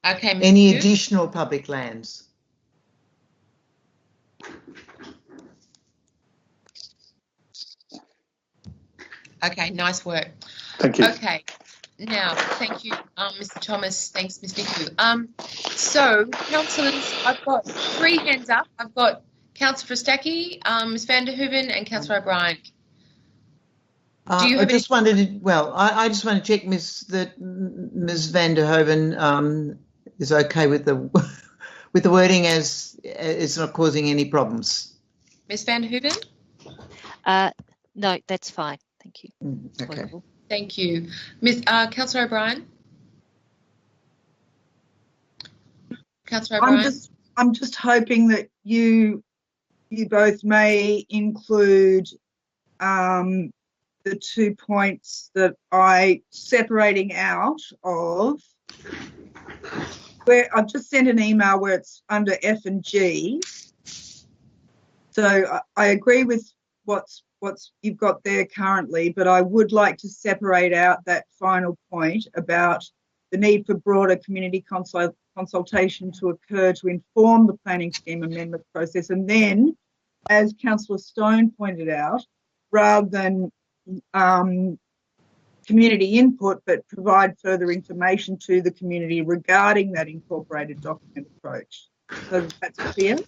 Okay. Any additional public lands? Okay. Nice work. Thank you. Okay. Now, thank you, Mr. Thomas. Thanks, Ms. Niku. So, councillors, I've got 3 hands up. I've got Councillor Fistacchi, Ms. van der Hoeven, and Councillor O'Brien. Do you have I just wanted to, I just want to check that Ms. van der Hoeven is okay with the wording as it's not causing any problems. Ms. van der Hoeven? No, that's fine. Thank you. Okay. Thank you. Councillor O'Brien? Councillor O'Brien? I'm just hoping that you both may include the 2 points that separating out of, where I've just sent an email where it's under F and G. So I agree with what's you've got there currently, but I would like to separate out that final point about the need for broader community consultation to occur to inform the planning scheme amendment process. And then, as Councillor Stone pointed out, rather than community input, but provide further information to the community regarding that incorporated document approach. So that's clear.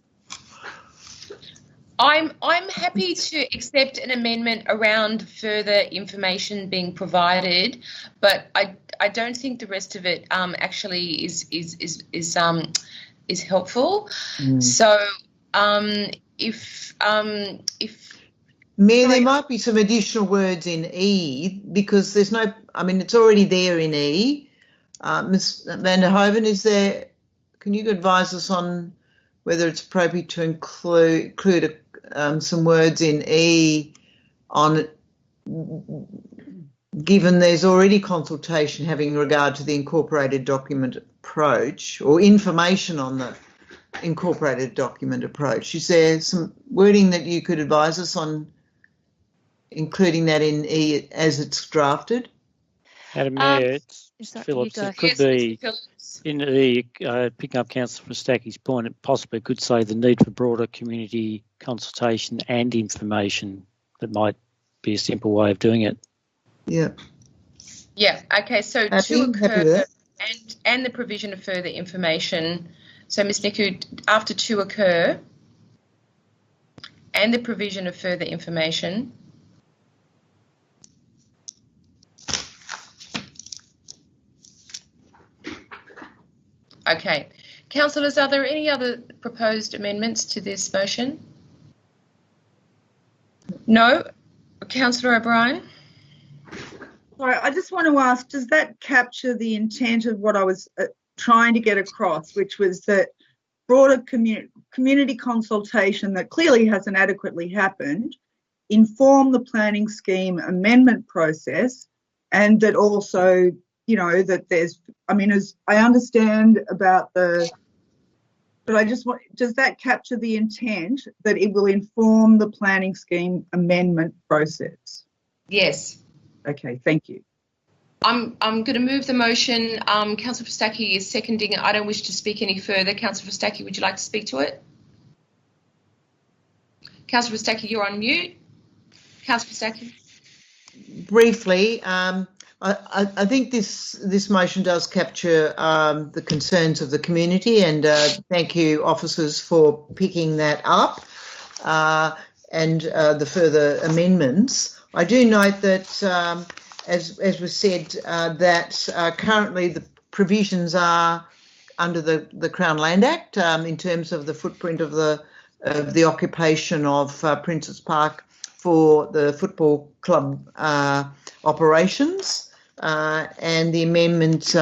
I'm happy to accept an amendment around further information being provided, but I don't think the rest of it actually is helpful. So if Mayor, there might be some additional words in E because there's no. I mean, it's already there in E. Ms. van der Hoeven, can you advise us on whether it's appropriate to include some words in E on, given there's already consultation having regard to the incorporated document approach or information on the incorporated document approach. Is there some wording that you could advise us on including that in E as it's drafted? Madam Mayor, it's Phillips. It could be in E, picking up Councillor Fistacchi's point, it possibly could say the need for broader community consultation and information. That might be a simple way of doing it. Yeah. Yeah. Okay. So to occur and the provision of further information. So Ms. Niku, after to occur and the provision of further information. Okay. Councillors, are there any other proposed amendments to this motion? No? Councillor O'Brien? Sorry, I just want to ask, does that capture the intent of what I was trying to get across, which was that broader community consultation that clearly hasn't adequately happened, inform the planning scheme amendment process, and that also, you know, that there's, I mean, as I understand about but I just want, does that capture the intent that it will inform the planning scheme amendment process? Yes. Okay, thank you. I'm going to move the motion. Councillor Fistacchi is seconding it. I don't wish to speak any further. Councillor Fistacchi, would you like to speak to it? Councillor Fistacchi, you're on mute. Councillor Fistacchi. Briefly, I think this motion does capture the concerns of the community, and thank you, officers, for picking that up. the further amendments. I do note that, as was said, that currently the provisions are under the Crown Land Act in terms of the footprint of the occupation of Princes Park for the football club operations, and the amendment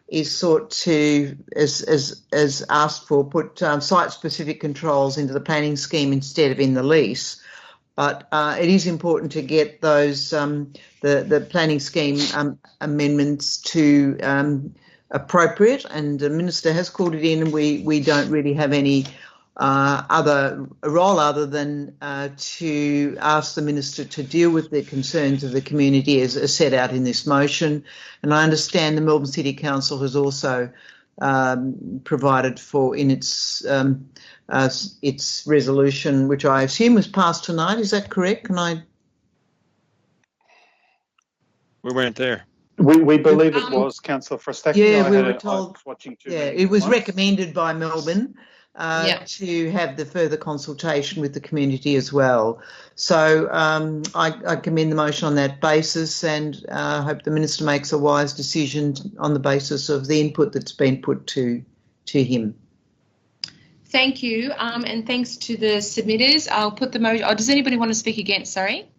is sought to, as asked for, put site-specific controls into the planning scheme instead of in the lease. But it is important to get those the planning scheme amendments to appropriate, and the Minister has called it in, and we don't really have any other role other than to ask the Minister to deal with the concerns of the community as set out in this motion. And I understand the Melbourne City Council has also provided for in its resolution, which I assume was passed tonight. Is that correct? We weren't there. We believe it was, Councillor Frostacchi. Yeah, we were told. Watching It was recommended by Melbourne to have the further consultation with the community as well. So I commend the motion on that basis, and hope the Minister makes a wise decision on the basis of the input that's been put to him. Thank you, and thanks to the submitters. I'll put the motion. Oh, does anybody want to speak against? Sorry.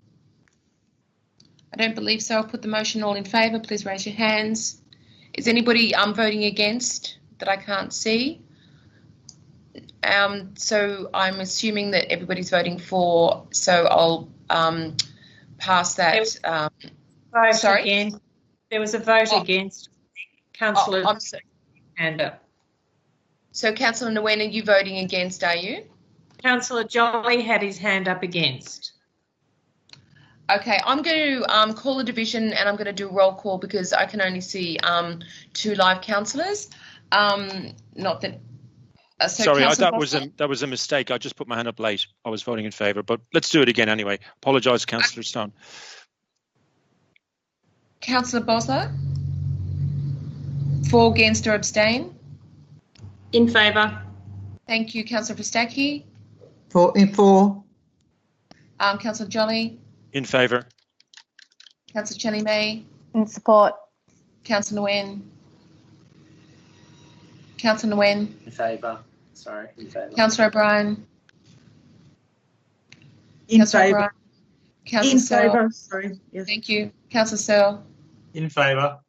I don't believe so. I'll put the motion. All in favour, please raise your hands. Is anybody voting against that I can't see? So I'm assuming that everybody's voting for, so I'll pass that. Sorry? Again. There was a vote against. Councillor hand up. So Councillor Nguyen, are you voting against, are you? Councillor Jolly had his hand up against. Okay, I'm going to call a division, and I'm going to do a roll call because I can only see 2 live councillors. Not that. Sorry, that was a mistake. I just put my hand up late. I was voting in favour, but let's do it again anyway. Apologise, Councillor Stone. Councillor Bosler? For, against, or abstain? In favour. Thank you, Councillor Frostacchi. For. Councillor Jolly. In favour. Councillor Chenny May. In support. Councillor Nguyen. Councillor Nguyen. In favour. Sorry, in favour. Councillor O'Brien. In favour. Councillor Searle. Favour. Sorry. Yes. Thank you. Councillor Searle. In favour.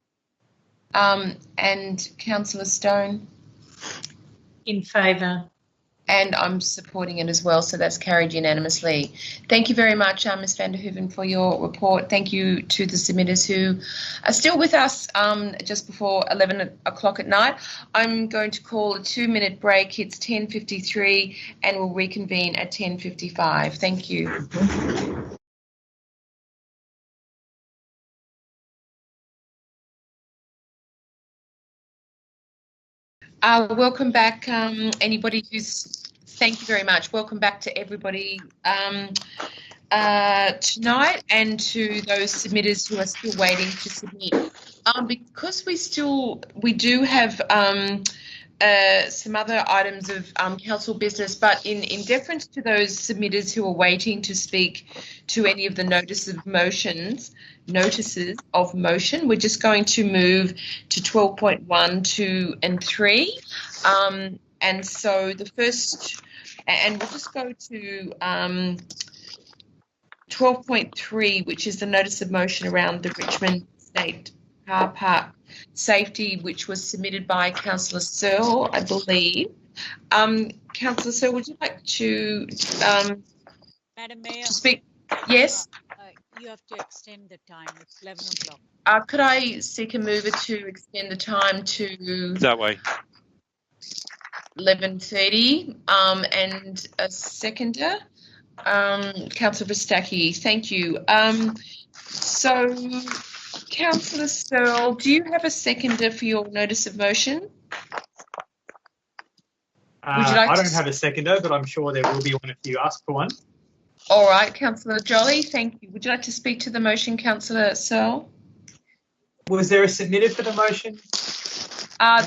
And Councillor Stone. In favour. And I'm supporting it as well, so that's carried unanimously. Thank you very much, Ms van der Hoeven, for your report. Thank you to the submitters who are still with us just before 11 o'clock at night. I'm going to call a 2-minute break. It's 10:53 and we'll reconvene at 10:55. Thank you. Welcome back, anybody who's, thank you very much. Welcome back to everybody tonight, and to those submitters who are still waiting to submit. Because we do have some other items of council business, but in deference to those submitters who are waiting to speak to any of the notices of motion, we're just going to move to 12.1, 2 and 3. And so the first, and we'll just go to 12.3, which is the notice of motion around the Richmond State Car Park safety, which was submitted by Councillor Searle, I believe. Councillor Searle, would you like to Madam Mayor, speak? Yes? You have to extend the time. It's 11 o'clock. Could I seek a mover to extend the time to that way 11:30, and a seconder? Councillor Frostacchi, thank you. So, Councillor Searle, do you have a seconder for your notice of motion? Would you like I don't have a seconder, but I'm sure there will be one if you ask for one. All right, Councillor Jolly, thank you. Would you like to speak to the motion, Councillor Searle? Was there a submitter for the motion?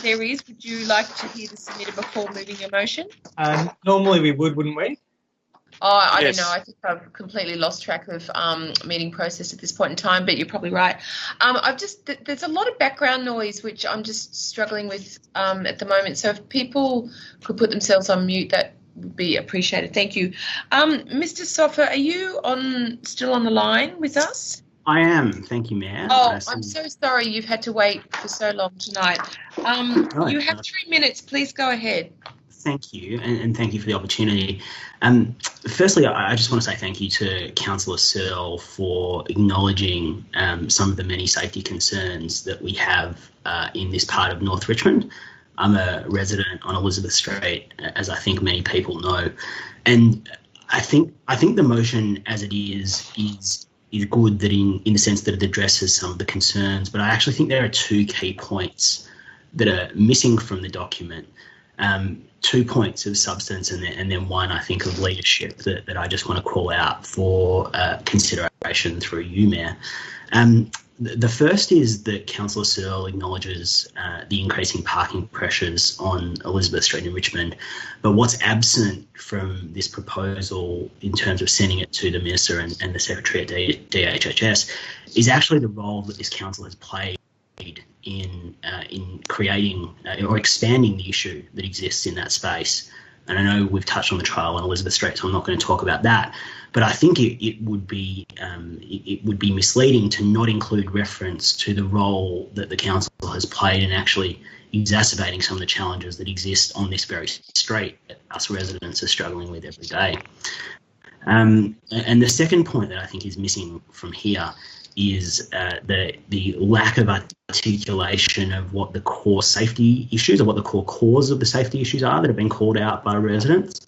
There is. Would you like to hear the submitter before moving your motion? Normally we would, wouldn't we? I Yes. don't know. I think I've completely lost track of meeting process at this point in time, but you're probably right. There's a lot of background noise, which I'm just struggling with at the moment. So if people could put themselves on mute, that would be appreciated. Thank you. Mr. Soffer, are you still on the line with us? I am. Thank you, Mayor. Oh, I'm so sorry you've had to wait for so long tonight. You have 3 minutes. Please go ahead. Thank you, and thank you for the opportunity. Firstly, I just want to say thank you to Councillor Searle for acknowledging some of the many safety concerns that we have in this part of North Richmond. I'm a resident on Elizabeth Street, as I think many people know, and I think the motion as it is good that in the sense that it addresses some of the concerns, but I actually think there are two key points that are missing from the document. 2 points of substance and then one, I think, of leadership that I just want to call out for consideration through you, Mayor. The first is that Councillor Searle acknowledges the increasing parking pressures on Elizabeth Street in Richmond, but what's absent from this proposal in terms of sending it to the Minister and the Secretary at DHHS is actually the role that this council has played in creating or expanding the issue that exists in that space. And I know we've touched on the trial on Elizabeth Street, so I'm not going to talk about that. But I think it would be misleading to not include reference to the role that the council has played in actually exacerbating some of the challenges that exist on this very street that us residents are struggling with every day. And the second point that I think is missing from here is the lack of articulation of what the core safety issues or what the core cause of the safety issues are that have been called out by residents.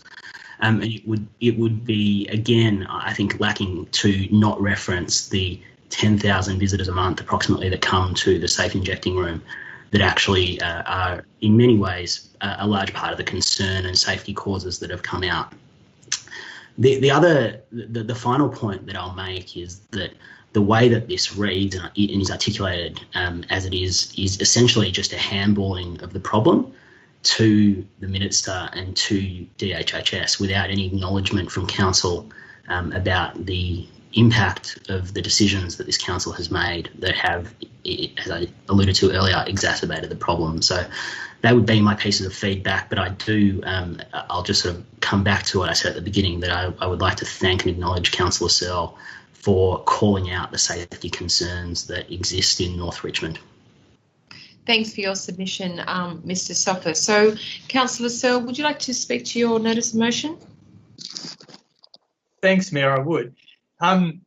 And it would be, again, I think, lacking to not reference the 10,000 visitors a month approximately that come to the safe injecting room that actually are in many ways a large part of the concern and safety causes that have come out. The final point that I'll make is that the way that this reads and is articulated as it is essentially just a handballing of the problem to the Minister and to DHHS without any acknowledgement from Council about the impact of the decisions that this Council has made that have, as I alluded to earlier, exacerbated the problem. So that would be my pieces of feedback, but I'll just sort of come back to what I said at the beginning, that I would like to thank and acknowledge Councillor Searle for calling out the safety concerns that exist in North Richmond. Thanks for your submission, Mr. Soffer. So, Councillor Searle, would you like to speak to your notice of motion? Thanks, Mayor, I would. I'm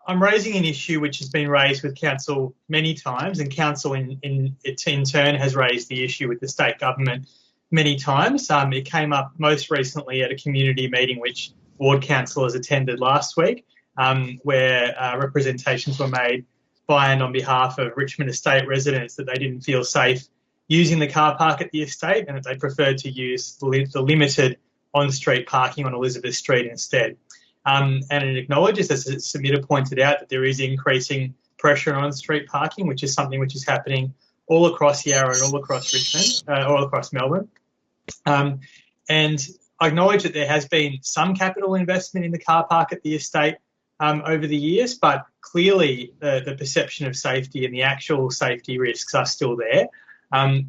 raising an issue which has been raised with Council many times, and Council in turn has raised the issue with the state government many times. It came up most recently at a community meeting which ward councillors attended last week, where representations were made by and on behalf of Richmond Estate residents that they didn't feel safe using the car park at the estate and that they preferred to use the limited on-street parking on Elizabeth Street instead. And it acknowledges, as the submitter pointed out, that there is increasing pressure on street parking, which is something which is happening all across Yarra and all across Richmond, all across Melbourne. And I acknowledge that there has been some capital investment in the car park at the estate over the years, but clearly the perception of safety and the actual safety risks are still there.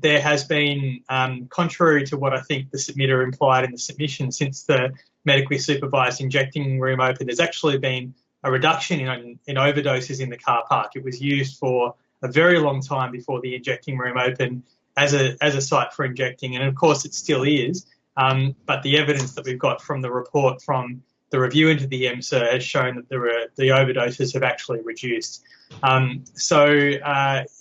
There has been, contrary to what I think the submitter implied in the submission, since the medically supervised injecting room opened, there's actually been a reduction in overdoses in the car park. It was used for a very long time before the injecting room opened as a site for injecting, and of course it still is. But the evidence that we've got from the report from the review into the EMSA has shown that the overdoses have actually reduced. So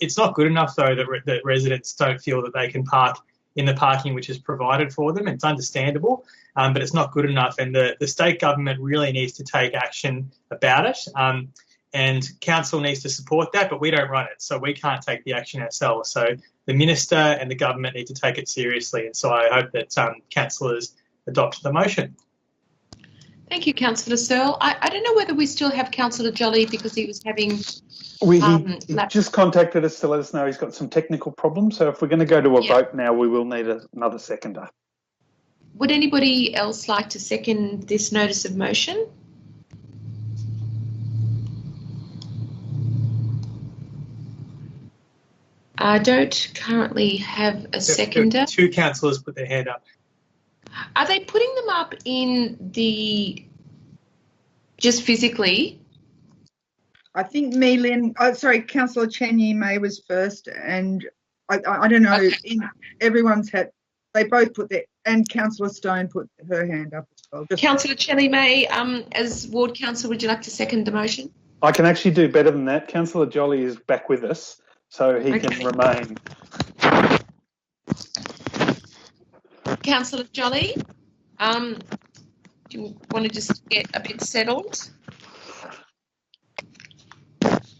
it's not good enough, though, that residents don't feel that they can park in the parking which is provided for them. It's understandable, but it's not good enough, and the state government really needs to take action about it. And council needs to support that, but we don't run it, so we can't take the action ourselves. So the minister and the government need to take it seriously, and so I hope that councillors adopt the motion. Thank you, Councillor Searle. I don't know whether we still have Councillor Jolly because he was having... He just contacted us to let us know he's got some technical problems, so if we're going to go to a vote now, we will need another seconder. Would anybody else like to second this notice of motion? I don't currently have a seconder. Two councillors put their hand up. Are they putting them up in the just physically? I think Councillor Chen Yi-mei was first, and I don't know. Okay. Everyone's had. They both put and Councillor Stone put her hand up as well. Councillor Chen Yi-mei, as ward councillor, would you like to second the motion? I can actually do better than that. Councillor Jolly is back with us, so he can remain. Councillor Jolly, do you want to just get a bit settled?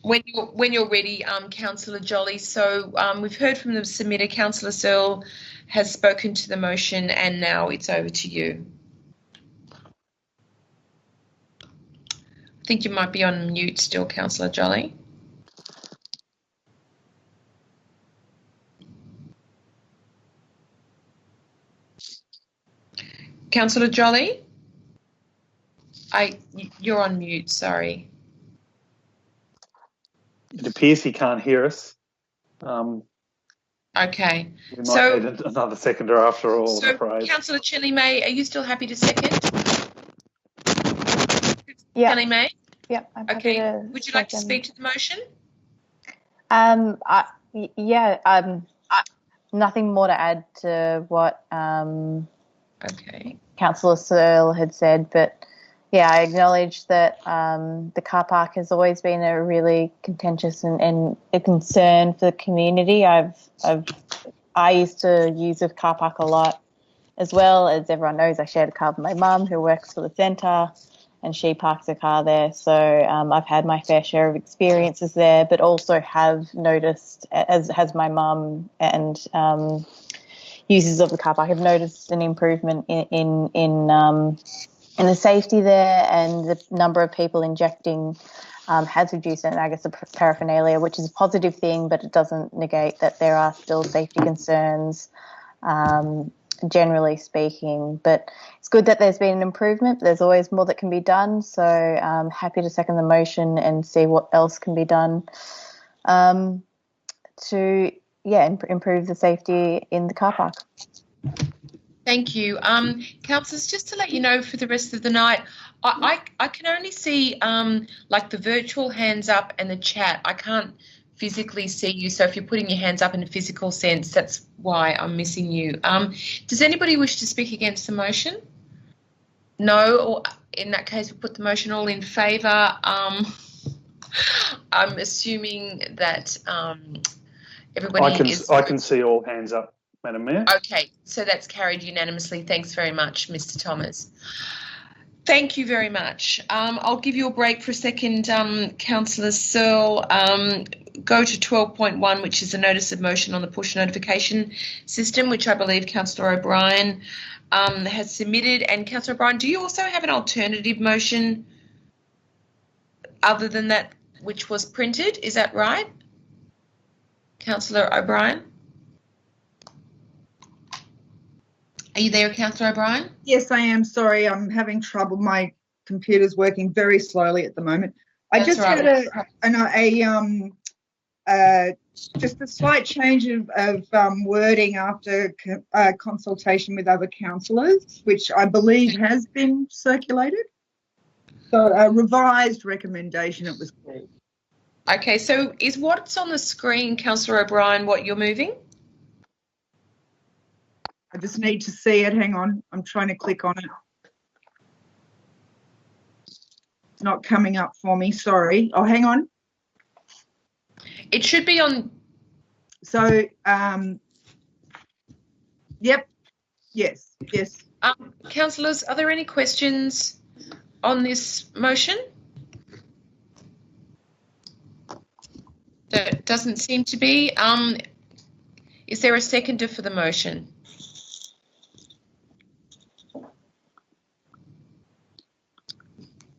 When you're ready, Councillor Jolly. So we've heard from the submitter. Councillor Searle has spoken to the motion, and now it's over to you. I think you might be on mute still, Councillor Jolly. Councillor Jolly? You're on mute, sorry. It appears he can't hear us. Okay. We might need another seconder after all, I'm afraid. Councillor Chen Yi-mei, are you still happy to second? Yeah. Chen Yi-mei? Yeah, I'm happy to Would you like to speak to the motion? Nothing more to add to what Councillor Searle had said, but yeah, I acknowledge that the car park has always been a really contentious and a concern for the community. I used to use the car park a lot, as well as everyone knows. I shared a car with my mum who works for the centre, and she parks a car there. So I've had my fair share of experiences there, but also have noticed, as has my mum and users of the car park, have noticed an improvement in the safety there, and the number of people injecting has reduced, and I guess the paraphernalia, which is a positive thing, but it doesn't negate that there are still safety concerns, generally speaking. But it's good that there's been an improvement, but there's always more that can be done. So I'm happy to second the motion and see what else can be done to improve the safety in the car park. Thank you. Councillors, just to let you know for the rest of the night, I can only see like the virtual hands up and the chat. I can't physically see you, so if you're putting your hands up in a physical sense, that's why I'm missing you. Does anybody wish to speak against the motion? No, or in that case, we'll put the motion all in favour. I'm assuming that everybody I can see all hands up, Madam Mayor. Okay, so that's carried unanimously. Thanks very much, Mr. Thomas. Thank you very much. I'll give you a break for a second, Councillor Searle. Go to 12.1, which is a notice of motion on the push notification system, which I believe Councillor O'Brien has submitted. And Councillor O'Brien, do you also have an alternative motion other than that which was printed? Is that right? Councillor O'Brien? Are you there, Councillor O'Brien? Yes, I am. Sorry, I'm having trouble. My computer's working very slowly at the moment. I just had just a slight change of wording after consultation with other councillors, which I believe has been circulated. So a revised recommendation, it was called. Okay, so is what's on the screen, Councillor O'Brien, what you're moving? I just need to see it. Hang on. I'm trying to click on it. It's not coming up for me. Sorry. Oh, hang on. It should be on. So, yep. Yes. Councillors, are there any questions on this motion? There doesn't seem to be. Is there a seconder for the motion?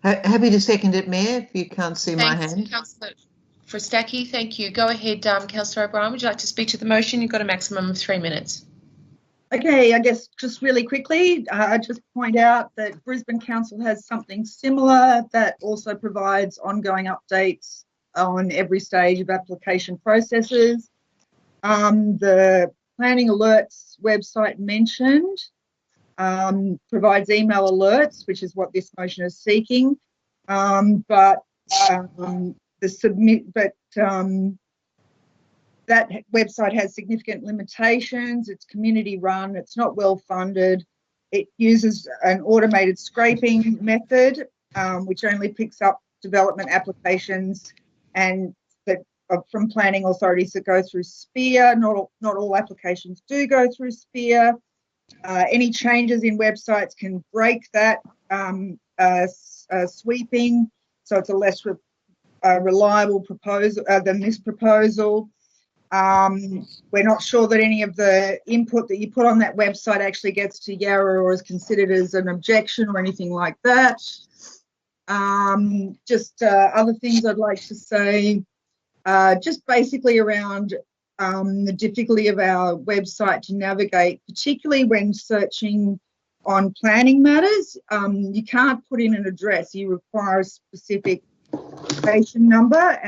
Happy to second it, Mayor, if you can't see my hand. Councillor Frostacchi, thank you. Go ahead, Councillor O'Brien. Would you like to speak to the motion? You've got a maximum of 3 minutes. Okay, I guess just really quickly, I just point out that Brisbane Council has something similar that also provides ongoing updates on every stage of application processes. The Planning Alerts website mentioned provides email alerts, which is what this motion is seeking, that website has significant limitations. It's community run. It's not well funded. It uses an automated scraping method, which only picks up development applications and that from planning authorities that go through SPEAR. Not all applications do go through SPEAR. Any changes in websites can break that sweeping, so it's a less reliable proposal than this proposal. We're not sure that any of the input that you put on that website actually gets to Yarra or is considered as an objection or anything like that. Other things I'd like to say, just basically around the difficulty of our website to navigate, particularly when searching on planning matters. You can't put in an address. You require a specific station number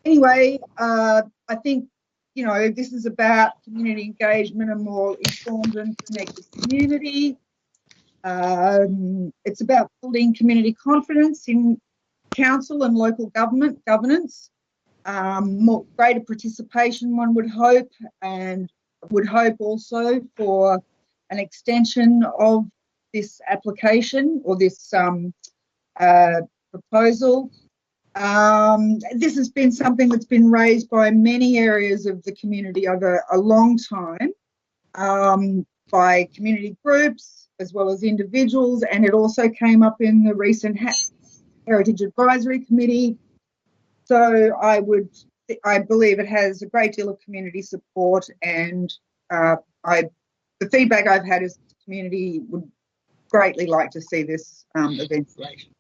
anyway, I think, this is about community engagement, a more informed and connected community. It's about building community confidence in council and local governance. More greater participation, one would hope, and would hope also for an extension of this application or this proposal. This has been something that's been raised by many areas of the community over a long time, by community groups as well as individuals, and it also came up in the recent Heritage Advisory Committee. So I believe it has a great deal of community support, and the feedback I've had is the community would greatly like to see this eventuation.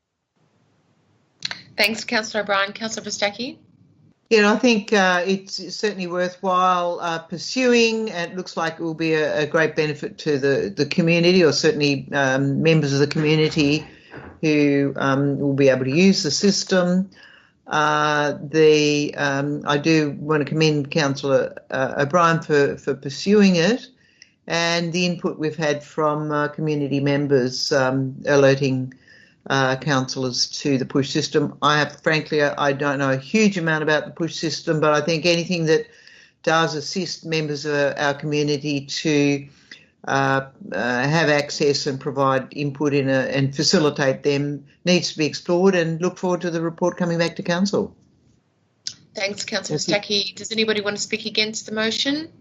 Thanks, Councillor O'Brien. Councillor Verstacke? Yeah, I think it's certainly worthwhile pursuing. It looks like it will be a great benefit to the community, or certainly members of the community who will be able to use the system. I do want to commend Councillor O'Brien for pursuing it, and the input we've had from community members alerting councillors to the push system. Frankly, I don't know a huge amount about the push system, but I think anything that does assist members of our community to have access and provide input and facilitate them needs to be explored, and look forward to the report coming back to council. Thanks, Councillor Verstacke. Does anybody want to speak against the motion?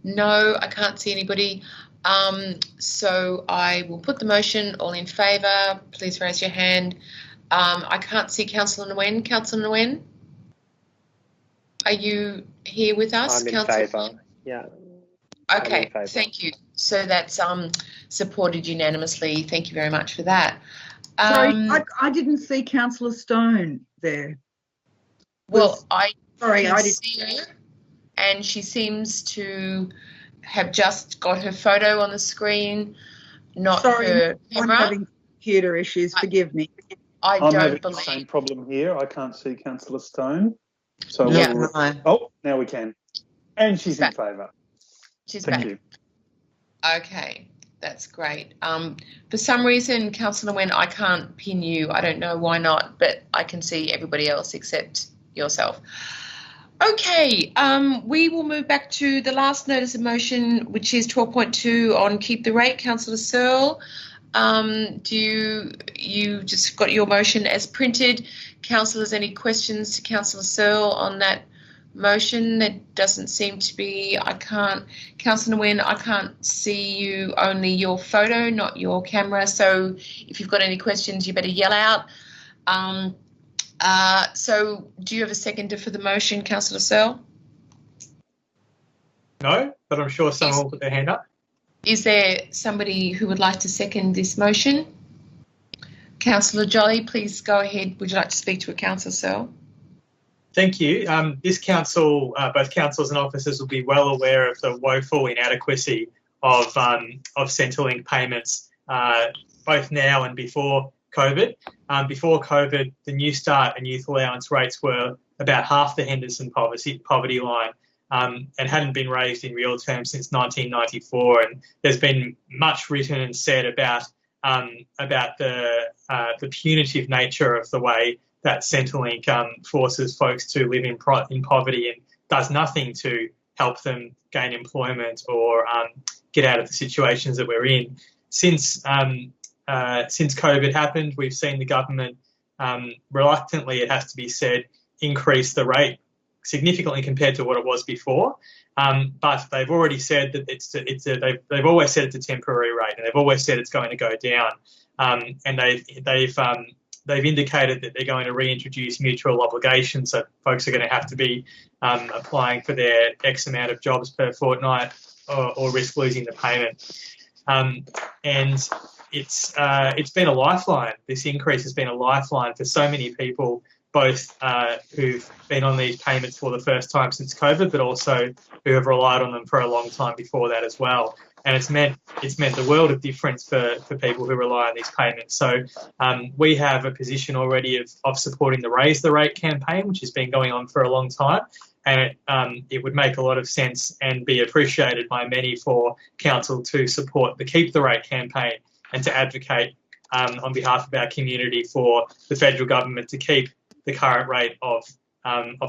No, I can't see anybody. So I will put the motion. All in favour, please raise your hand. I can't see Councillor Nguyen. Councillor Nguyen, are you here with us? I'm in favour. Yeah. Okay, thank you. So that's supported unanimously. Thank you very much for that. Sorry, I didn't see Councillor Stone there. Well, I didn't see her, and she seems to have just got her photo on the screen, not her camera. I'm having computer issues, forgive me. I'm having the same problem here. I can't see Councillor Stone. So now we can. And she's in favour. She's Thank back. you. Okay, that's great. For some reason, Councillor Nguyen, I can't pin you. I don't know why not, but I can see everybody else except yourself. Okay, we will move back to the last notice of motion, which is 12.2 on keep the rate. Councillor Searle, you just got your motion as printed. Councillors, any questions to Councillor Searle on that motion? There doesn't seem to be. Councillor Nguyen, I can't see you, only your photo, not your camera. So if you've got any questions, you better yell out. So do you have a seconder for the motion, Councillor Searle? No, but I'm sure someone will put their hand up. Is there somebody who would like to second this motion? Councillor Jolly, please go ahead. Would you like to speak to a Councillor Searle? Thank you. This council, both councils and officers, will be well aware of the woeful inadequacy of Centrelink payments, both now and before COVID. Before COVID, the New Start and Youth Allowance rates were about half the Henderson poverty line, and hadn't been raised in real terms since 1994. And there's been much written and said about the punitive nature of the way that Centrelink forces folks to live in poverty and does nothing to help them gain employment or get out of the situations that we're in. Since COVID happened, we've seen the government reluctantly, it has to be said, increase the rate significantly compared to what it was before. But they've already said that they've always said it's a temporary rate, and they've always said it's going to go down. And they've indicated that they're going to reintroduce mutual obligations, so folks are going to have to be applying for their X amount of jobs per fortnight or risk losing the payment. And it's been a lifeline. This increase has been a lifeline for so many people, both who've been on these payments for the first time since COVID, but also who have relied on them for a long time before that as well. And it's meant the world of difference for people who rely on these payments. So we have a position already of supporting the Raise the Rate campaign, which has been going on for a long time. And it would make a lot of sense and be appreciated by many for council to support the Keep the Rate campaign and to advocate on behalf of our community for the federal government to keep the current rate of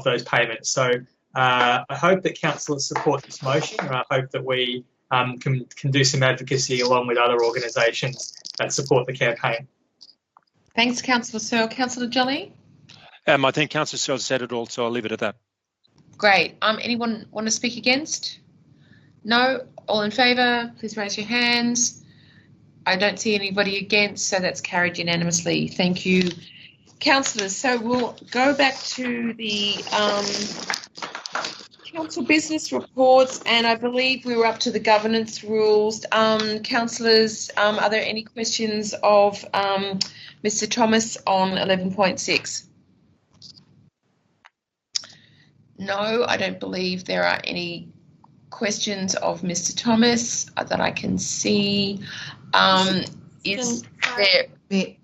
those payments. So I hope that councillors support this motion, and I hope that we can do some advocacy along with other organisations that support the campaign. Thanks, Councillor Searle. Councillor Jolly? I think Councillor Searle said it all, so I'll leave it at that. Great. Anyone want to speak against? No? All in favour? Please raise your hands. I don't see anybody against, so that's carried unanimously. Thank you, councillors. So we'll go back to the council business reports, and I believe we were up to the governance rules. Councillors, are there any questions of Mr. Thomas on 11.6? No, I don't believe there are any questions of Mr. Thomas that I can see. Is there? Can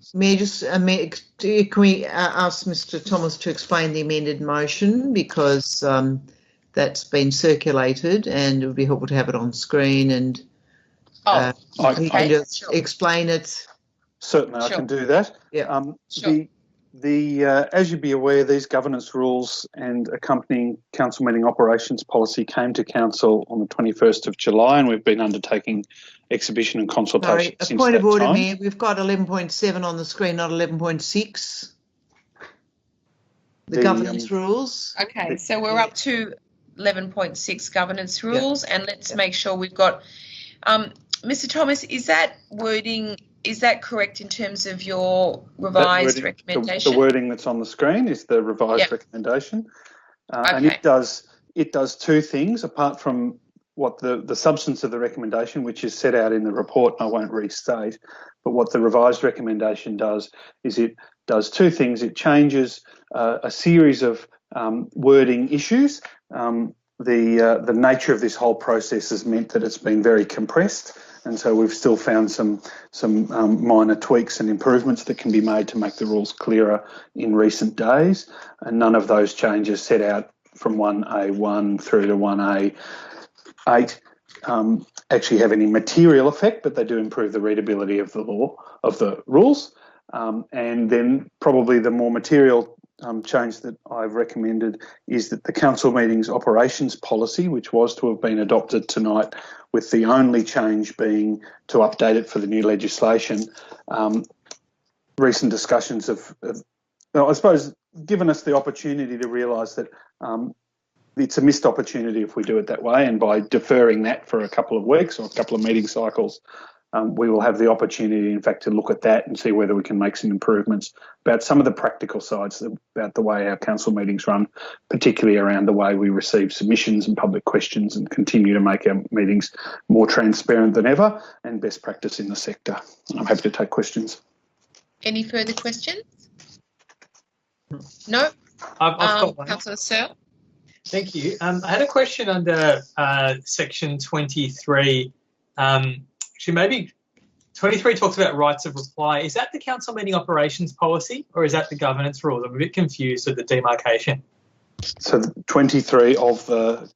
we ask Mr. Thomas to explain the amended motion, because that's been circulated and it would be helpful to have it on screen, and he can just explain it. Certainly, I can do that. Yeah. As you'd be aware, these governance rules and accompanying council meeting operations policy came to council on the 21st of July, and we've been undertaking exhibition and consultation since that time. Point of order, Mayor. We've got 11.7 on the screen, not 11.6. The governance rules. Okay, so we're up to 11.6 governance rules, and let's make sure we've got. Mr. Thomas, is that wording? Is that correct in terms of your revised recommendation? The wording that's on the screen is the revised recommendation, and it does two things apart from what the substance of the recommendation, which is set out in the report, and I won't restate. But what the revised recommendation does is it does two things. It changes a series of wording issues. The nature of this whole process has meant that it's been very compressed. And so we've still found some minor tweaks and improvements that can be made to make the rules clearer in recent days. And none of those changes set out from 1A1 through to 1A8 actually have any material effect, but they do improve the readability of the law, of the rules. And then probably the more material change that I've recommended is that the council meetings operations policy, which was to have been adopted tonight, with the only change being to update it for the new legislation. Recent discussions have I suppose, given us the opportunity to realise that it's a missed opportunity if we do it that way, and by deferring that for a couple of weeks or a couple of meeting cycles, we will have the opportunity, in fact, to look at that and see whether we can make some improvements about some of the practical sides about the way our council meetings run, particularly around the way we receive submissions and public questions, and continue to make our meetings more transparent than ever and best practice in the sector. I'm happy to take questions. Any further questions? No? I've got one. Councillor Searle. Thank you. I had a question under section 23. Actually, maybe 23 talks about rights of reply. Is that the council meeting operations policy, or is that the governance rules? I'm a bit confused with the demarcation. So 23 of the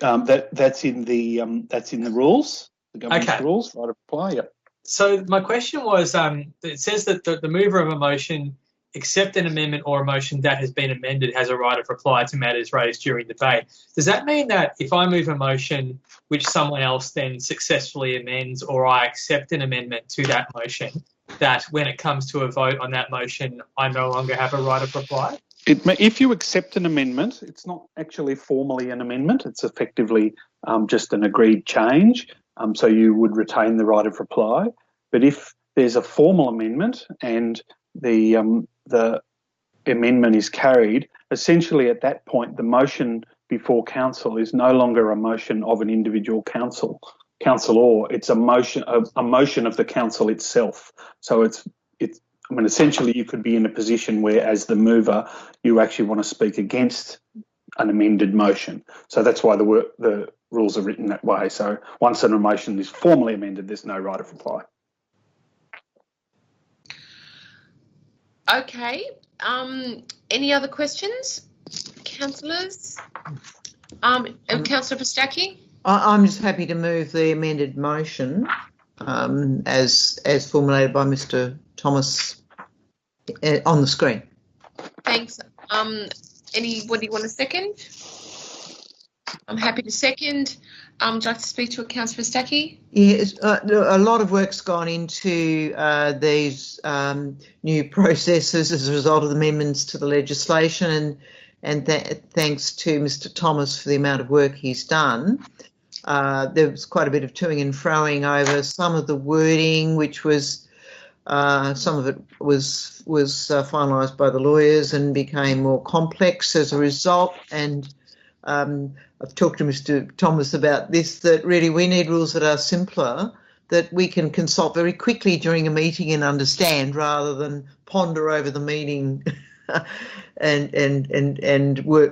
that's in the rules, the governance rules, right of reply. Yep. So my question was, it says that the mover of a motion accept an amendment or a motion that has been amended has a right of reply to matters raised during debate. Does that mean that if I move a motion which someone else then successfully amends, or I accept an amendment to that motion, that when it comes to a vote on that motion, I no longer have a right of reply? If you accept an amendment, it's not actually formally an amendment. It's effectively just an agreed change. So you would retain the right of reply. But if there's a formal amendment and the amendment is carried, essentially at that point the motion before council is no longer a motion of an individual councillor. It's a motion of the council itself. So essentially you could be in a position where, as the mover, you actually want to speak against an amended motion. So that's why the rules are written that way. So once an motion is formally amended, there's no right of reply. Okay. Any other questions, councillors? Councillor Pistacchi? I'm just happy to move the amended motion as formulated by Mr. Thomas on the screen. Thanks. Anybody want a second? I'm happy to second. Would you like to speak to Councillor Pistacchi? Yes, a lot of work's gone into these new processes as a result of the amendments to the legislation, and thanks to Mr. Thomas for the amount of work he's done. There was quite a bit of toing and froing over some of the wording, which was some of it was finalised by the lawyers and became more complex as a result. And I've talked to Mr. Thomas about this, that really we need rules that are simpler, that we can consult very quickly during a meeting and understand, rather than ponder over the meeting and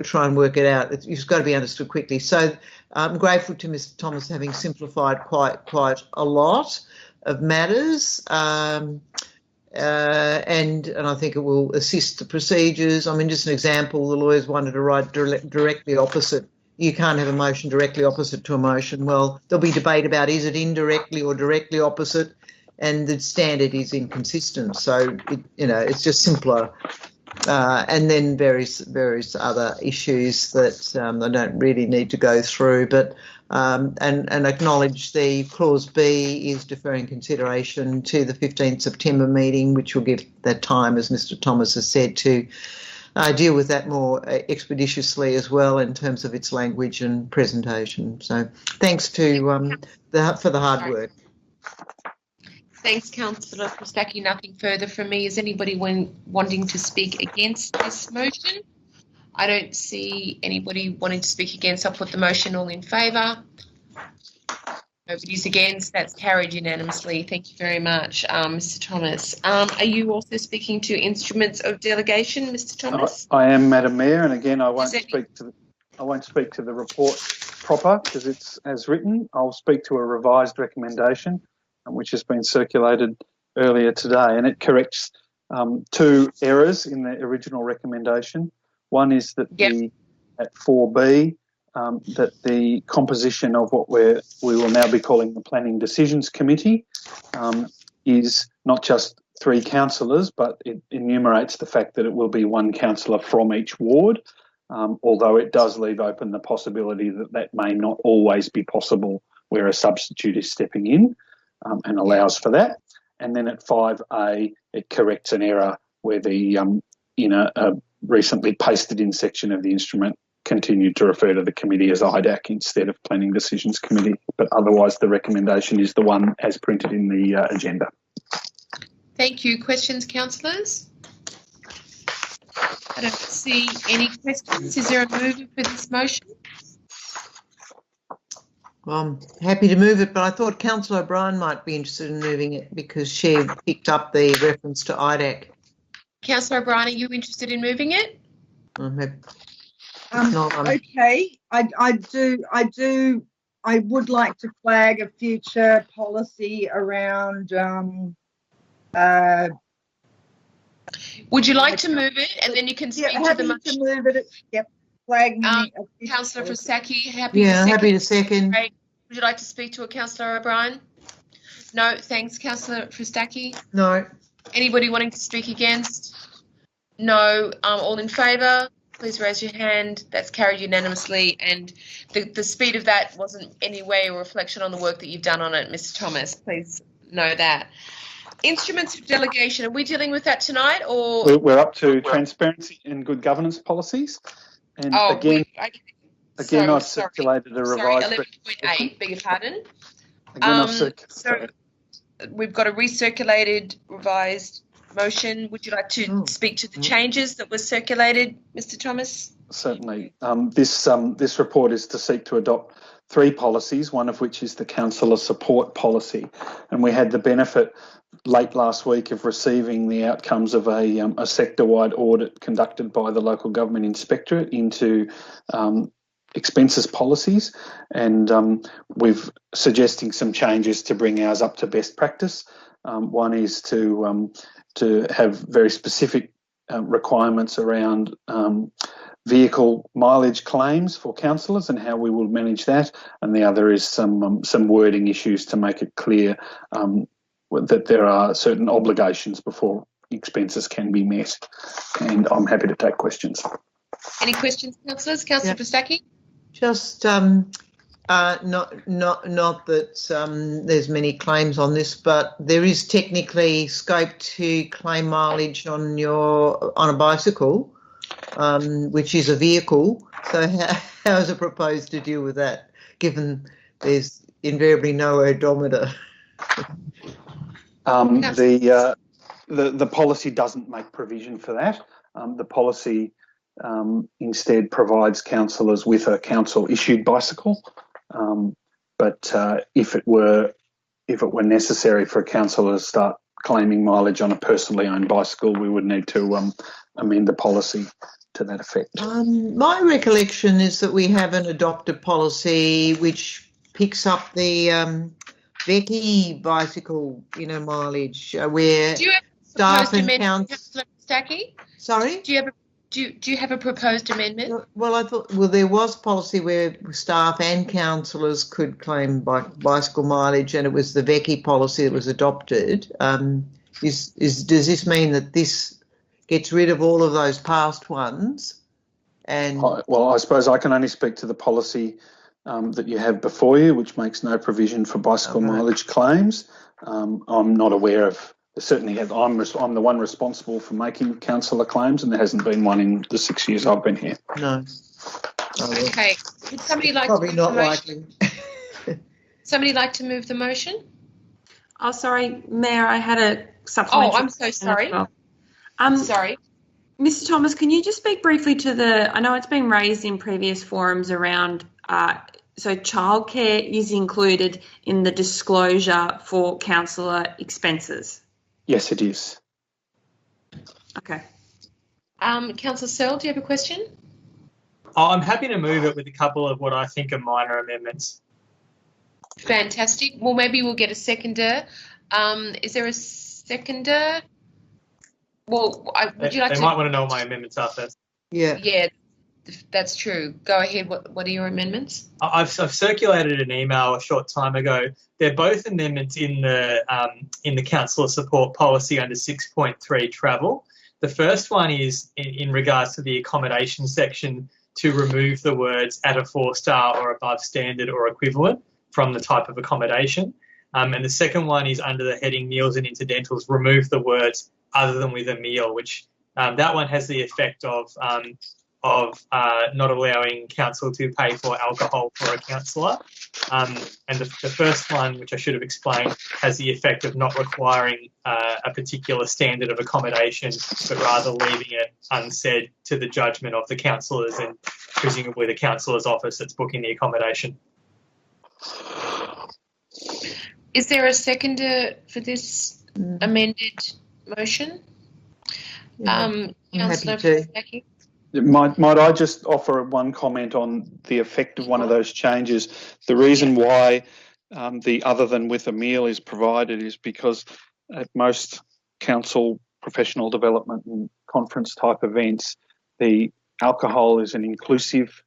try and work it out. It's got to be understood quickly. So I'm grateful to Mr. Thomas having simplified quite a lot of matters, and I think it will assist the procedures. I mean, just an example, the lawyers wanted to write directly opposite. You can't have a motion directly opposite to a motion. Well, there'll be debate about is it indirectly or directly opposite, and the standard is inconsistent. So, it's just simpler. And then various other issues that I don't really need to go through, but and acknowledge the clause B is deferring consideration to the 15th September meeting, which will give that time, as Mr. Thomas has said, to deal with that more expeditiously as well in terms of its language and presentation. So thanks to for the hard work. Thanks, Councillor Pistacchi. Nothing further from me. Is anybody wanting to speak against this motion? I don't see anybody wanting to speak against. I'll put the motion. All in favour? Nobody's against. That's carried unanimously. Thank you very much, Mr. Thomas. Are you also speaking to instruments of delegation, Mr. Thomas? I am, Madam Mayor, and again, I won't speak to the report proper because it's as written. I'll speak to a revised recommendation, which has been circulated earlier today, and it corrects two errors in the original recommendation. One is that at 4B, that the composition of what we will now be calling the Planning Decisions Committee is not just 3 councillors, but it enumerates the fact that it will be 1 councillor from each ward, although it does leave open the possibility that may not always be possible where a substitute is stepping in, and allows for that. And then at 5A, it corrects an error where the recently pasted in section of the instrument continued to refer to the committee as IDAC instead of Planning Decisions Committee. But otherwise, the recommendation is the one as printed in the agenda. Thank you. Questions, councillors? I don't see any questions. Is there a mover for this motion? Well, I'm happy to move it, but I thought Councillor O'Brien might be interested in moving it because she picked up the reference to IDAC. Councillor O'Brien, are you interested in moving it? Okay, I would like to flag a future policy around. Would you like to move it, and then you can speak to the motion? Happy to move it. Yep, flagging. Councillor Frasacchi, happy to second. Would you like to speak to a Councillor O'Brien? No, thanks, Councillor Frasacchi. No. Anybody wanting to speak against? No. All in favour? Please raise your hand. That's carried unanimously, and the speed of that wasn't any way a reflection on the work that you've done on it, Mr. Thomas. Please know that. Instruments of delegation, are we dealing with that tonight, or? We're up to transparency and good governance policies. And I've circulated a revised... 11.8, beg your pardon. So we've got a recirculated revised motion. Would you like to speak to the changes that were circulated, Mr. Thomas? Certainly. This report is to seek to adopt 3 policies, one of which is the councillor support policy. And we had the benefit late last week of receiving the outcomes of a sector-wide audit conducted by the local government inspectorate into expenses policies, and we're suggesting some changes to bring ours up to best practice. One is to have very specific requirements around vehicle mileage claims for councillors and how we will manage that, and the other is some wording issues to make it clear that there are certain obligations before expenses can be met. And I'm happy to take questions. Any questions, councillors? Councillor Frasacchi? Just not that there's many claims on this, but there is technically scope to claim mileage on a bicycle, which is a vehicle. So how is it proposed to deal with that, given there's invariably no odometer? The policy doesn't make provision for that. The policy instead provides councillors with a council-issued bicycle. But if it were necessary for a councillor to start claiming mileage on a personally owned bicycle, we would need to amend the policy to that effect. My recollection is that we have an adopted policy which picks up the Becky bicycle, mileage, where staff and council. Sorry? Do you have a proposed amendment? Well, there was policy where staff and councillors could claim bicycle mileage, and it was the Becky policy that was adopted. Does this mean that this gets rid of all of those past ones? And well, I suppose I can only speak to the policy that you have before you, which makes no provision for bicycle mileage claims. I'm not aware of. Certainly, I'm the one responsible for making councillor claims, and there hasn't been one in the 6 years I've been here. No. Okay. Would somebody like probably to not likely. Somebody like to move the motion? Oh, sorry, Mayor, I had a supplementary. Oh, I'm so sorry. Well. Sorry. Mr. Thomas, can you just speak briefly to I know it's been raised in previous forums around, so childcare is included in the disclosure for councillor expenses? Yes, it is. Okay. Councillor Searle, do you have a question? I'm happy to move it with a couple of what I think are minor amendments. Fantastic. Well, maybe we'll get a seconder. Is there a seconder? Well, would you like they might want to know what my amendments are first. Yeah. Yeah, that's true. Go ahead. What are your amendments? I've circulated an email a short time ago. They're both amendments in the councillor support policy under 6.3 travel. The first one is in regards to the accommodation section to remove the words at a 4-star or above standard or equivalent from the type of accommodation. And the second one is under the heading meals and incidentals, remove the words other than with a meal, which that one has the effect of not allowing council to pay for alcohol for a councillor. And the first one, which I should have explained, has the effect of not requiring a particular standard of accommodation, but rather leaving it unsaid to the judgment of the councillors and presumably the councillor's office that's booking the accommodation. Is there a seconder for this amended motion? Yeah, Councillor happy to. Frasacchi? Might I just offer one comment on the effect of one of those changes? The reason why the other than with a meal is provided is because at most council professional development and conference type events, the alcohol is an inclusive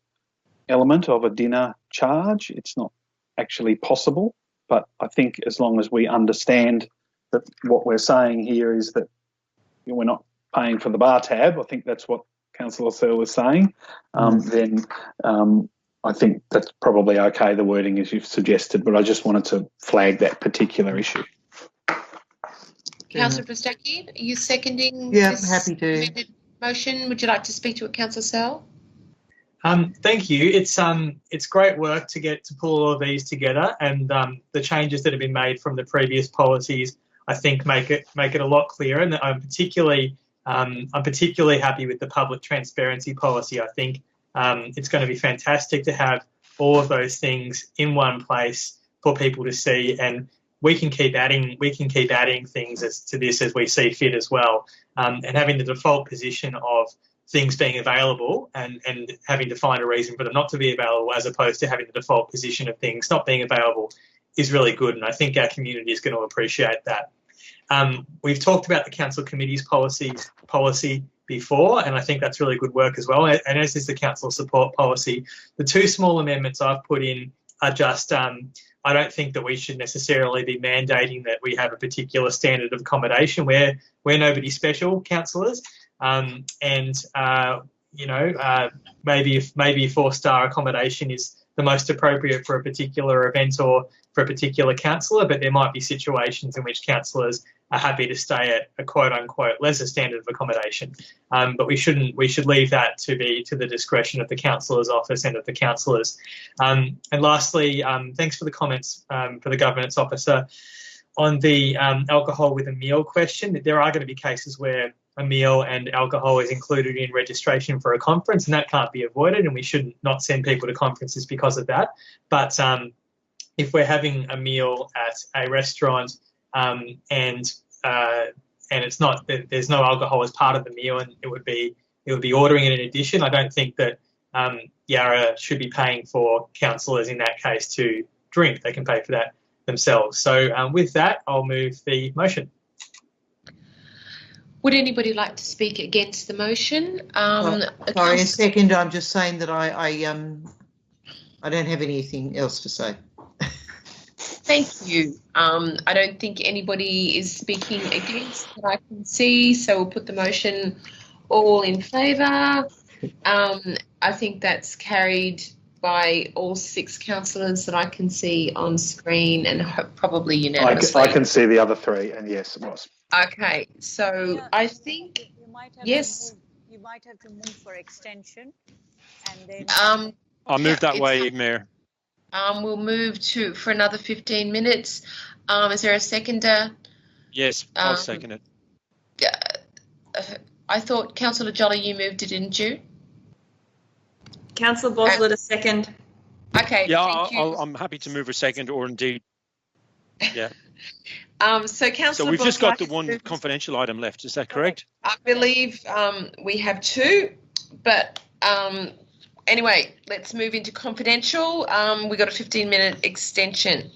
element of a dinner charge. It's not actually possible, but I think as long as we understand that what we're saying here is that we're not paying for the bar tab, I think that's what Councillor Searle was saying, then I think that's probably okay, the wording as you've suggested, but I just wanted to flag that particular issue. Councillor Pristaki, are you seconding this happy to. motion? Would you like to speak to it, Councillor Searle? Thank you. It's great work to pull all of these together, and the changes that have been made from the previous policies, I think, make it a lot clearer. And I'm particularly happy with the public transparency policy. I think it's going to be fantastic to have all of those things in one place for people to see, and we can keep adding things to this as we see fit as well. And having the default position of things being available and having to find a reason for them not to be available, as opposed to having the default position of things not being available, is really good. And I think our community is going to appreciate that. We've talked about the council committee's policy before, and I think that's really good work as well. And as is the council support policy, the two small amendments I've put in are just, I don't think that we should necessarily be mandating that we have a particular standard of accommodation. We're nobody special, councillors. Maybe a 4-star accommodation is the most appropriate for a particular event or for a particular councillor, but there might be situations in which councillors are happy to stay at a quote-unquote lesser standard of accommodation. But we should leave that to the discretion of the councillor's office and of the councillors. And lastly, thanks for the comments for the governance officer on the alcohol with a meal question. There are going to be cases where a meal and alcohol is included in registration for a conference, and that can't be avoided, and we should not send people to conferences because of that. But if we're having a meal at a restaurant and it's not, there's no alcohol as part of the meal, and it would be ordering it in addition, I don't think that Yarra should be paying for councillors in that case to drink. They can pay for that themselves. So with that, I'll move the motion. Would anybody like to speak against the motion? Sorry, a second. I'm just saying that I don't have anything else to say. Thank you. I don't think anybody is speaking against that I can see, so we'll put the motion all in favour. I think that's carried by all 6 councillors that I can see on screen, and probably unanimously. I can see the other 3, and yes, it was. Okay, so yeah, I think yes. You might have to move for extension, and then. I'll move that way, Mayor. We'll move for another 15 minutes. Is there a seconder? Yes, I'll second it. I thought, Councillor Jolly, you moved it, didn't you? Councillor Boslett, a second. Okay. Yeah, I'm happy to move a second, or indeed, yeah. So we've just got the one confidential item left. Is that correct? I believe we have 2, but anyway, let's move into confidential. We got a 15-minute extension.